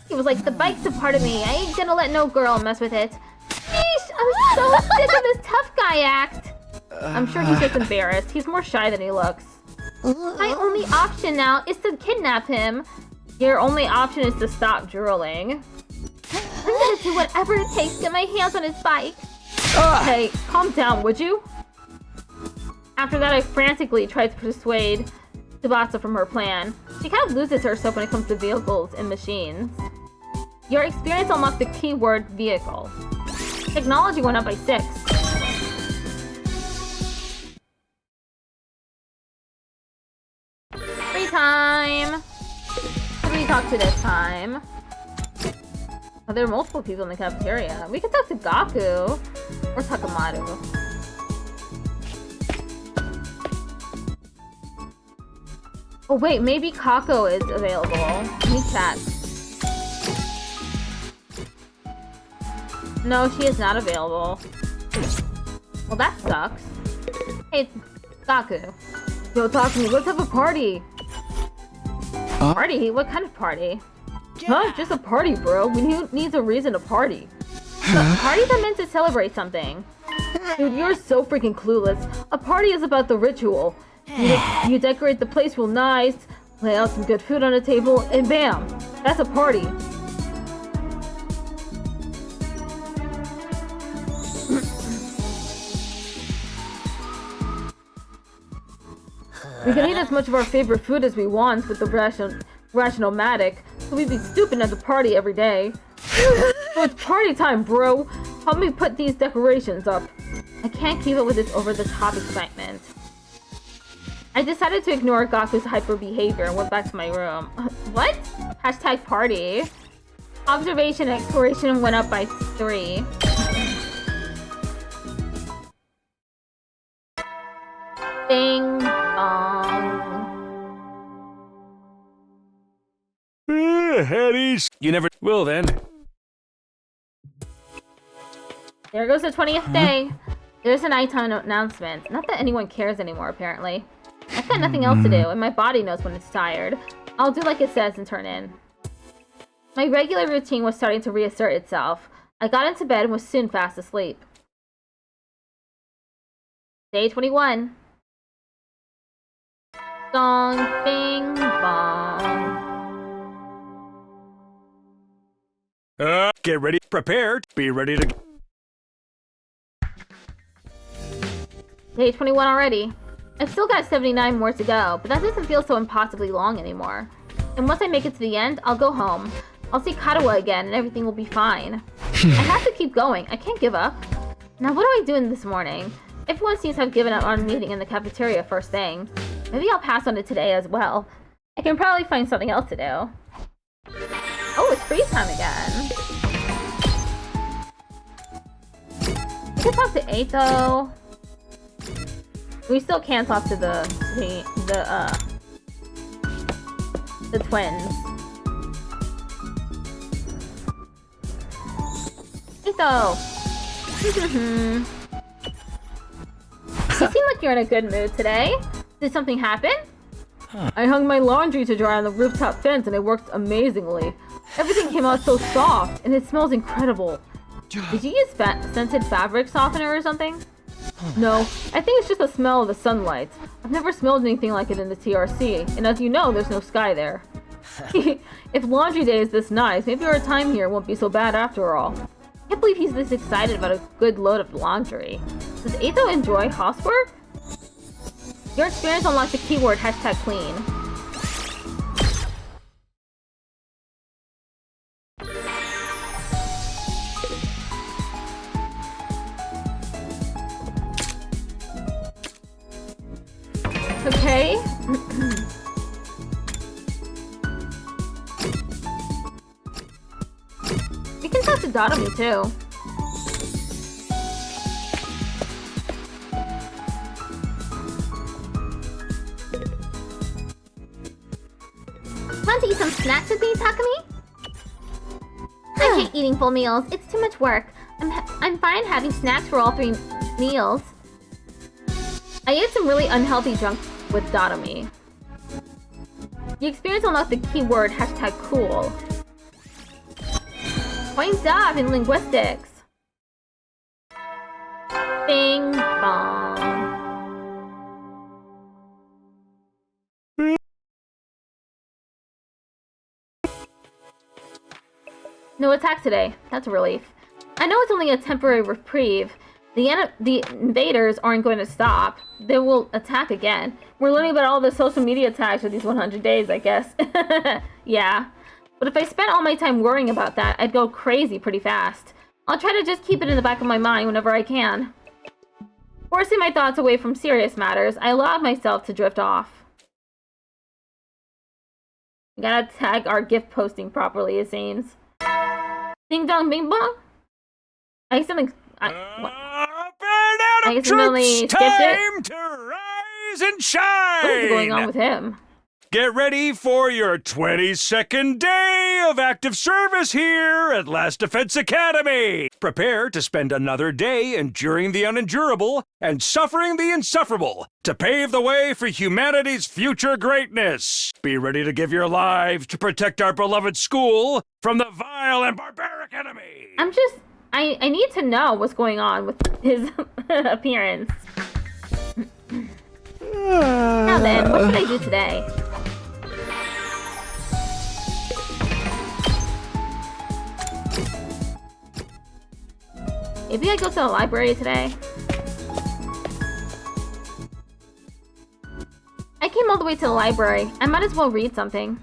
He was like, the bike's a part of me. I ain't gonna let no girl mess with it. Sheesh, I'm so sick of this tough guy act. I'm sure he's just embarrassed. He's more shy than he looks. My only option now is to kidnap him. Your only option is to stop drooling. I'm gonna do whatever it takes to get my hands on his bike. Hey, calm down, would you? After that, I frantically tried to persuade Tsubasa from her plan. She kind of loses herself when it comes to vehicles and machines. Your experience unlocked the keyword vehicle. Technology went up by 6. Free time! Who do we talk to this time? Oh, there are multiple people in the cafeteria. We could talk to Gaku or Takamaru. Oh wait, maybe Kako is available. Let me chat. No, she is not available. Well, that sucks. Hey, it's Gaku. Yo, talk to me. Let's have a party. Party? What kind of party? Huh? Just a party, bro. Who needs a reason to party? Parties are meant to celebrate something. Dude, you're so freaking clueless. A party is about the ritual. You decorate the place real nice, lay out some good food on the table, and bam! That's a party. We can eat as much of our favorite food as we want with the rational-matic, We'd be stupid at the party every day. So it's party time, bro. Help me put these decorations up. I can't keep up with this over-the-top excitement. I decided to ignore Gaku's hyper behavior and went back to my room. What? Hashtag party. Observation and exploration went up by 3. Bing bong. Hetties. You never... Well then. There goes the 20th day. There's a nighttime announcement. Not that anyone cares anymore, apparently. I've got nothing else to do, and my body knows when it's tired. I'll do like it says and turn in. My regular routine was starting to reassert itself. I got into bed and was soon fast asleep. Day 21. Dong, bing, bong. Get ready, prepared, be ready to... Day 21 already. I've still got 79 more to go, but that doesn't feel so impossibly long anymore. And once I make it to the end, I'll go home. I'll see Katawa again and everything will be fine. I have to keep going. I can't give up. Now what do I do this morning? Everyone seems to have given up on meeting in the cafeteria first thing. Maybe I'll pass on it today as well. I can probably find something else to do. Oh, it's freeze time again. I can talk to Eito. We still can't talk to the twins. Eito! You seem like you're in a good mood today. Did something happen? I hung my laundry to dry on the rooftop fence and it worked amazingly. Everything came out so soft and it smells incredible. Did you use scented fabric softener or something? No, I think it's just the smell of the sunlight. I've never smelled anything like it in the TRC, and as you know, there's no sky there. If laundry day is this nice, maybe our time here won't be so bad after all. I can't believe he's this excited about a good load of laundry. Does Eito enjoy housework? Your experience unlocks the keyword #clean. Okay. We can talk to Dotomi too. Want to eat some snacks with me, Takumi? I hate eating full meals. It's too much work. I'm fine having snacks for all 3 meals. I ate some really unhealthy junk with Dotomi. The experience unlocked the keyword #cool. Points up in linguistics. Bing bong. No attack today. That's a relief. I know it's only a temporary reprieve. The invaders aren't going to stop. They will attack again. We're learning about all the social media tags for these 100 days, I guess. Yeah. But if I spent all my time worrying about that, I'd go crazy pretty fast. I'll try to just keep it in the back of my mind whenever I can. Forcing my thoughts away from serious matters, I allowed myself to drift off. I gotta tag our gift posting properly, it seems. Ding dong bing bong? I accidentally... I accidentally skipped it. Time to rise and shine! What is going on with him? Get ready for your 22nd day of active service here at Last Defense Academy! Prepare to spend another day enduring the unendurable and suffering the insufferable to pave the way for humanity's future greatness. Be ready to give your lives to protect our beloved school from the vile and barbaric enemy! I need to know what's going on with his appearance. Now then, what should I do today? Maybe I go to the library today? I came all the way to the library. I might as well read something.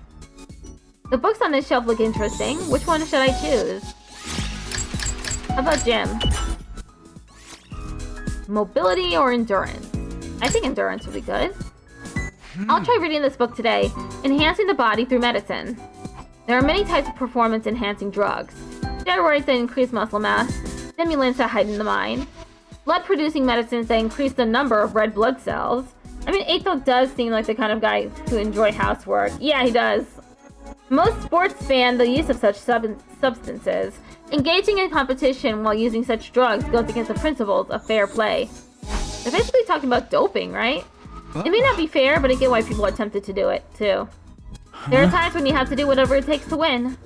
The books on this shelf look interesting. Which one should I choose? How about gym? Mobility or endurance? I think endurance would be good. I'll try reading this book today. Enhancing the body through medicine. There are many types of performance-enhancing drugs. Steroids that increase muscle mass. Stimulants that heighten the mind. Blood-producing medicines that increase the number of red blood cells. I mean, Eito does seem like the kind of guy to enjoy housework. Yeah, he does. Most sports ban the use of such substances. Engaging in competition while using such drugs goes against the principles of fair play. They're basically talking about doping, right? It may not be fair, but I get why people are tempted to do it, too. There are times when you have to do whatever it takes to win.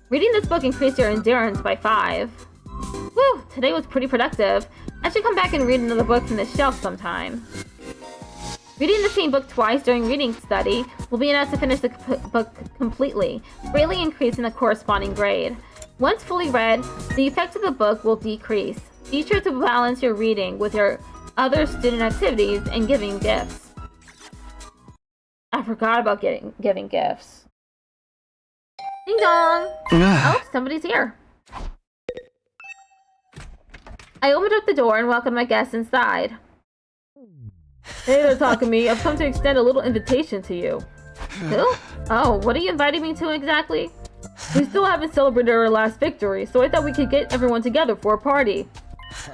Reading this book increased your endurance by 5. Whew, today was pretty productive. I should come back and read another book from this shelf sometime. Reading the same book twice during reading study will be enough to finish the book completely, greatly increasing the corresponding grade. Once fully read, the effect of the book will decrease. Be sure to balance your reading with your other student activities and giving gifts. I forgot about giving gifts. Ding dong! Oh, somebody's here. I opened up the door and welcomed my guests inside. Hey there, Takumi. I've come to extend a little invitation to you. Who? Oh, what are you inviting me to exactly? We still haven't celebrated our last victory, so I thought we could get everyone together for a party.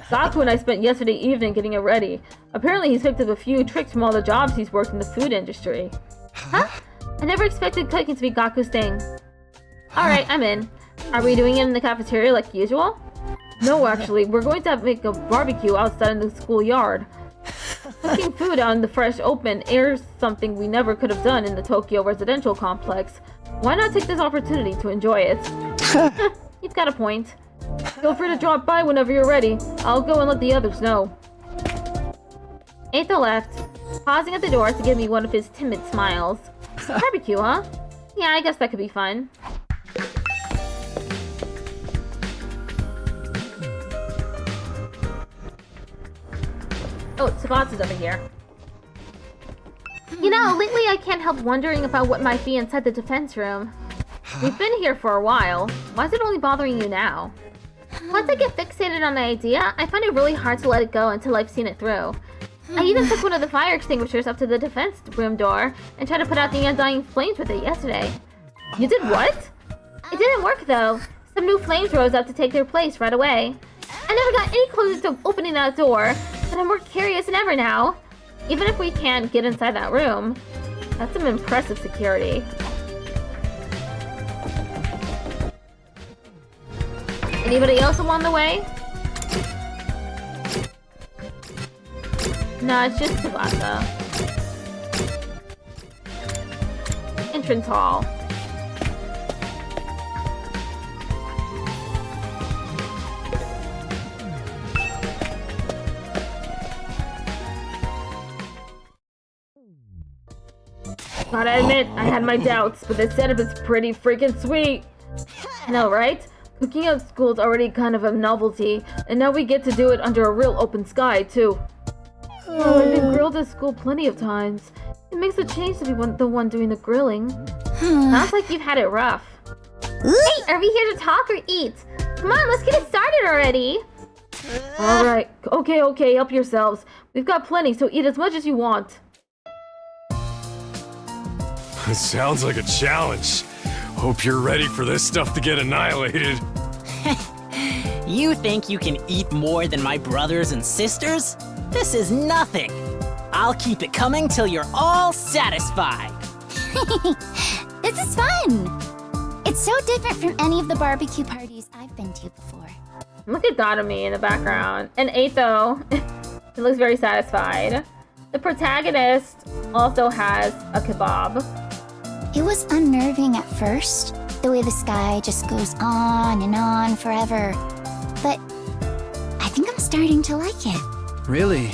Saku and I spent yesterday evening getting it ready. Apparently he's picked up a few tricks from all the jobs he's worked in the food industry. Huh? I never expected cooking to be Gaku's thing. Alright, I'm in. Are we doing it in the cafeteria like usual? No, actually, we're going to make a barbecue outside in the schoolyard. Cooking food out in the fresh open air is something we never could have done in the Tokyo residential complex. Why not take this opportunity to enjoy it? You've got a point. Feel free to drop by whenever you're ready. I'll go and let the others know. Eito left, pausing at the door to give me one of his timid smiles. Barbecue, huh? Yeah, I guess that could be fun. Oh, Sabatsu's over here. You know, lately I can't help wondering about what might be inside the defense room. We've been here for a while. Why is it only bothering you now? Once I get fixated on the idea, I find it really hard to let it go until I've seen it through. I even took one of the fire extinguishers up to the defense room door and tried to put out the undying flames with it yesterday. You did what? It didn't work though. Some new flames rose up to take their place right away. I never got any closer to opening that door, but I'm more curious than ever now. Even if we can't get inside that room, that's some impressive security. Anybody else along the way? No, it's just Tsubasa. Entrance hall. Gotta admit, I had my doubts, but the setup is pretty freaking sweet. No, right? Cooking at school is already kind of a novelty, and now we get to do it under a real open sky, too. Oh, I've been grilled at school plenty of times. It makes a change to be the one doing the grilling. Sounds like you've had it rough. Hey, are we here to talk or eat? Come on, let's get it started already. Alright, okay, help yourselves. We've got plenty, so eat as much as you want. It sounds like a challenge. Hope you're ready for this stuff to get annihilated. You think you can eat more than my brothers and sisters? This is nothing. I'll keep it coming till you're all satisfied. This is fun. It's so different from any of the barbecue parties I've been to before. Look at Dotami in the background. And Eito. He looks very satisfied. The protagonist also has a kebab. It was unnerving at first, the way the sky just goes on and on forever. But I think I'm starting to like it. Really?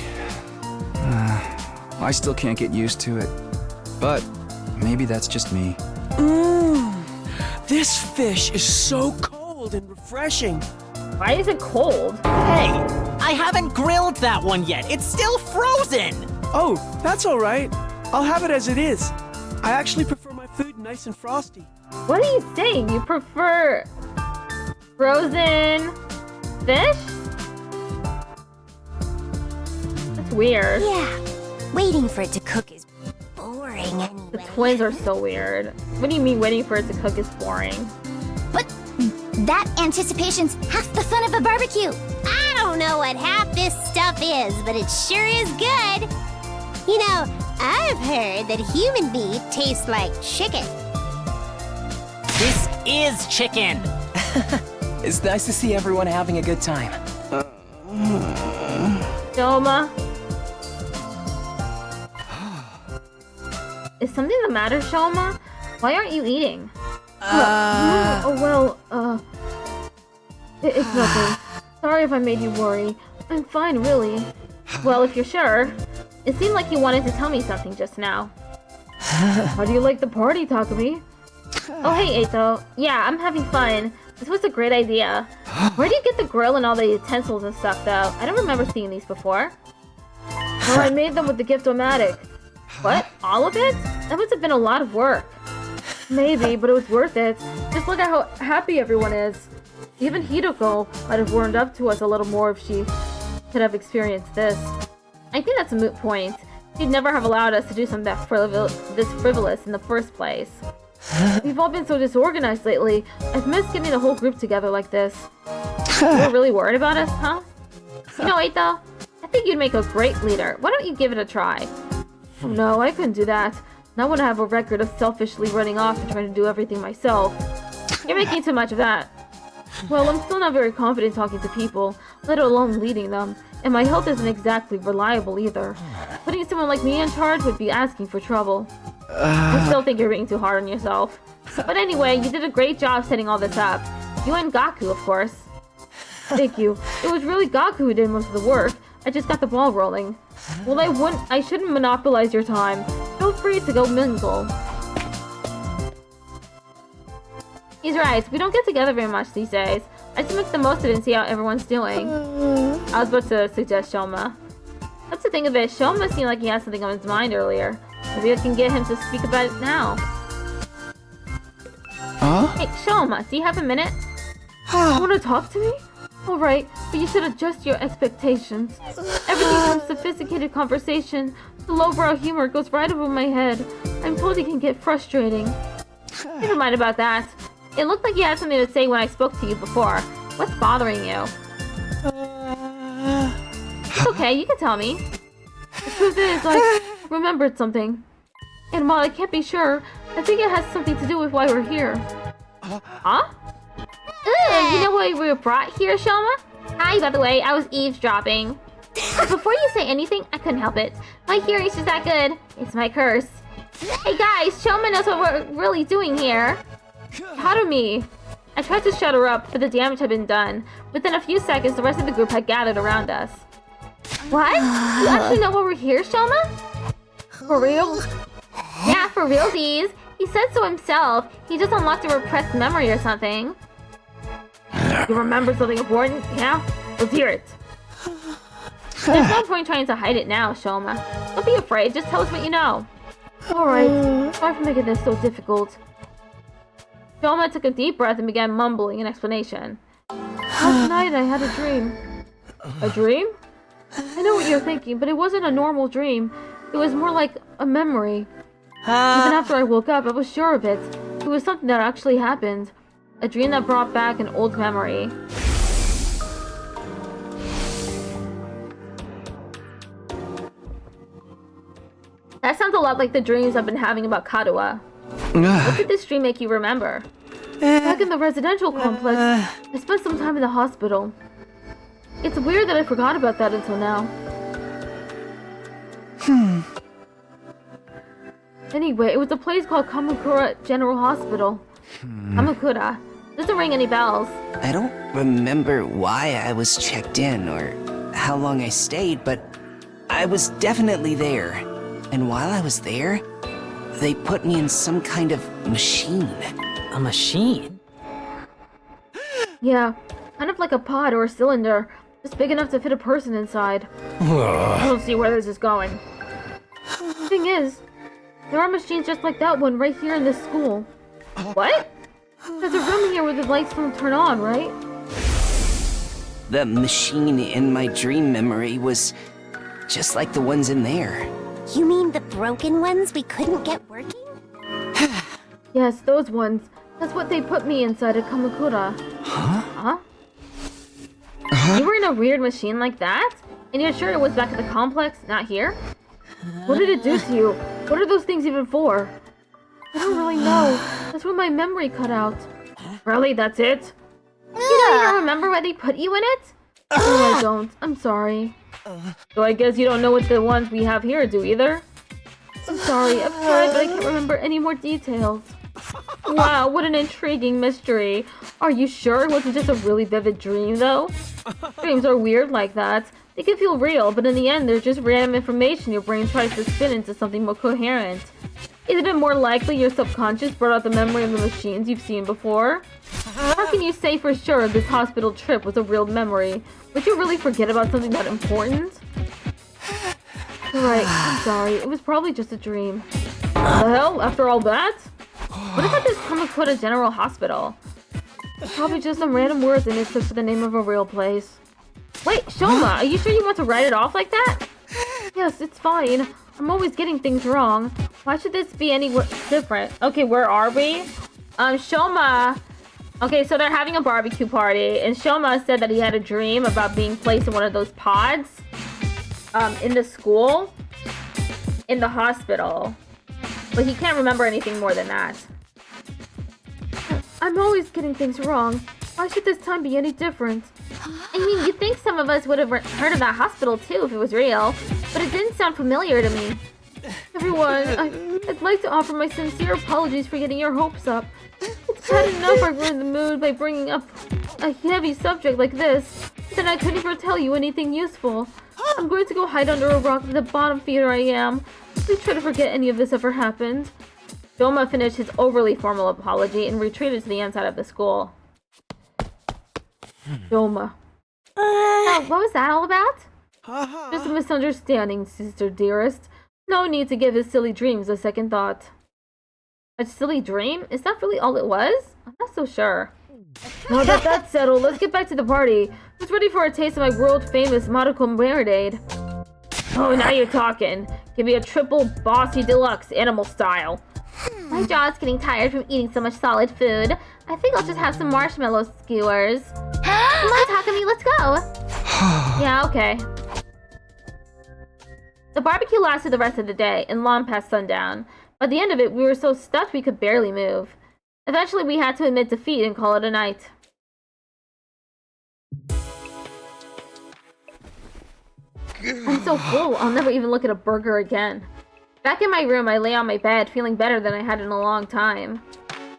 I still can't get used to it. But maybe that's just me. This fish is so cold and refreshing. Why is it cold? Hey, I haven't grilled that one yet. It's still frozen. Oh, that's all right. I'll have it as it is. I actually prefer my food nice and frosty. What are you saying? You prefer frozen fish? That's weird. Yeah, waiting for it to cook is boring anyway. The twins are so weird. What do you mean waiting for it to cook is boring? But that anticipation's half the fun of a barbecue. I don't know what half this stuff is, but it sure is good. You know, I've heard that human meat tastes like chicken. This is chicken. It's nice to see everyone having a good time. Shoma? Is something the matter, Shoma? Why aren't you eating? It's nothing. Sorry if I made you worry. I'm fine, really. Well, if you're sure. It seemed like you wanted to tell me something just now. How do you like the party, Takumi? Oh, hey, Eito. Yeah, I'm having fun. This was a great idea. Where do you get the grill and all the utensils and stuff, though? I don't remember seeing these before. Well, I made them with the gift-o-matic. What? All of it? That must have been a lot of work. Maybe, but it was worth it. Just look at how happy everyone is. Even Hidoko might have warmed up to us a little more if she could have experienced this. I think that's a moot point. She'd never have allowed us to do something that this frivolous in the first place. We've all been so disorganized lately. I've missed getting the whole group together like this. You're really worried about us, huh? You know, Eito, I think you'd make a great leader. Why don't you give it a try? Oh no, I couldn't do that. Not when I have a record of selfishly running off and trying to do everything myself. You're making too much of that. Well, I'm still not very confident talking to people, let alone leading them. And my health isn't exactly reliable either. Putting someone like me in charge would be asking for trouble. I still think you're being too hard on yourself. But anyway, you did a great job setting all this up. You and Gaku, of course. Thank you. It was really Gaku who did most of the work. I just got the ball rolling. Well, I shouldn't monopolize your time. Feel free to go mingle. He's right. We don't get together very much these days. I just make the most of it and see how everyone's doing. I was about to suggest Shoma. That's the thing of it. Shoma seemed like he had something on his mind earlier. Maybe I can get him to speak about it now. Huh? Hey, Shoma, do you have a minute? Want to talk to me? Alright, but you should adjust your expectations. Everything from sophisticated conversation to lowbrow humor goes right over my head. I'm told it can get frustrating. Never mind about that. It looked like you had something to say when I spoke to you before. What's bothering you? It's okay, you can tell me. The truth is, I remembered something. And while I can't be sure, I think it has something to do with why we're here. Huh? You know why we were brought here, Shoma? Hi, by the way, I was eavesdropping. Before you say anything, I couldn't help it. My hearing's just that good. It's my curse. Hey guys, Shoma knows what we're really doing here. Harumi. I tried to shut her up, but the damage had been done. Within a few seconds, the rest of the group had gathered around us. What? You actually know why we're here, Shoma? For real? Yeah, for realsies. He said so himself. He just unlocked a repressed memory or something. You remember something important? Yeah? Let's hear it. There's no point trying to hide it now, Shoma. Don't be afraid, just tell us what you know. Alright, sorry for making this so difficult. Shoma took a deep breath and began mumbling an explanation. Last night I had a dream. A dream? I know what you're thinking, but it wasn't a normal dream. It was more like a memory. Even after I woke up, I was sure of it. It was something that actually happened. A dream that brought back an old memory. That sounds a lot like the dreams I've been having about Kadoa. What did this dream make you remember? Back in the residential complex, I spent some time in the hospital. It's weird that I forgot about that until now. Anyway, it was a place called Kamakura General Hospital. Kamakura. Doesn't ring any bells. I don't remember why I was checked in or how long I stayed, but I was definitely there. And while I was there, they put me in some kind of machine. A machine? Yeah, kind of like a pod or a cylinder, just big enough to fit a person inside. I don't see where this is going. The thing is, There are machines just like that one right here in this school. What? There's a room here where the lights don't turn on, right? The machine in my dream memory was just like the ones in there. You mean the broken ones we couldn't get working? Yes, those ones. That's what they put me inside at Kamakura. Huh? You were in a weird machine like that? And you're sure it was back at the complex, not here? What did it do to you? What are those things even for? I don't really know. That's where my memory cut out. Really? That's it? You don't even remember why they put you in it? No, I don't. I'm sorry. So I guess you don't know what the ones we have here do either? I'm sorry. I've tried, but I can't remember any more details. Wow, what an intriguing mystery. Are you sure it wasn't just a really vivid dream, though? Dreams are weird like that. They can feel real, but in the end, they're just random information your brain tries to spin into something more coherent. Isn't it more likely your subconscious brought out the memory of the machines you've seen before? How can you say for sure this hospital trip was a real memory? Would you really forget about something that important? Right, I'm sorry. It was probably just a dream. The hell? After all that? What about this Kamakura General Hospital? It's probably just some random words they mistook for the name of a real place. Wait, Shoma, are you sure you want to write it off like that? Yes, it's fine. I'm always getting things wrong. Why should this be any different? Okay, where are we? Shoma. Okay, so they're having a barbecue party, and Shoma said that he had a dream about being placed in one of those pods, in the school, in the hospital. But he can't remember anything more than that. I'm always getting things wrong. Why should this time be any different? I mean, you'd think some of us would have heard of that hospital too if it was real, but it didn't sound familiar to me. Everyone, I'd like to offer my sincere apologies for getting your hopes up. It's bad enough I ruined the mood by bringing up a heavy subject like this, then I couldn't even tell you anything useful. I'm going to go hide under a rock at the bottom feeder I am. Please try to forget any of this ever happened. Shoma finished his overly formal apology and retreated to the inside of the school. Shoma. What was that all about? Just a misunderstanding, sister dearest. No need to give his silly dreams a second thought. A silly dream? Is that really all it was? I'm not so sure. Now that that's settled, let's get back to the party. Who's ready for a taste of my world-famous Monaco marinade? Oh, now you're talking. Give me a triple bossy deluxe animal style. My jaw's getting tired from eating so much solid food. I think I'll just have some marshmallow skewers. Come on, Takumi, let's go. Yeah, okay. The barbecue lasted the rest of the day and long past sundown. By the end of it, we were so stuffed we could barely move. Eventually, we had to admit defeat and call it a night. I'm so full, I'll never even look at a burger again. Back in my room, I lay on my bed, feeling better than I had in a long time.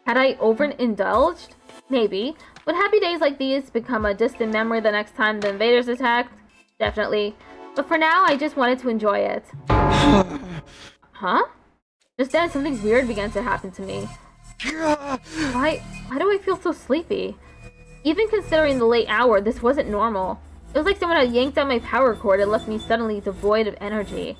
Had I overindulged? Maybe. Would happy days like these become a distant memory the next time the invaders attacked? Definitely. But for now, I just wanted to enjoy it. Huh? Just then, something weird began to happen to me. Why do I feel so sleepy? Even considering the late hour, this wasn't normal. It was like someone had yanked out my power cord and left me suddenly devoid of energy.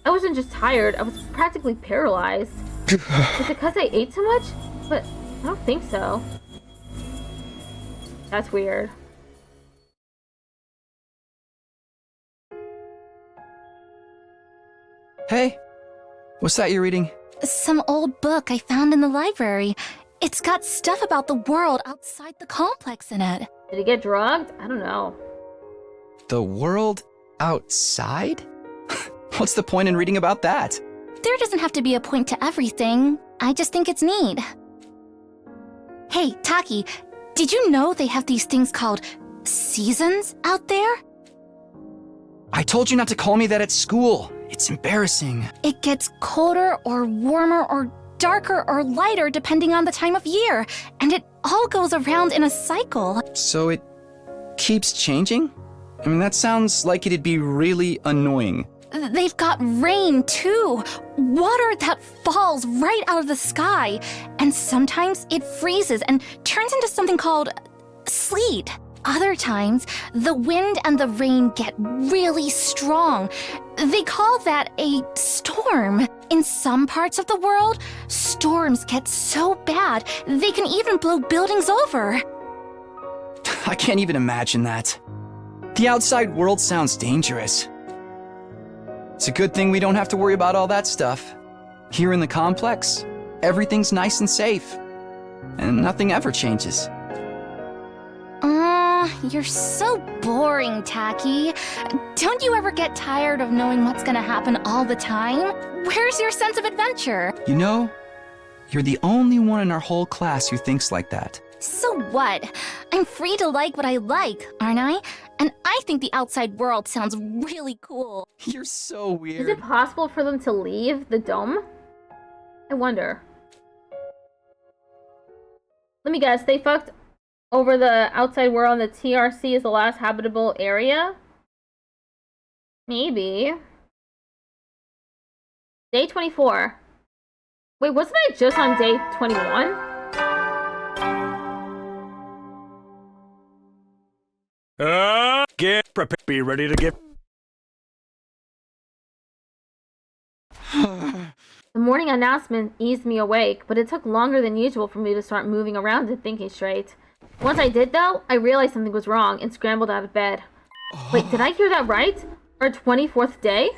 I wasn't just tired, I was practically paralyzed. Is it because I ate too much? But I don't think so. That's weird. Hey, what's that you're reading? Some old book I found in the library. It's got stuff about the world outside the complex in it. Did he get drugged? I don't know. The world outside? What's the point in reading about that? There doesn't have to be a point to everything. I just think it's neat. Hey, Taki, did you know they have these things called seasons out there? I told you not to call me that at school. It's embarrassing. It gets colder or warmer or darker or lighter depending on the time of year, and it all goes around in a cycle. So it keeps changing? I mean, that sounds like it'd be really annoying. They've got rain, too. Water that falls right out of the sky. And sometimes it freezes and turns into something called sleet. Other times, the wind and the rain get really strong. They call that a storm. In some parts of the world, storms get so bad they can even blow buildings over. I can't even imagine that. The outside world sounds dangerous. It's a good thing we don't have to worry about all that stuff. Here in the complex, everything's nice and safe. And nothing ever changes. You're so boring, Tacky. Don't you ever get tired of knowing what's gonna happen all the time? Where's your sense of adventure? You know, you're the only one in our whole class who thinks like that. So what? I'm free to like what I like, aren't I? And I think the outside world sounds really cool. You're so weird. Is it possible for them to leave the dome? I wonder. Let me guess, they fucked over the outside world and the TRC is the last habitable area? Maybe. Day 24. Wait, wasn't I just on day 21? Get prepared. Be ready to get... The morning announcement eased me awake, but it took longer than usual for me to start moving around and thinking straight. Once I did, though, I realized something was wrong and scrambled out of bed. Wait, did I hear that right? Our 24th day?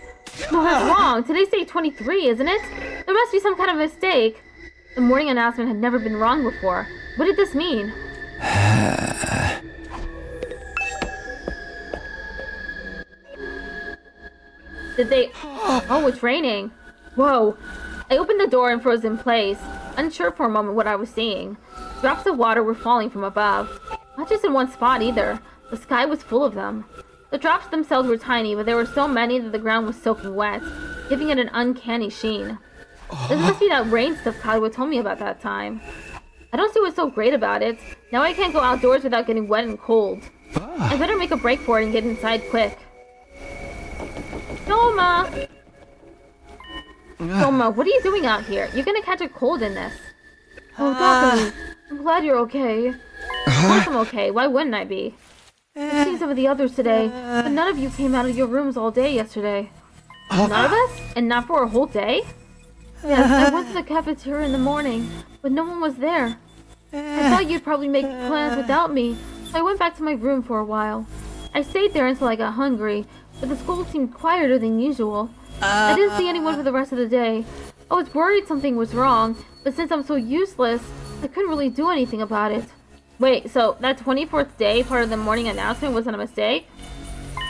No, that's wrong. Today's day 23, isn't it? There must be some kind of mistake. The morning announcement had never been wrong before. What did this mean? Did they... Oh, it's raining. Whoa. I opened the door and froze in place, unsure for a moment what I was seeing. Drops of water were falling from above. Not just in one spot either. The sky was full of them. The drops themselves were tiny, but there were so many that the ground was soaking wet, giving it an uncanny sheen. This must be that rain stuff Kadwa told me about that time. I don't see what's so great about it. Now I can't go outdoors without getting wet and cold. I better make a break for it and get inside quick. Toma! Toma, what are you doing out here? You're gonna catch a cold in this. Oh, Dakami, I'm glad you're okay. Of course I'm okay. Why wouldn't I be? I've seen some of the others today, but none of you came out of your rooms all day yesterday. None of us? And not for a whole day? Yes, I went to the cafeteria in the morning, but no one was there. I thought you'd probably make plans without me, so I went back to my room for a while. I stayed there until I got hungry, but the school seemed quieter than usual. I didn't see anyone for the rest of the day. I was worried something was wrong, but since I'm so useless, I couldn't really do anything about it. Wait, so that 24th day part of the morning announcement wasn't a mistake?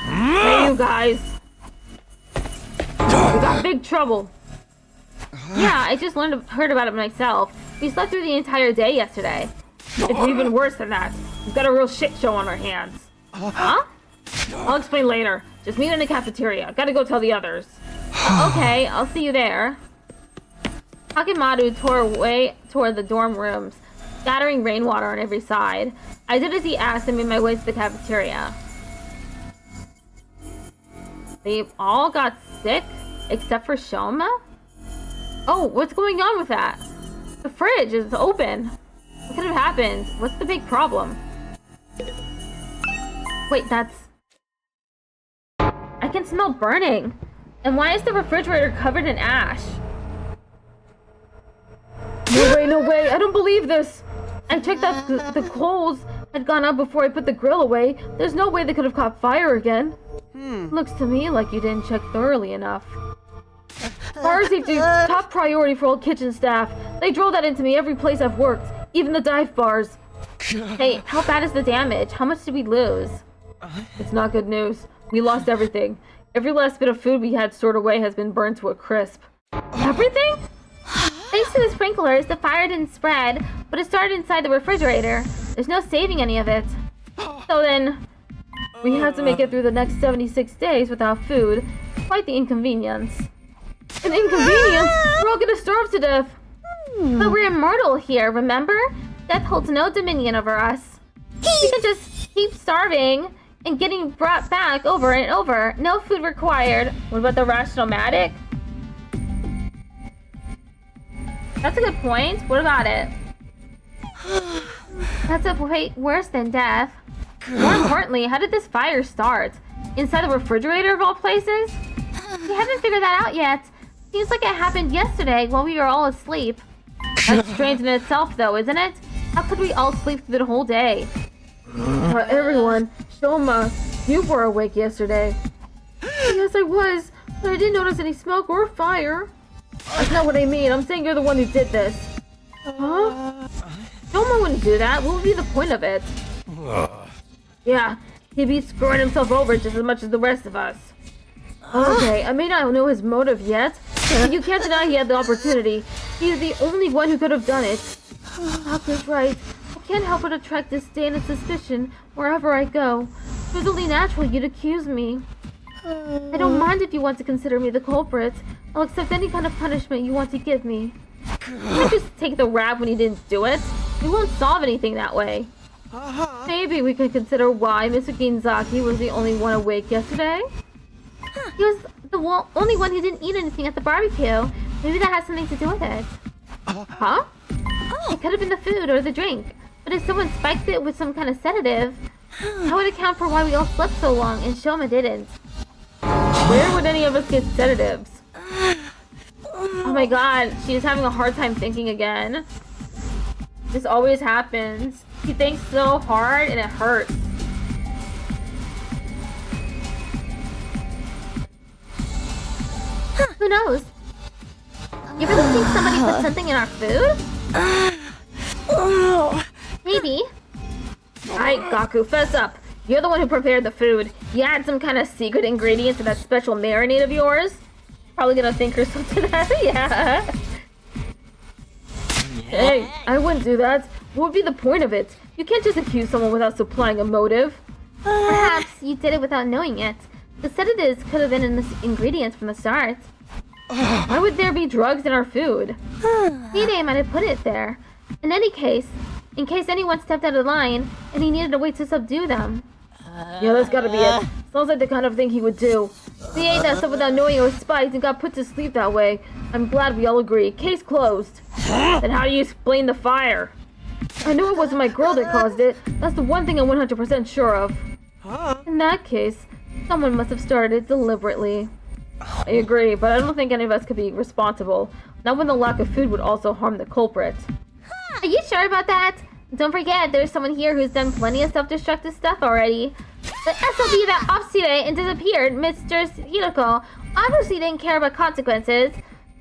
Hey, you guys! We got big trouble! Yeah, I just heard about it myself. We slept through the entire day yesterday. It's even worse than that. We've got a real shit show on our hands. Huh? I'll explain later. Just meet in the cafeteria. Gotta go tell the others. Okay, I'll see you there. Takemaru tore away toward the dorm rooms, scattering rainwater on every side. I did as he asked and made my way to the cafeteria. They all got sick, except for Shoma? Oh, what's going on with that? The fridge is open. What could have happened? What's the big problem? Wait, that's... I can smell burning. And why is the refrigerator covered in ash? No way, I don't believe this. I checked that the coals had gone up before I put the grill away. There's no way they could have caught fire again. Looks to me like you didn't check thoroughly enough. Fire safety is top priority for all kitchen staff. They drill that into me every place I've worked, even the dive bars. Hey, how bad is the damage? How much did we lose? It's not good news. We lost everything. Every last bit of food we had stored away has been burned to a crisp. Everything? Thanks to the sprinklers, the fire didn't spread, but it started inside the refrigerator. There's no saving any of it. So then, we have to make it through the next 76 days without food. Quite the inconvenience. An inconvenience? We're all gonna starve to death. But we're immortal here, remember? Death holds no dominion over us. We can just keep starving and getting brought back over and over. No food required. What about the rational-matic? That's a good point. What about it? That's a way worse than death. More importantly, how did this fire start? Inside the refrigerator of all places? We haven't figured that out yet. Seems like it happened yesterday while we were all asleep. That's strange in itself, though, isn't it? How could we all sleep through the whole day? Everyone, Shoma, you were awake yesterday. Yes, I was, but I didn't notice any smoke or fire. That's not what I mean. I'm saying you're the one who did this. Huh? Shoma wouldn't do that. What would be the point of it? Yeah, he'd be screwing himself over just as much as the rest of us. Okay, I may not know his motive yet, but you can't deny he had the opportunity. He's the only one who could have done it. Haku's right. I can't help but attract disdain and suspicion wherever I go. It was only natural you'd accuse me. I don't mind if you want to consider me the culprit. I'll accept any kind of punishment you want to give me. You can't just take the rap when you didn't do it. You won't solve anything that way. Maybe we could consider why Mr. Ginzaki was the only one awake yesterday. He was the only one who didn't eat anything at the barbecue. Maybe that has something to do with it. Huh? It could have been the food or the drink. But if someone spiked it with some kind of sedative, that would account for why we all slept so long and Shoma didn't. Where would any of us get sedatives? Oh my god, she's having a hard time thinking again. This always happens. She thinks so hard and it hurts. Who knows? You really think somebody put something in our food? Maybe. Alright, Gaku, fess up. You're the one who prepared the food. You add some kind of secret ingredient to that special marinade of yours? Probably gonna think herself to that, yeah. Hey, I wouldn't do that. What would be the point of it? You can't just accuse someone without supplying a motive. Perhaps you did it without knowing it. The sedatives could have been in the ingredients from the start. Why would there be drugs in our food? Hide might have put it there. In any case, in case anyone stepped out of line and he needed a way to subdue them. Yeah, that's gotta be it. Sounds like the kind of thing he would do. He ate that stuff without knowing it was spiked and got put to sleep that way. I'm glad we all agree. Case closed. Then how do you explain the fire? I knew it wasn't my girl that caused it. That's the one thing I'm 100% sure of. In that case, someone must have started it deliberately. I agree, but I don't think any of us could be responsible. Not when the lack of food would also harm the culprit. Are you sure about that? Don't forget, there's someone here who's done plenty of self-destructive stuff already. The SOB that off today and disappeared, Mr. Hiroko, obviously didn't care about consequences.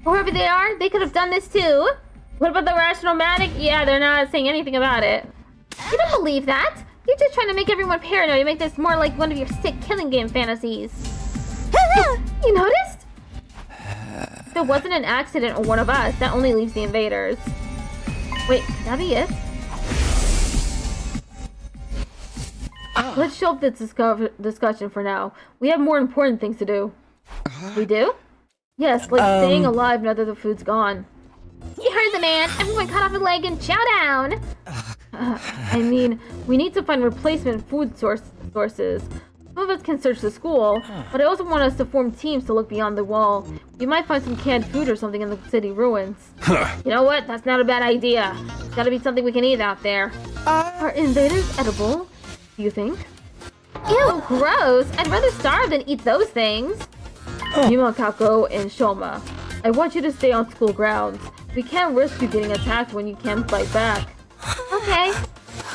Whoever they are, they could have done this too. What about the rational-matic? Yeah, they're not saying anything about it. You don't believe that? You're just trying to make everyone paranoid and make this more like one of your sick killing game fantasies. You noticed? If it wasn't an accident or one of us, that only leaves the invaders. Wait, could that be it? Let's shelve this discussion for now. We have more important things to do. We do? Yes, like staying alive now that the food's gone. You heard the man! Everyone cut off a leg and chow down! I mean, we need to find replacement food sources. Some of us can search the school, but I also want us to form teams to look beyond the wall. We might find some canned food or something in the city ruins. You know what? That's not a bad idea. It's gotta be something we can eat out there. Are invaders edible? Do you think? Ew, gross! I'd rather starve than eat those things. Yuma, Kako, and Shoma, I want you to stay on school grounds. We can't risk you getting attacked when you can't fight back. Okay.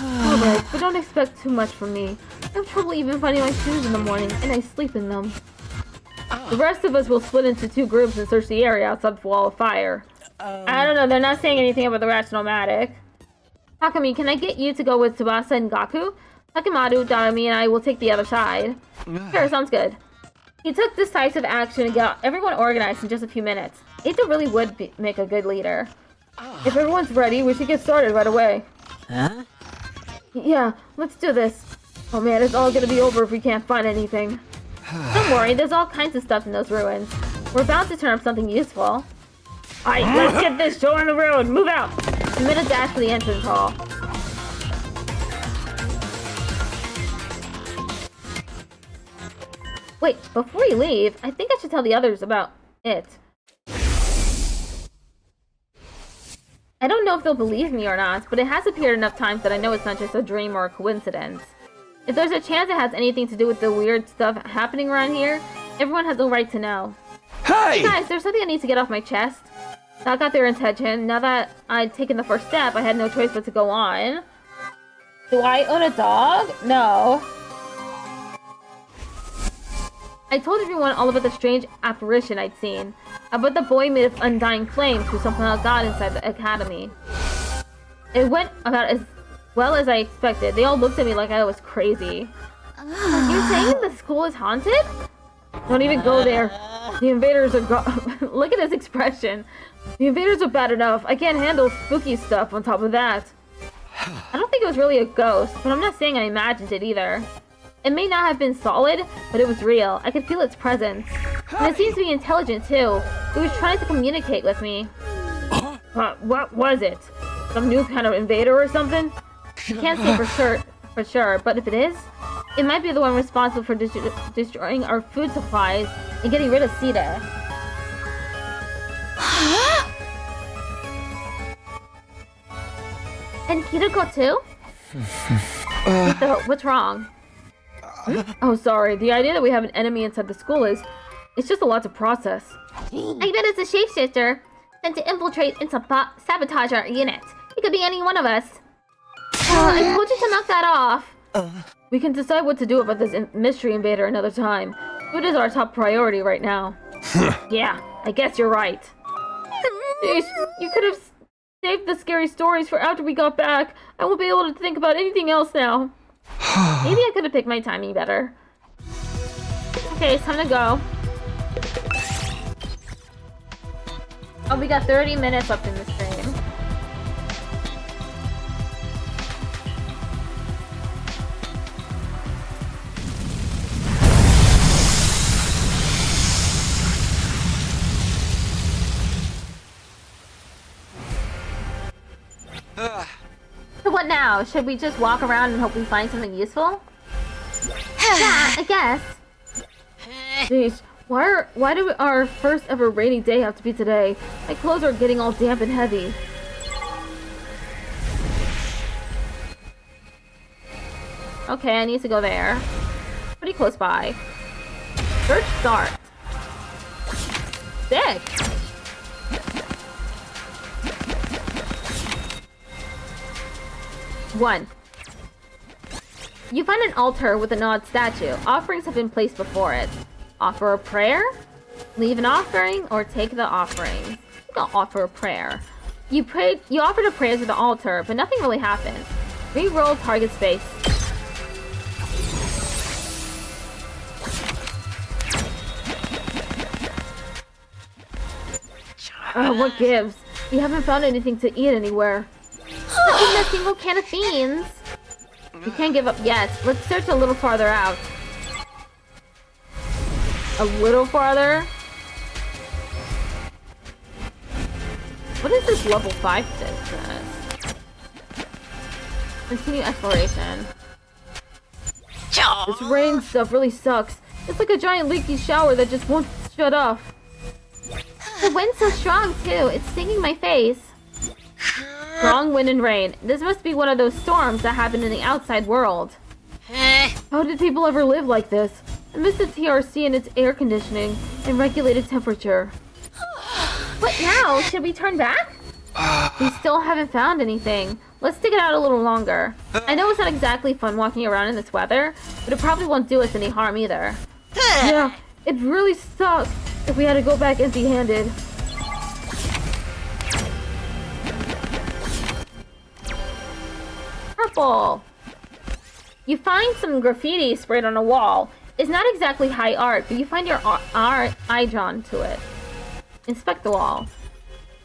Alright, but don't expect too much from me. I have trouble even finding my shoes in the morning, and I sleep in them. The rest of us will split into 2 groups and search the area outside the wall of fire. I don't know, they're not saying anything about the rational-matic. Takumi, can I get you to go with Tsubasa and Gaku? Takamadu, Darami, and I will take the other side. Sure, sounds good. He took decisive action and got everyone organized in just a few minutes. Ito really would make a good leader. If everyone's ready, we should get started right away. Huh? Yeah, let's do this. Oh man, it's all gonna be over if we can't find anything. Don't worry, there's all kinds of stuff in those ruins. We're bound to turn up something useful. Alright, let's get this show on the road. Move out! We made a dash for the entrance hall. Wait, before you leave, I think I should tell the others about it. I don't know if they'll believe me or not, but it has appeared enough times that I know it's not just a dream or a coincidence. If there's a chance it has anything to do with the weird stuff happening around here, everyone has the right to know. Hey! Hey guys, there's something I need to get off my chest. That got their attention. Now that I'd taken the first step, I had no choice but to go on. Do I own a dog? No. I told everyone all about the strange apparition I'd seen. About the boy made of undying flames who somehow got inside the academy. It went about as well as I expected. They all looked at me like I was crazy. You're saying the school is haunted? Don't even go there. The invaders are look at his expression. The invaders are bad enough. I can't handle spooky stuff on top of that. I don't think it was really a ghost, but I'm not saying I imagined it either. It may not have been solid, but it was real. I could feel its presence. And it seems to be intelligent too. It was trying to communicate with me. What was it? Some new kind of invader or something? I can't say for sure, but if it is, it might be the one responsible for destroying our food supplies and getting rid of Sita. And Kiriko too? What's wrong? Oh, sorry. The idea that we have an enemy inside the school it's just a lot to process. I bet it's a shapeshifter sent to infiltrate and sabotage our unit. It could be any one of us. I told you to knock that off. We can decide what to do about this mystery invader another time. Food is our top priority right now. Yeah, I guess you're right. Jeez, you could have saved the scary stories for after we got back. I won't be able to think about anything else now. Maybe I could have picked my timing better. Okay, it's time to go. Oh, we got 30 minutes left in the stream. So what now? Should we just walk around and hope we find something useful? Yeah, I guess. Jeez, why do our first ever rainy day have to be today? My clothes are getting all damp and heavy. Okay, I need to go there. Pretty close by. Search start. Sick. One. You find an altar with an odd statue. Offerings have been placed before it. Offer a prayer, leave an offering, or take the offerings. I'll offer a prayer. You offered a prayer to the altar, but nothing really happened. Re-roll target space. What gives? We haven't found anything to eat anywhere. Not even a single can of beans. You can't give up yet. Let's search a little farther out. A little farther? What is this level 5 business? Continue exploration. This rain stuff really sucks. It's like a giant leaky shower that just won't shut off. The wind's so strong too. It's stinging my face. Strong wind and rain. This must be one of those storms that happen in the outside world. How did people ever live like this? I miss the TRC and its air conditioning and regulated temperature. What now? Should we turn back? We still haven't found anything. Let's stick it out a little longer. I know it's not exactly fun walking around in this weather, but it probably won't do us any harm either. Yeah, it really sucks if we had to go back empty-handed. Purple. You find some graffiti sprayed on a wall. It's not exactly high art, but you find your eye drawn to it. Inspect the wall.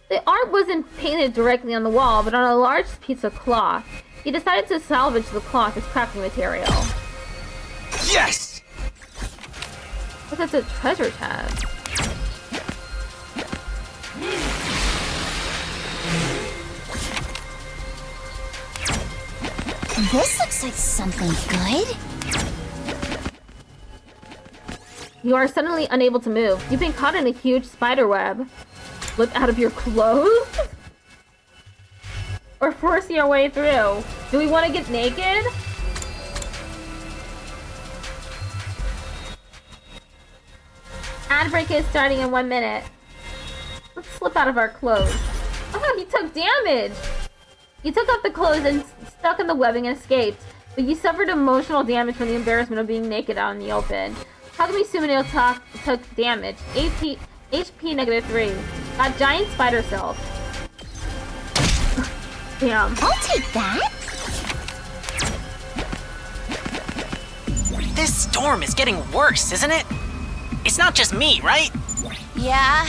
The art wasn't painted directly on the wall, but on a large piece of cloth. You decided to salvage the cloth as crafting material. Yes! Look at the treasure chest. This looks like something good. You are suddenly unable to move. You've been caught in a huge spider web. Slip out of your clothes? Or force your way through? Do we want to get naked? Ad break is starting in 1 minute. Let's slip out of our clothes. Oh, he took damage! You took off the clothes and stuck in the webbing and escaped. But you suffered emotional damage from the embarrassment of being naked out in the open. Takumi Sumanil took damage. HP -3. Got giant spider cells. Damn. I'll take that. This storm is getting worse, isn't it? It's not just me, right? Yeah,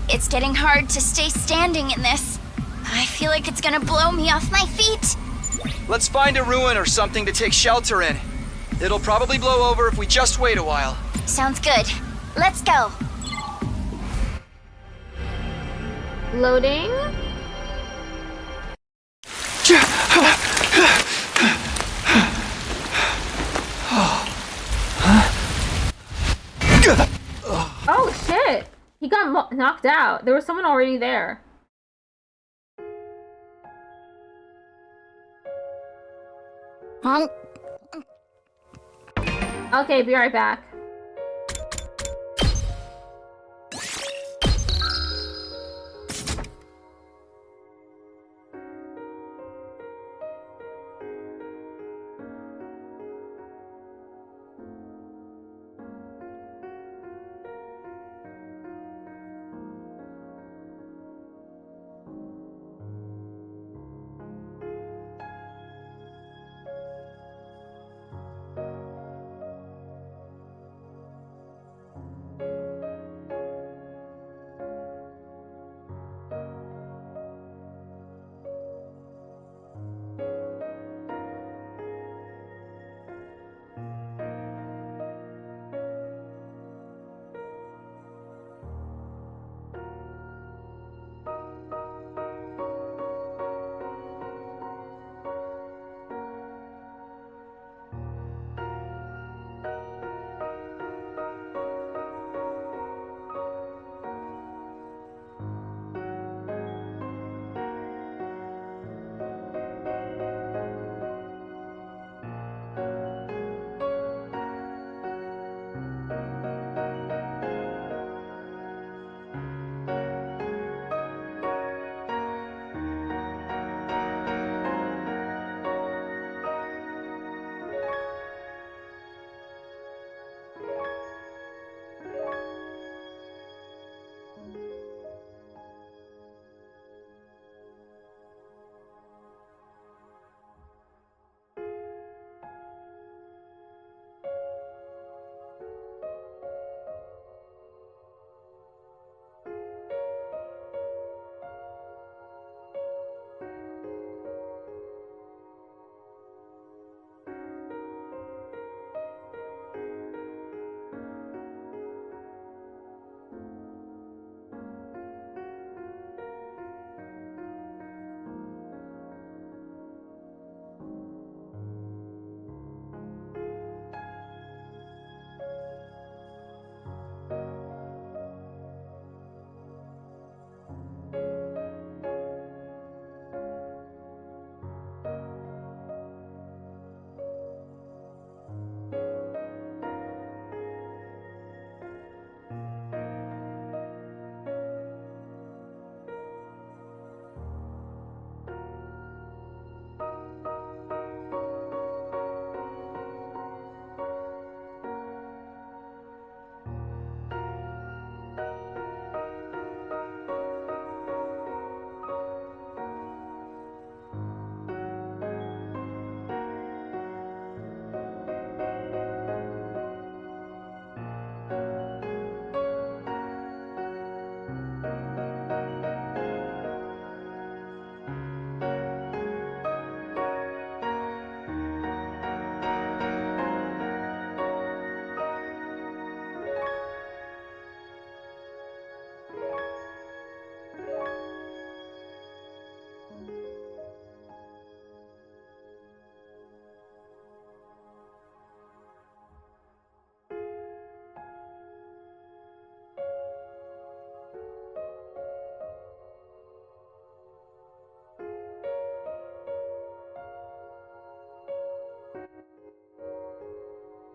it's getting hard to stay standing in this. I feel like it's gonna blow me off my feet. Let's find a ruin or something to take shelter in. It'll probably blow over if we just wait a while. Sounds good. Let's go. Loading. Oh shit! He got knocked out. There was someone already there. Okay, be right back.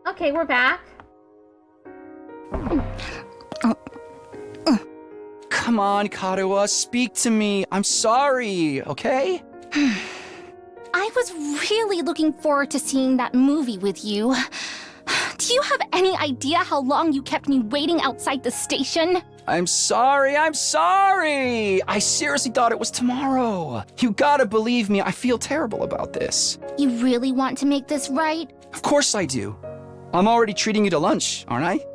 Okay, we're back. come on, Karuha, speak to me. I'm sorry, okay? I was really looking forward to seeing that movie with you. Do you have any idea how long you kept me waiting outside the station? I'm sorry. I seriously thought it was tomorrow. You gotta believe me, I feel terrible about this. You really want to make this right? Of course I do. I'm already treating you to lunch, aren't I?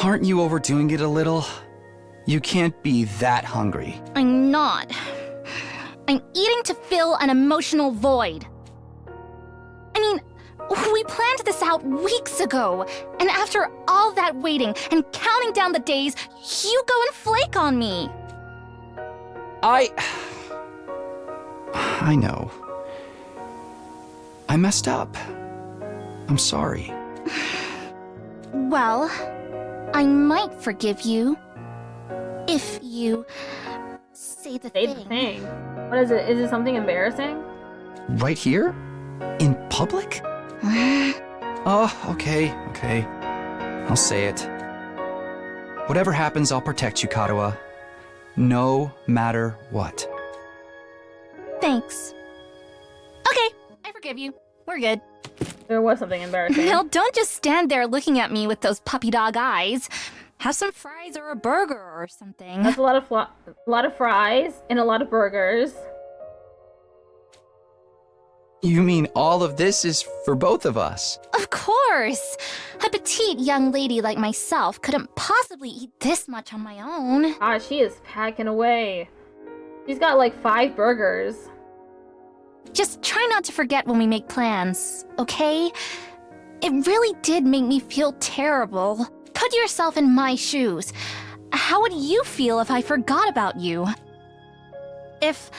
Aren't you overdoing it a little? You can't be that hungry. I'm not. I'm eating to fill an emotional void. I mean, we planned this out weeks ago, and after all that waiting and counting down the days, you go and flake on me. I know. I messed up. I'm sorry. Well, I might forgive you if you say the thing. What is it? Is it something embarrassing? Right here? In public? Oh, okay. I'll say it. Whatever happens, I'll protect you, Karuha. No matter what. Thanks. Okay, I forgive you. We're good. There was something embarrassing. Now, don't just stand there looking at me with those puppy dog eyes. Have some fries or a burger or something. That's a lot of fries and a lot of burgers. You mean all of this is for both of us? Of course! A petite young lady like myself couldn't possibly eat this much on my own. Ah, she is packing away. She's got like 5 burgers. Just try not to forget when we make plans, okay? It really did make me feel terrible. Put yourself in my shoes. How would you feel if I forgot about you? If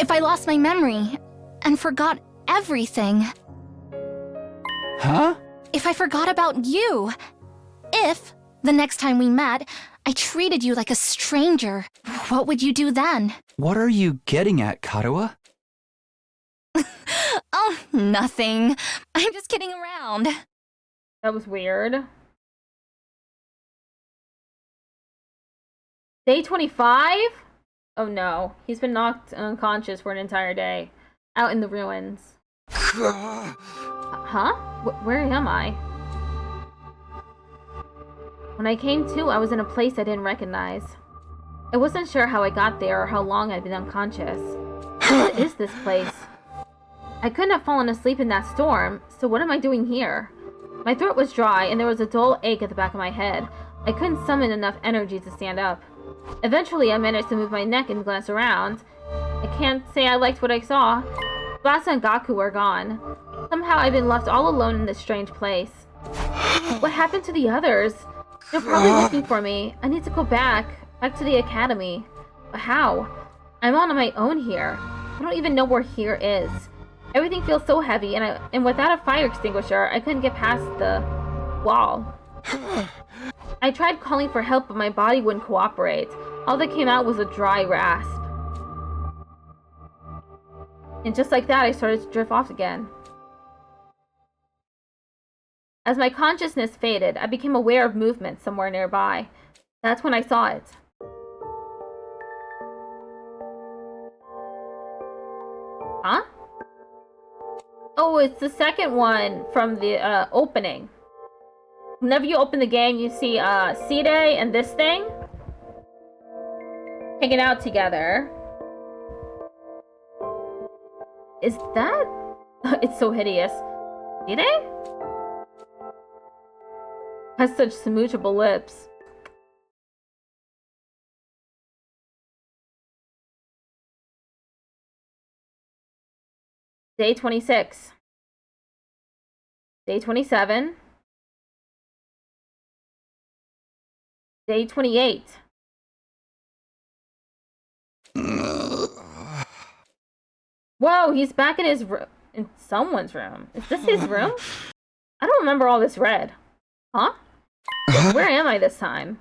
I lost my memory and forgot everything. Huh? If I forgot about you. If, the next time we met, I treated you like a stranger, what would you do then? What are you getting at, Karuha? Oh, nothing. I'm just kidding around. That was weird. Day 25? Oh no, he's been knocked unconscious for an entire day. Out in the ruins. Huh? Where am I? When I came to, I was in a place I didn't recognize. I wasn't sure how I got there or how long I'd been unconscious. What is this place? I couldn't have fallen asleep in that storm, so what am I doing here? My throat was dry and there was a dull ache at the back of my head. I couldn't summon enough energy to stand up. Eventually, I managed to move my neck and glance around. I can't say I liked what I saw. Basa and Gaku are gone. Somehow I've been left all alone in this strange place. What happened to the others? They're probably looking for me. I need to go back to the academy. But how? I'm on my own here. I don't even know where here is. Everything feels so heavy, and without a fire extinguisher, I couldn't get past the wall. I tried calling for help, but my body wouldn't cooperate. All that came out was a dry rasp. And just like that, I started to drift off again. As my consciousness faded, I became aware of movement somewhere nearby. That's when I saw it. Huh? Oh, it's the second one from the opening. Whenever you open the game, you see Side and this thing hanging out together. Is that? It's so hideous. Side? Has such smoochable lips. Day 26. Day 27. Day 28. Whoa, he's back in his room. In someone's room. Is this his room? I don't remember all this red. Huh? Where am I this time?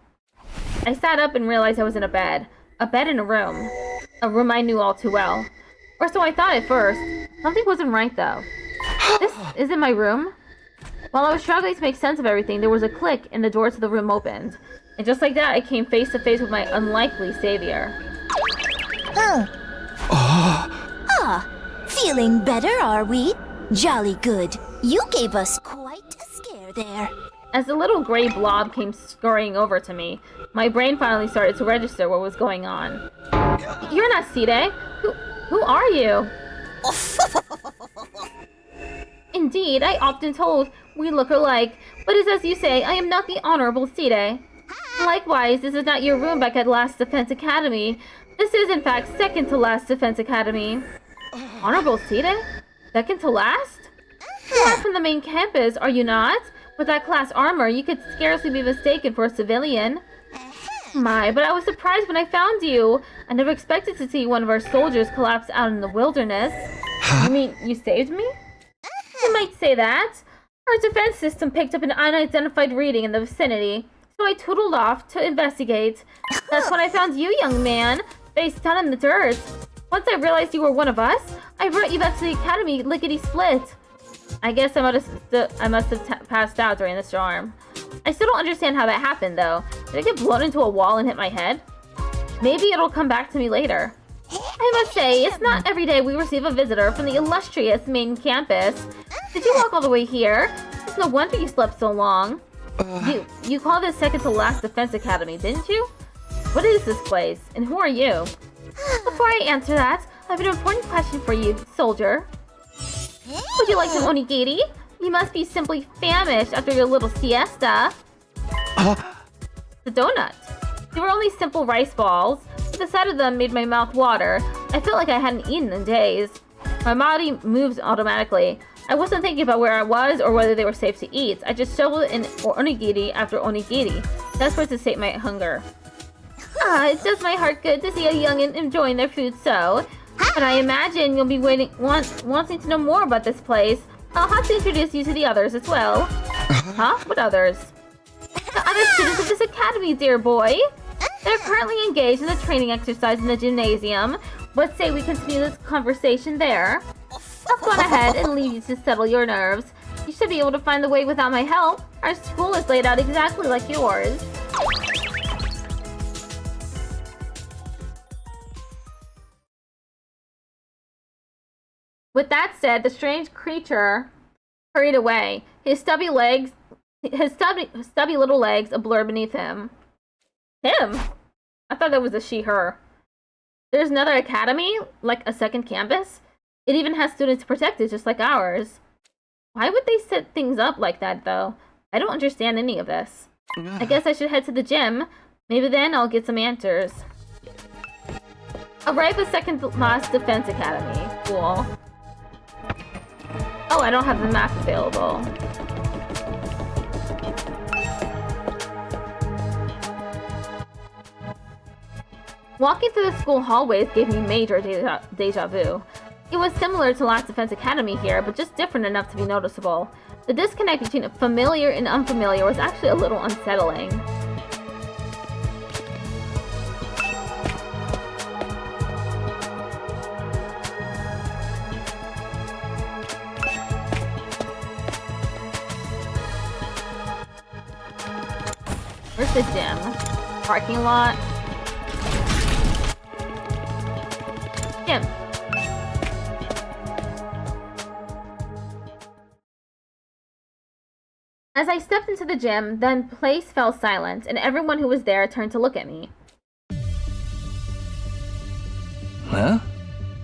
I sat up and realized I was in a bed. A bed in a room. A room I knew all too well. Or so I thought at first. Something wasn't right though. This is in my room? While I was struggling to make sense of everything, there was a click and the door to the room opened. And just like that, I came face to face with my unlikely savior. Feeling better, are we? Jolly good. You gave us quite a scare there. As the little gray blob came scurrying over to me, my brain finally started to register what was going on. You're not Side. Who are you? Indeed, I often told we look alike, but as you say, I am not the Honorable Side. Likewise, this is not your room back at Last Defense Academy. This is, in fact, second to last Defense Academy. Honorable Side? Second to last? You are from the main campus, are you not? With that class armor, you could scarcely be mistaken for a civilian. My, but I was surprised when I found you. I never expected to see one of our soldiers collapse out in the wilderness. You mean you saved me? You might say that. Our defense system picked up an unidentified reading in the vicinity, so I tootled off to investigate. That's when I found you, young man, face down in the dirt. Once I realized you were one of us, I brought you back to the academy lickety-split. I guess I must have passed out during the storm. I still don't understand how that happened, though. Did I get blown into a wall and hit my head? Maybe it'll come back to me later. I must say, it's not every day we receive a visitor from the illustrious main campus. Did you walk all the way here? It's no wonder you slept so long. You called this second to last Defense Academy, didn't you? What is this place, and who are you? Before I answer that, I have an important question for you, soldier. Would you like some onigiri? You must be simply famished after your little siesta. The donut. They were only simple rice balls, but the sight of them made my mouth water. I felt like I hadn't eaten in days. My body moves automatically. I wasn't thinking about where I was or whether they were safe to eat. I just shoveled in onigiri after onigiri. That's where to sate my hunger. It does my heart good to see a youngin' enjoying their food so. But I imagine you'll be wanting to know more about this place. I'll have to introduce you to the others as well. Huh? What others? The other students of this academy, dear boy. They're currently engaged in the training exercise in the gymnasium. What say we continue this conversation there? I've gone ahead and leave you to settle your nerves. You should be able to find the way without my help. Our school is laid out exactly like yours. With that said, the strange creature hurried away. His stubby little legs a blur beneath him. Him? I thought that was a she/her. There's another academy? Like a second campus? It even has students protected just like ours. Why would they set things up like that, though? I don't understand any of this. I guess I should head to the gym. Maybe then I'll get some answers. Arrive at second last Defense Academy. Cool. Oh, I don't have the map available. Walking through the school hallways gave me major deja vu. It was similar to Last Defense Academy here, but just different enough to be noticeable. The disconnect between familiar and unfamiliar was actually a little unsettling. Where's the gym? Parking lot? Gym. As I stepped into the gym, the place fell silent, and everyone who was there turned to look at me. Huh?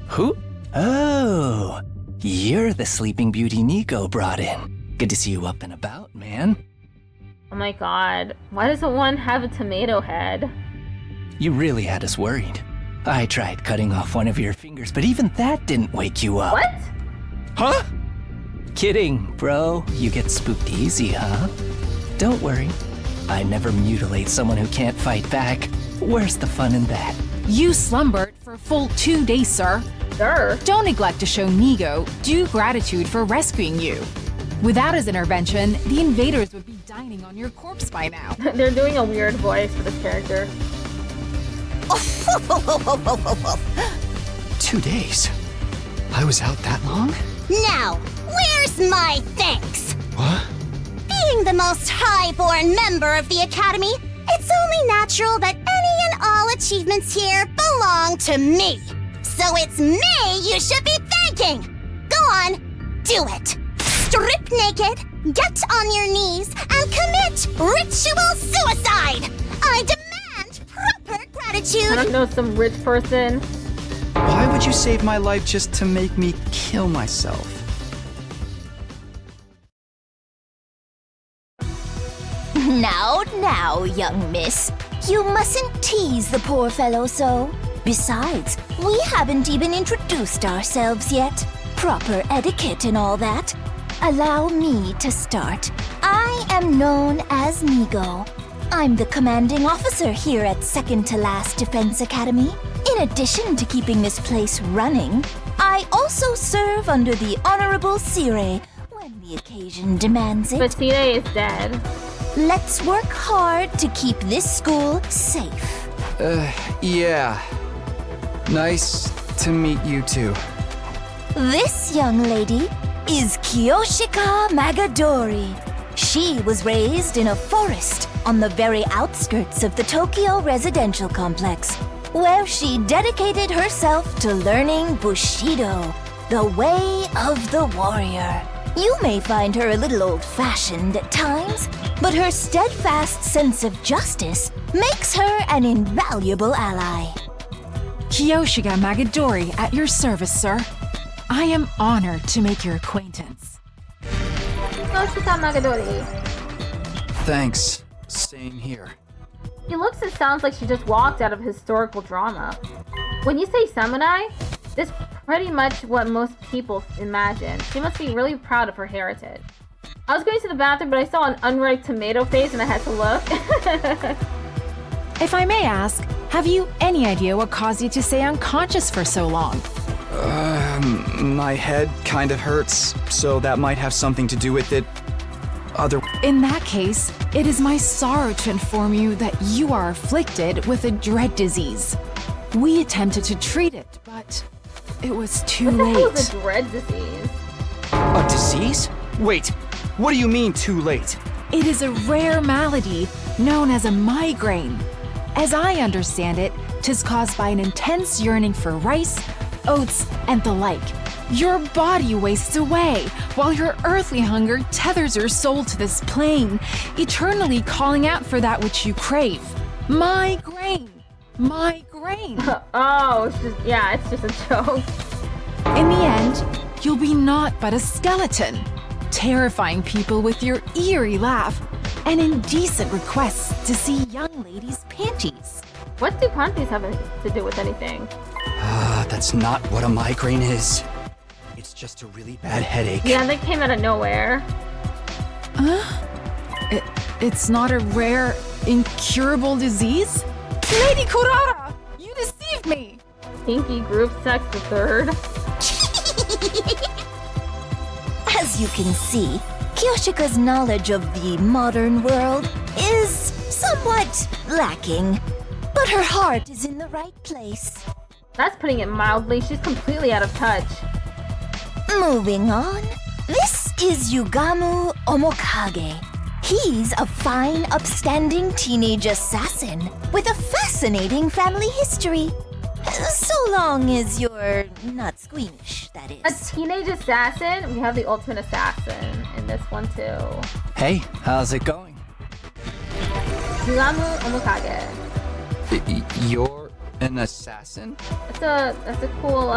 Who? Oh, you're the Sleeping Beauty Nico brought in. Good to see you up and about, man. Oh my god, why doesn't one have a tomato head? You really had us worried. I tried cutting off one of your fingers, but even that didn't wake you up. What? Huh? Kidding, bro. You get spooked easy, huh? Don't worry. I never mutilate someone who can't fight back. Where's the fun in that? You slumbered for a full 2 days, sir. Sir? Don't neglect to show Nigo due gratitude for rescuing you. Without his intervention, the invaders would be dining on your corpse by now. They're doing a weird voice for this character. 2 days? I was out that long? Now, where's my thanks? What? Being the most high-born member of the Academy, it's only natural that any and all achievements here belong to me. So it's me you should be thanking. Go on, do it. Strip naked, get on your knees, and commit ritual suicide. I demand proper gratitude. I don't know, some rich person. Why would you save my life just to make me kill myself? Now, young miss. You mustn't tease the poor fellow so. Besides, we haven't even introduced ourselves yet. Proper etiquette and all that. Allow me to start. I am known as Migo. I'm the commanding officer here at Second to Last Defense Academy. In addition to keeping this place running, I also serve under the Honorable Sire when the occasion demands it. But Sire is dead. Let's work hard to keep this school safe. Yeah. Nice to meet you too. This young lady is Kiyoshika Magadori. She was raised in a forest on the very outskirts of the Tokyo residential complex, where she dedicated herself to learning Bushido, the way of the warrior. You may find her a little old-fashioned at times, but her steadfast sense of justice makes her an invaluable ally. Kiyoshika Magadori at your service, sir. I am honored to make your acquaintance. Kiyoshika Magadori. Thanks. Same here. She looks and sounds like she just walked out of historical drama. When you say samurai, this is pretty much what most people imagine. She must be really proud of her heritage. I was going to the bathroom, but I saw an unripe tomato face and I had to look. If I may ask, have you any idea what caused you to stay unconscious for so long? My head kind of hurts, so that might have something to do with it. In that case, it is my sorrow to inform you that you are afflicted with a dread disease. We attempted to treat it, but it was too late. What the hell is a dread disease? A disease? Wait, what do you mean too late? It is a rare malady known as a migraine. As I understand it, 'tis caused by an intense yearning for rice, oats, and the like. Your body wastes away, while your earthly hunger tethers your soul to this plane, eternally calling out for that which you crave. Migraine! Migraine! Oh, it's just a joke. In the end, you'll be naught but a skeleton, terrifying people with your eerie laugh and indecent requests to see young ladies' panties. What do panties have to do with anything? That's not what a migraine is. It's just a really bad headache. Yeah, they came out of nowhere. It's not a rare, incurable disease? Lady Kurara! You deceived me! Pinky group sex the third. As you can see, Kiyoshika's knowledge of the modern world is somewhat lacking, but her heart is in the right place. That's putting it mildly. She's completely out of touch. Moving on, this is Yugamu Omokage. He's a fine, upstanding teenage assassin with a fascinating family history. So long as you're not squeamish, that is. A teenage assassin? We have the ultimate assassin in this one too. Hey, how's it going? Yugamu Omokage. You're an assassin? That's a cool,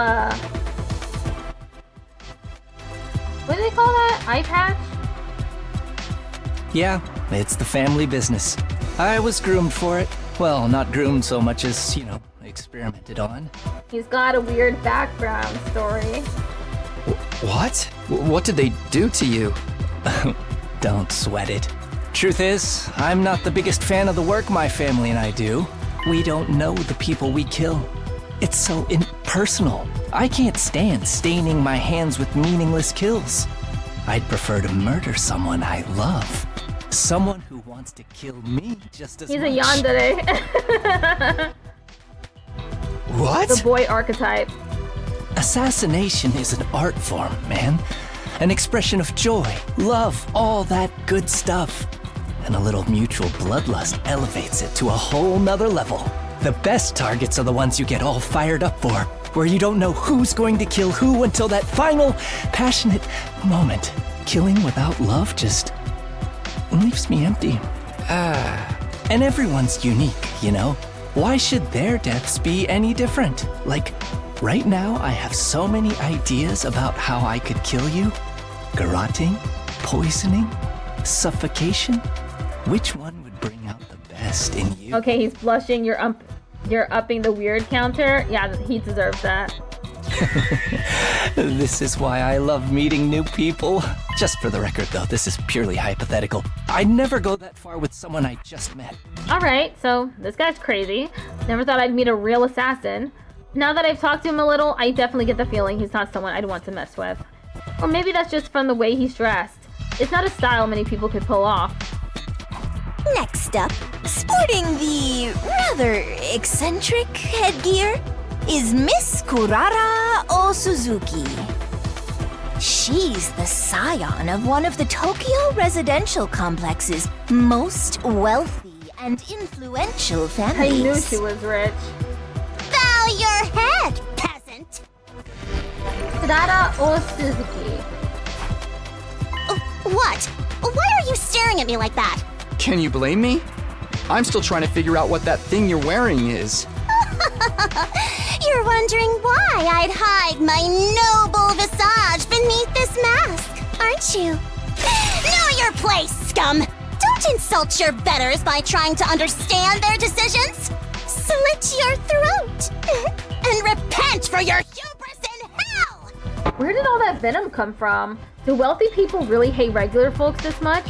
what do they call that? Eye patch? Yeah, it's the family business. I was groomed for it. Well, not groomed so much as, experimented on. He's got a weird background story. What? What did they do to you? Don't sweat it. Truth is, I'm not the biggest fan of the work my family and I do. We don't know the people we kill. It's so impersonal. I can't stand staining my hands with meaningless kills. I'd prefer to murder someone I love. Someone who wants to kill me just as much. He's a yandere. What? The boy archetype. Assassination is an art form, man. An expression of joy, love, all that good stuff. and a little mutual bloodlust elevates it to a whole nother level. The best targets are the ones you get all fired up for, where you don't know who's going to kill who until that final, passionate moment. Killing without love just leaves me empty. And everyone's unique, you know? Why should their deaths be any different? Like, right now I have so many ideas about how I could kill you. Garroting, poisoning, suffocation. Which one would bring out the best in you? Okay, he's blushing. You're upping the weird counter. Yeah, he deserves that. This is why I love meeting new people. Just for the record, though, this is purely hypothetical. I'd never go that far with someone I just met. Alright, so this guy's crazy. Never thought I'd meet a real assassin. Now that I've talked to him a little, I definitely get the feeling he's not someone I'd want to mess with. Or maybe that's just from the way he's dressed. It's not a style many people could pull off. Next up, sporting the rather eccentric headgear, is Miss Kurara Osuzuki. She's the scion of one of the Tokyo residential complex's most wealthy and influential families. I knew she was rich. Bow your head, peasant! Kurara Osuzuki. What? Why are you staring at me like that? Can you blame me? I'm still trying to figure out what that thing you're wearing is. You're wondering why I'd hide my noble visage beneath this mask, aren't you? Know your place, scum! Don't insult your betters by trying to understand their decisions! Slit your throat! And repent for your hubris in hell! Where did all that venom come from? Do wealthy people really hate regular folks this much?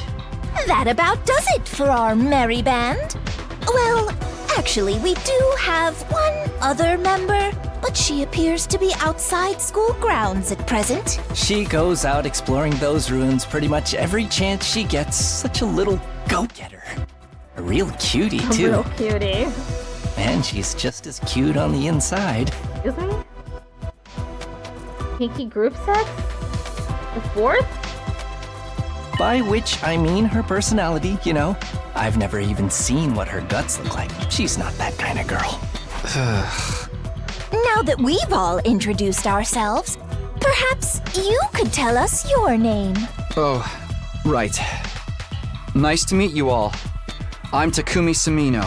That about does it for our merry band. Well, actually, we do have one other member, but she appears to be outside school grounds at present. She goes out exploring those ruins pretty much every chance she gets. Such a little go-getter. A real cutie, too. A real cutie. And she's just as cute on the inside. Excuse me? Pinky group sex? The fourth? By which I mean her personality, you know. I've never even seen what her guts look like. She's not that kind of girl. Now that we've all introduced ourselves, perhaps you could tell us your name. Oh, right. Nice to meet you all. I'm Takumi Samino.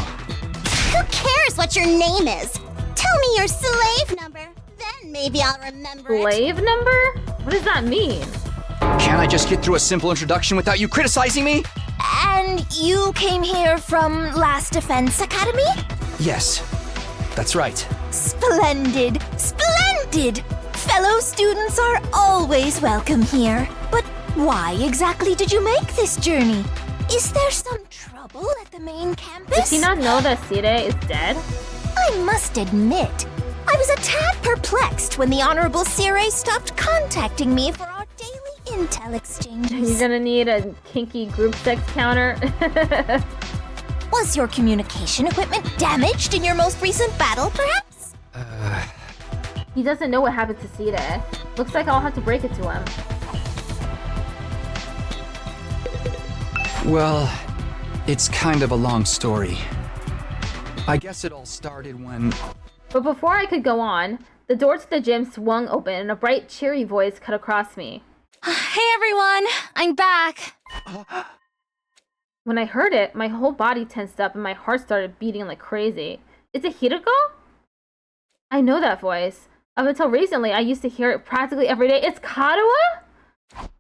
Who cares what your name is? Tell me your slave number, then maybe I'll remember it. Slave number? What does that mean? Can't I just get through a simple introduction without you criticizing me? And you came here from Last Defense Academy? Yes, that's right. Splendid! Splendid! Fellow students are always welcome here. But why exactly did you make this journey? Is there some trouble at the main campus? Does he not know that Sire is dead? I must admit, I was a tad perplexed when the Honorable Sire stopped contacting me for our daily intel exchanges. You're gonna need a kinky group sex counter. Was your communication equipment damaged in your most recent battle, perhaps? He doesn't know what happened to Sire. Looks like I'll have to break it to him. Well, it's kind of a long story. I guess it all started when... But before I could go on, the door to the gym swung open and a bright, cheery voice cut across me. Hey everyone, I'm back. When I heard it, my whole body tensed up and my heart started beating like crazy. Is it Hiroko? I know that voice. Up until recently, I used to hear it practically every day. It's Karuwa?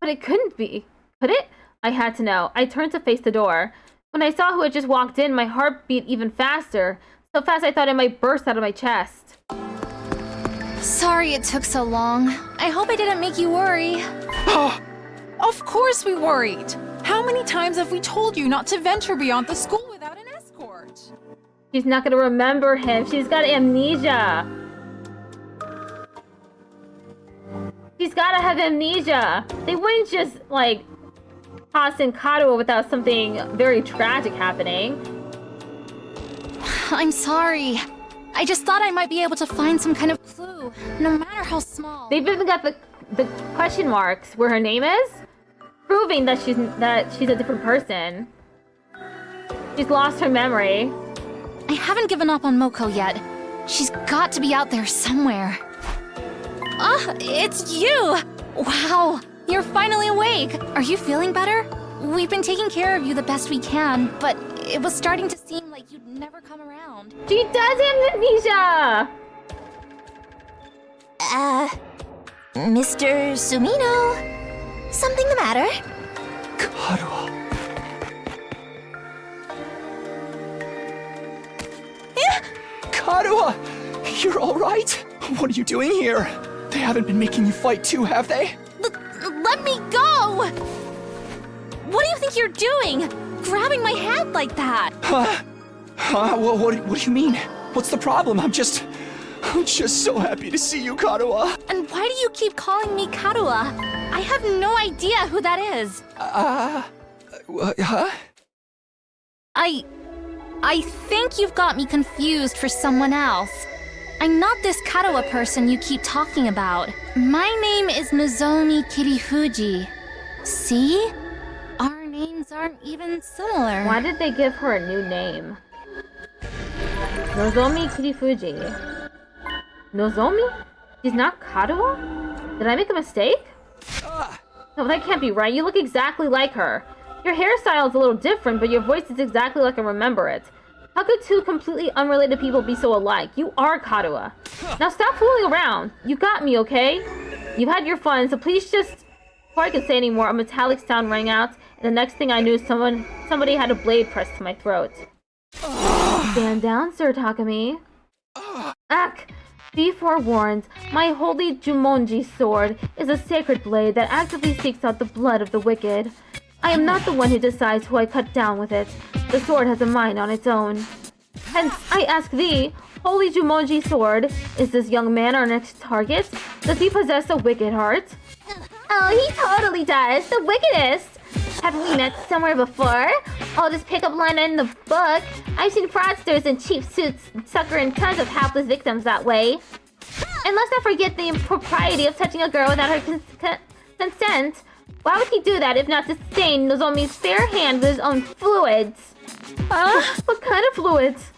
But it couldn't be. Could it? I had to know. I turned to face the door. When I saw who had just walked in, my heart beat even faster. So fast I thought it might burst out of my chest. Sorry it took so long. I hope I didn't make you worry. Of course we worried. How many times have we told you not to venture beyond the school without an escort? She's not gonna remember him. She's got amnesia. She's gotta have amnesia. They wouldn't just, like, toss in Karuwa without something very tragic happening. I'm sorry. I just thought I might be able to find some kind of clue, no matter how small. They've even got the question marks where her name is, proving that she's a different person. She's lost her memory. I haven't given up on Moko yet. She's got to be out there somewhere. Ah, it's you! Wow, you're finally awake. Are you feeling better? We've been taking care of you the best we can, but it was starting to seem like you'd never come around. She does have amnesia! Mr. Sumino? Something the matter? Karuha. Karuha! You're alright? What are you doing here? They haven't been making you fight too, have they? Let me go! What do you think you're doing? Grabbing my hand like that? What do you mean? What's the problem? I'm just so happy to see you, Karuha. And why do you keep calling me Karuha? I have no idea who that is. Huh? I think you've got me confused for someone else. I'm not this Karuha person you keep talking about. My name is Nozomi Kirifuji. See? Our names aren't even similar. Why did they give her a new name? Nozomi Kirifuji. Nozomi? She's not Karuha? Did I make a mistake? No, that can't be right. You look exactly like her. Your hairstyle is a little different, but your voice is exactly like I remember it. How could two completely unrelated people be so alike? You are Karuha. Now stop fooling around. You got me, okay? You've had your fun, so please just... Before I could say any more, a metallic sound rang out, and the next thing I knew, somebody had a blade pressed to my throat. Stand down, Sir Takami. Ack! Be forewarned, my holy Jumonji sword is a sacred blade that actively seeks out the blood of the wicked. I am not the one who decides who I cut down with it. The sword has a mind on its own. Hence, I ask thee, holy Jumonji sword, is this young man our next target? Does he possess a wicked heart? Oh, he totally does. The wickedest. Haven't we met somewhere before? Oh, this pickup line in the book. I've seen fraudsters in cheap suits suckering tons of hapless victims that way. And let's not forget the impropriety of touching a girl without her consent. Why would he do that if not to stain Nozomi's fair hand with his own fluids? What kind of fluids?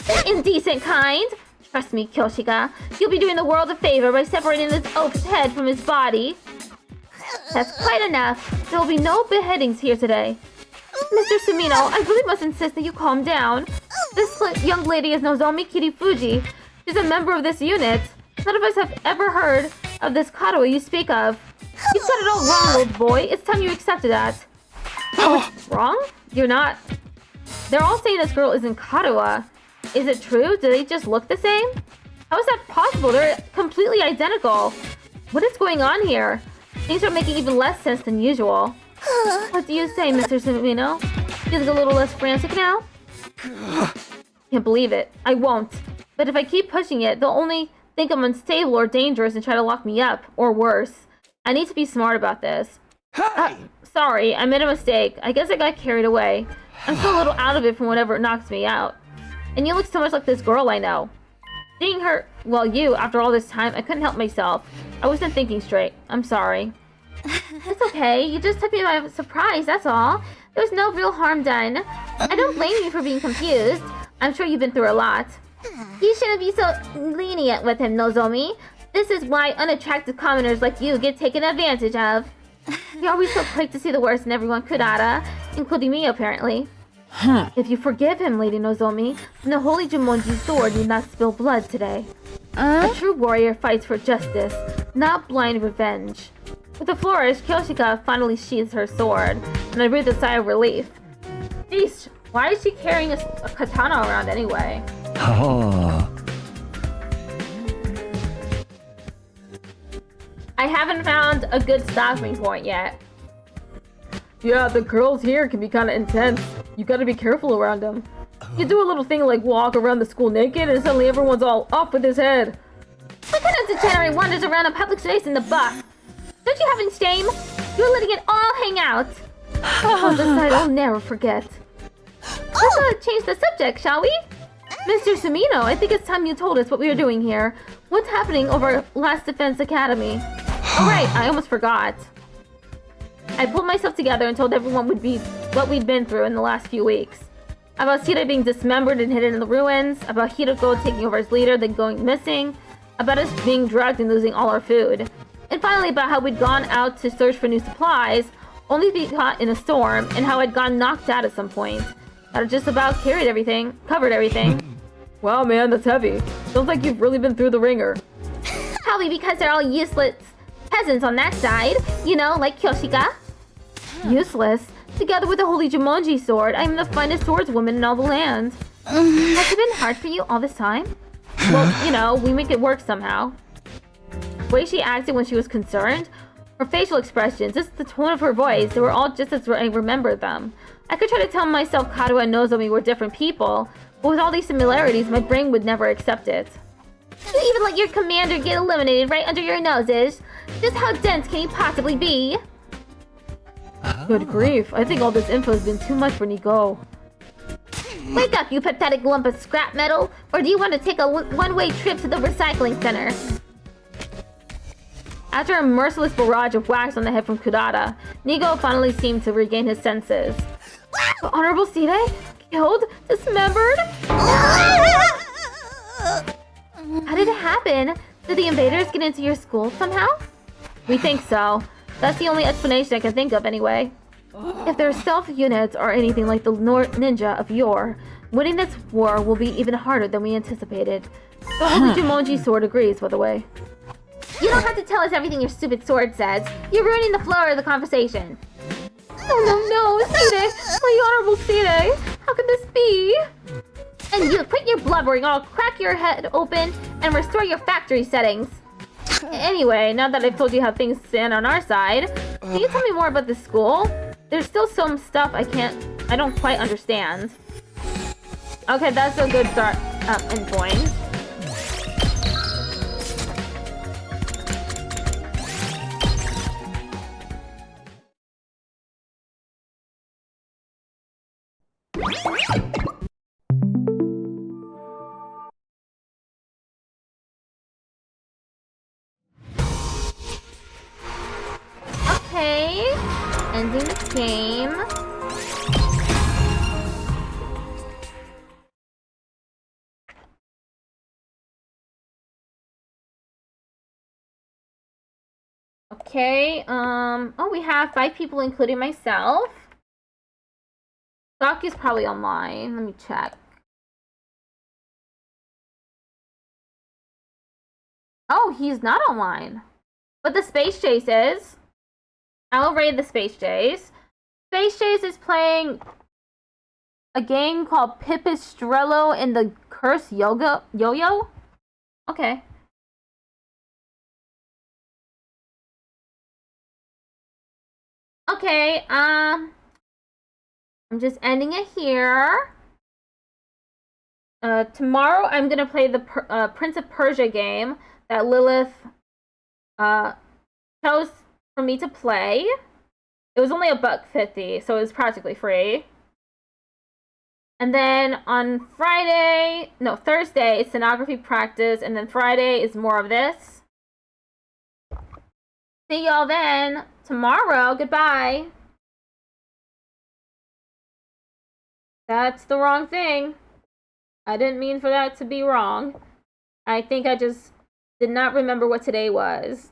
The indecent kind. Trust me, Kyoshika. You'll be doing the world a favor by separating this oaf's head from his body. That's quite enough. There will be no beheadings here today. Mr. Sumino, I really must insist that you calm down. This young lady is Nozomi Kirifuji. She's a member of this unit. None of us have ever heard of this Karuha you speak of. You've got it all wrong, old boy. It's time you accepted that. What's wrong? You're not... They're all saying this girl isn't Karuha. Is it true? Do they just look the same? How is that possible? They're completely identical. What is going on here? Things are making even less sense than usual. What do you say, Mr. Sumino? Feeling a little less frantic now? Can't believe it. I won't. But if I keep pushing it, they'll only think I'm unstable or dangerous and try to lock me up, or worse. I need to be smart about this. Sorry, I made a mistake. I guess I got carried away. I'm still a little out of it from whatever knocks me out. And you look so much like this girl I know. Seeing her, well, you, after all this time, I couldn't help myself. I wasn't thinking straight. I'm sorry. It's okay. You just took me by surprise, that's all. There was no real harm done. I don't blame you for being confused. I'm sure you've been through a lot. You shouldn't be so lenient with him, Nozomi. This is why unattractive commoners like you get taken advantage of. You're always so quick to see the worst in everyone, Kurata, including me, apparently. If you forgive him, Lady Nozomi, then the holy Jumonji sword need not spill blood today. A true warrior fights for justice, not blind revenge. With a flourish, Kyoshika finally sheathes her sword, and I breathe a sigh of relief. Jeez, why is she carrying a katana around anyway? I haven't found a good stopping point yet. Yeah, the girls here can be kind of intense. You gotta be careful around them. You do a little thing like walk around the school naked and suddenly everyone's all off with his head. What kind of degenerate wanders around a public space in the bus? Don't you have any shame? You're letting it all hang out. On the side I'll never forget. Let's change the subject, shall we? Mr. Sumino, I think it's time you told us what we are doing here. What's happening over Last Defense Academy? Oh right, I almost forgot. I pulled myself together and told everyone what we'd been through in the last few weeks. About Sita being dismembered and hidden in the ruins. About Hiroko taking over as leader, then going missing. About us being drugged and losing all our food. And finally about how we'd gone out to search for new supplies, only to be caught in a storm, and how I'd gotten knocked out at some point. That just about covered everything. Wow, man, that's heavy. Sounds like you've really been through the ringer. Probably because they're all useless peasants on that side. You know, like Kyoshika. Useless? Together with the holy Jumonji sword, I am the finest swordswoman in all the land. Has it been hard for you all this time? Well, you know, we make it work somehow. The way she acted when she was concerned, her facial expressions, just the tone of her voice, they were all just as I remembered them. I could try to tell myself Karuha and Nozomi were different people, but with all these similarities, my brain would never accept it. You even let your commander get eliminated right under your noses. Just how dense can you possibly be? Good grief, I think all this info has been too much for Nigo. Wake up, you pathetic lump of scrap metal! Or do you want to take a one-way trip to the recycling center? After a merciless barrage of wax on the head from Kurata, Nigo finally seemed to regain his senses. The Honorable Side? Killed? Dismembered? How did it happen? Did the invaders get into your school somehow? We think so. That's the only explanation I can think of anyway. If their stealth units are anything like the ninja of yore, winning this war will be even harder than we anticipated. The holy Jumonji sword agrees, by the way. You don't have to tell us everything your stupid sword says. You're ruining the flow of the conversation. Oh no, Side! My Honorable Side! How can this be? And you quit your blubbering, or I'll crack your head open and restore your factory settings. Anyway, now that I've told you how things stand on our side, can you tell me more about the school? There's still some stuff I don't quite understand. Okay, that's a good start endpoint. Okay, ending the game. Okay, oh, we have 5 people including myself. Doc is probably online. Let me check. Oh, he's not online. But the Space Chase is. I'll raid the Space Chase. Space Chase is playing a game called Pipistrello and the Cursed Yo-Yo? Okay. Okay, I'm just ending it here. Tomorrow I'm gonna play the Prince of Persia game that Lilith chose for me to play. It was only $1.50, so it was practically free. And then on Thursday it's stenography practice, and then Friday is more of this. See y'all then. Tomorrow. Goodbye. That's the wrong thing. I didn't mean for that to be wrong. I think I just did not remember what today was.